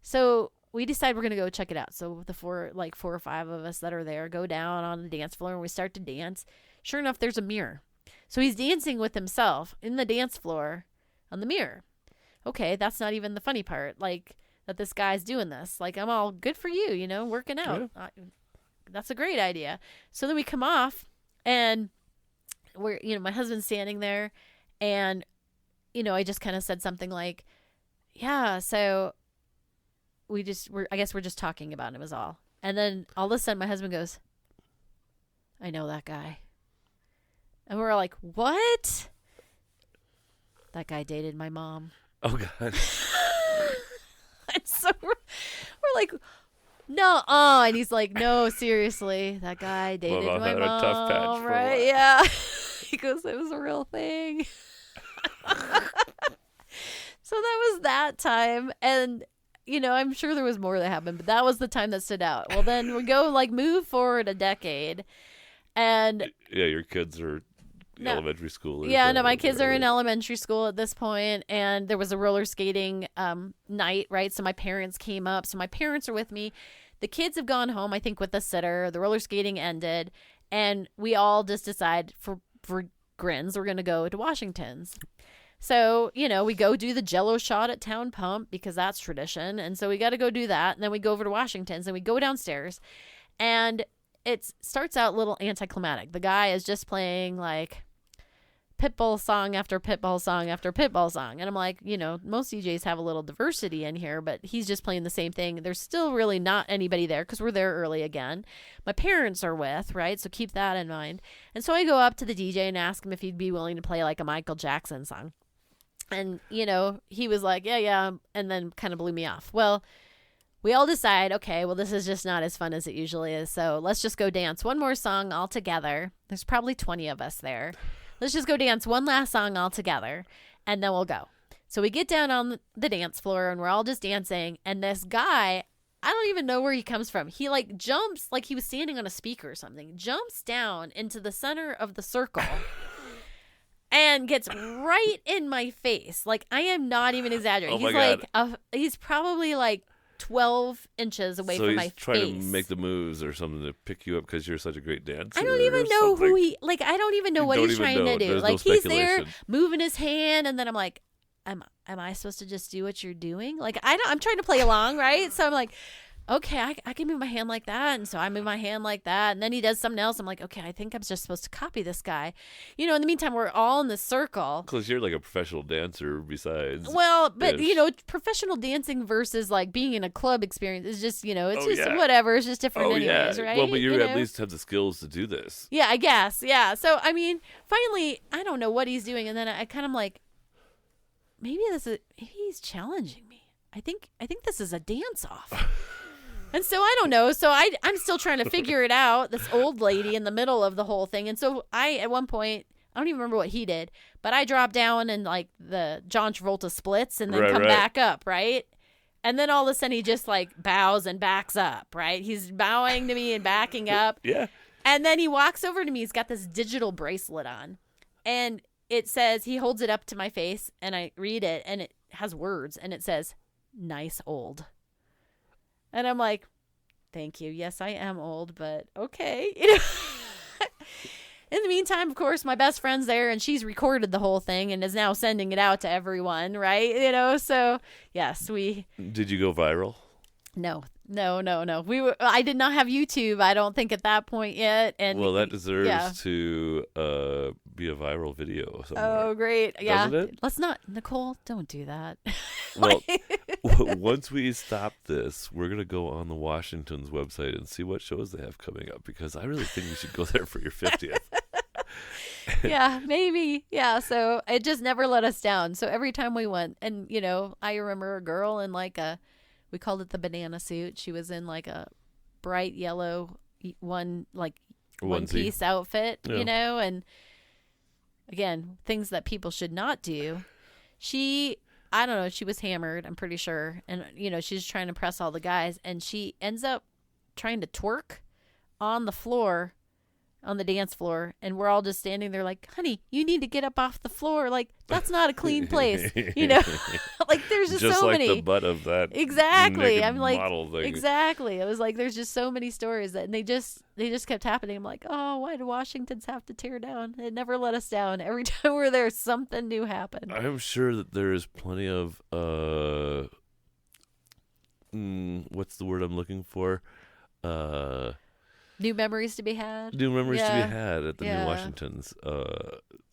So we decide we're going to go check it out. So the four or five of us that are there go down on the dance floor and we start to dance. Sure enough, there's a mirror. So he's dancing with himself in the dance floor on the mirror. okay, that's not even the funny part. Like, that this guy's doing this. Like, I'm all, good for you, working out. That's a great idea. So then we come off, and we're, my husband's standing there, and, I just kind of said something like, yeah, so I guess we're just talking about him is all. And then all of a sudden my husband goes, I know that guy. And we're like, what? That guy dated my mom. Oh, God. And so we're like, no, and he's like, no, seriously, that guy dated Well, my had a mom, tough patch for a right? while. Yeah. He goes, it was a real thing. So that was that time, and I'm sure there was more that happened, but that was the time that stood out. Well, then we go move forward a decade, and Yeah, your kids are elementary school. Yeah, no, my kids are in elementary school at this point, and there was a roller skating night, right? So my parents came up. So my parents are with me. The kids have gone home, I think, with the sitter. The roller skating ended, and we all just decide for grins, we're going to go to Washington's. So, we go do the Jell-O shot at Town Pump because that's tradition. And so we got to go do that. And then we go over to Washington's and we go downstairs, and it starts out a little anticlimactic. The guy is just playing like Pitbull song after Pitbull song after Pitbull song. And I'm like, most DJs have a little diversity in here, but he's just playing the same thing. There's still really not anybody there because we're there early again. My parents are with, right? So keep that in mind. And so I go up to the DJ and ask him if he'd be willing to play like a Michael Jackson song. And, he was like, yeah, and then kind of blew me off. Well, we all decide, okay, well, this is just not as fun as it usually is. So let's just go dance one more song all together. There's probably 20 of us there. Let's just go dance one last song all together, and then we'll go. So we get down on the dance floor, and we're all just dancing. And this guy, I don't even know where he comes from. He jumps, like he was standing on a speaker or something, jumps down into the center of the circle. And gets right in my face. Like, I am not even exaggerating. Oh my God. He's probably 12 inches away from my face. So he's trying to make the moves or something to pick you up because you're such a great dancer. I don't even know who he, I don't even know what he's trying to do. There's he's there moving his hand, and then I'm like, am I supposed to just do what you're doing? I'm trying to play along, right? So I'm like, okay, I can move my hand like that. And so I move my hand like that. And then he does something else. I'm like, okay, I think I'm just supposed to copy this guy. In the meantime, we're all in this circle. Because you're like a professional dancer besides. Well, but, professional dancing versus being in a club experience is just, whatever. It's just different anyways, right? Well, but you at least have the skills to do this. Yeah, I guess. Yeah. So, finally, I don't know what he's doing. And then I kind of like, maybe he's challenging me. I think this is a dance off. And so I don't know. So I'm still trying to figure it out. This old lady in the middle of the whole thing. And so at one point, I don't even remember what he did, but I dropped down and the John Travolta splits and then come back up, right? And then all of a sudden he just bows and backs up, right? He's bowing to me and backing up. Yeah. And then he walks over to me. He's got this digital bracelet on. And it says, he holds it up to my face and I read it and it has words and it says, nice old. And I'm like, thank you. Yes, I am old, but okay. In the meantime, of course, my best friend's there and she's recorded the whole thing and is now sending it out to everyone, right? So yes, Did you go viral? No. I did not have YouTube, I don't think, at that point yet. And well, that deserves to be a viral video somewhere. Oh, great. Yeah. Doesn't it? Let's not, Nicole, don't do that. Well, once we stop this, we're going to go on the Washington's website and see what shows they have coming up because I really think you should go there for your 50th. Yeah, maybe. Yeah, so it just never let us down. So every time we went, and, I remember a girl in we called it the banana suit. She was in a bright yellow one piece outfit, and again, things that people should not do. I don't know, she was hammered, I'm pretty sure. And, she's trying to impress all the guys. And she ends up trying to twerk on the floor on the dance floor, and we're all just standing there like, honey, you need to get up off the floor. Like, that's not a clean place. Like there's just so like many. the butt of that Exactly. naked I'm like, model thing. exactly. It was like, there's just so many stories and they just kept happening. I'm like, oh, why do Washingtons have to tear down? It never let us down. Every time we're there, something new happened. I'm sure that there is plenty of what's the word I'm looking for? New memories to be had. New memories to Yeah. be had at the Yeah. New Washingtons.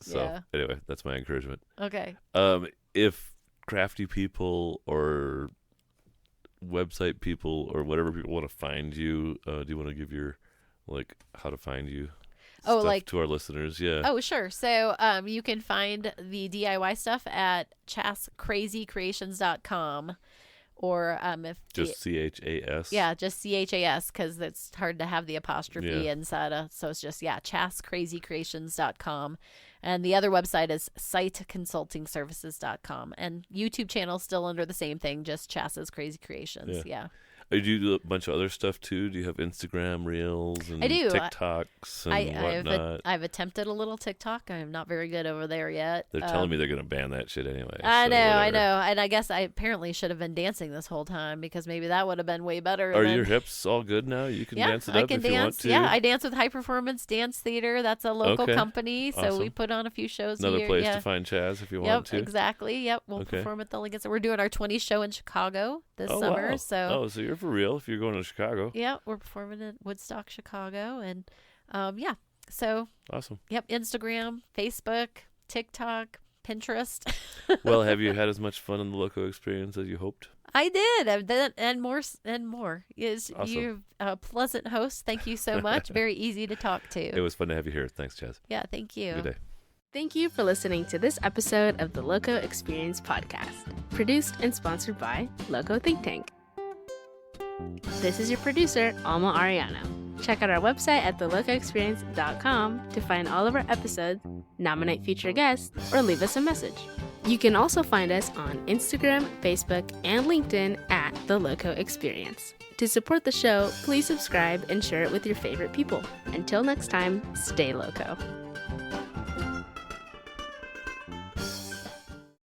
Yeah. Anyway, that's my encouragement. Okay. If crafty people or website people or whatever people want to find you, do you want to give your how to find you? Oh, stuff to our listeners? Yeah. Oh, sure. So you can find the DIY stuff at chascrazycreations.com. Or if just CHAS. Yeah, just CHAS, because it's hard to have the apostrophe inside. So it's just chascrazycreations.com. And the other website is siteconsultingservices.com. And YouTube channel still under the same thing, just Chas's Crazy Creations. Yeah. Do you do a bunch of other stuff too? Do you have Instagram Reels and I do. TikToks and whatnot? I've attempted a little TikTok. I'm not very good over there yet. They're telling me they're going to ban that shit anyway. I so know. whatever. And I guess I apparently should have been dancing this whole time because maybe that would have been way better. Are your hips all good now? You can dance it up if you want to? Yeah, I dance with High Performance Dance Theater. That's a local company. So Awesome. we put on a few shows Another here. place to find Chaz if you want to. Exactly. Yep. We'll perform at the Lincoln. So we're doing our 20th show in Chicago this summer. Wow. So so you're for real if you're going to Chicago. Yeah, we're performing in Woodstock, Chicago. And so Awesome. Yep, Instagram, Facebook, TikTok, Pinterest. Well, have you had as much fun in the LoCo experience as you hoped? I did. I've done and more. Awesome. You're a pleasant host. Thank you so much. Very easy to talk to. It was fun to have you here. Thanks, Chaz. Yeah, thank you. Good day. Thank you for listening to this episode of the LoCo Experience podcast, produced and sponsored by LoCo Think Tank. This is your producer, Alma Ariano. Check out our website at thelocoexperience.com to find all of our episodes, nominate future guests, or leave us a message. You can also find us on Instagram, Facebook, and LinkedIn at The LoCo Experience. To support the show, please subscribe and share it with your favorite people. Until next time, stay LoCo.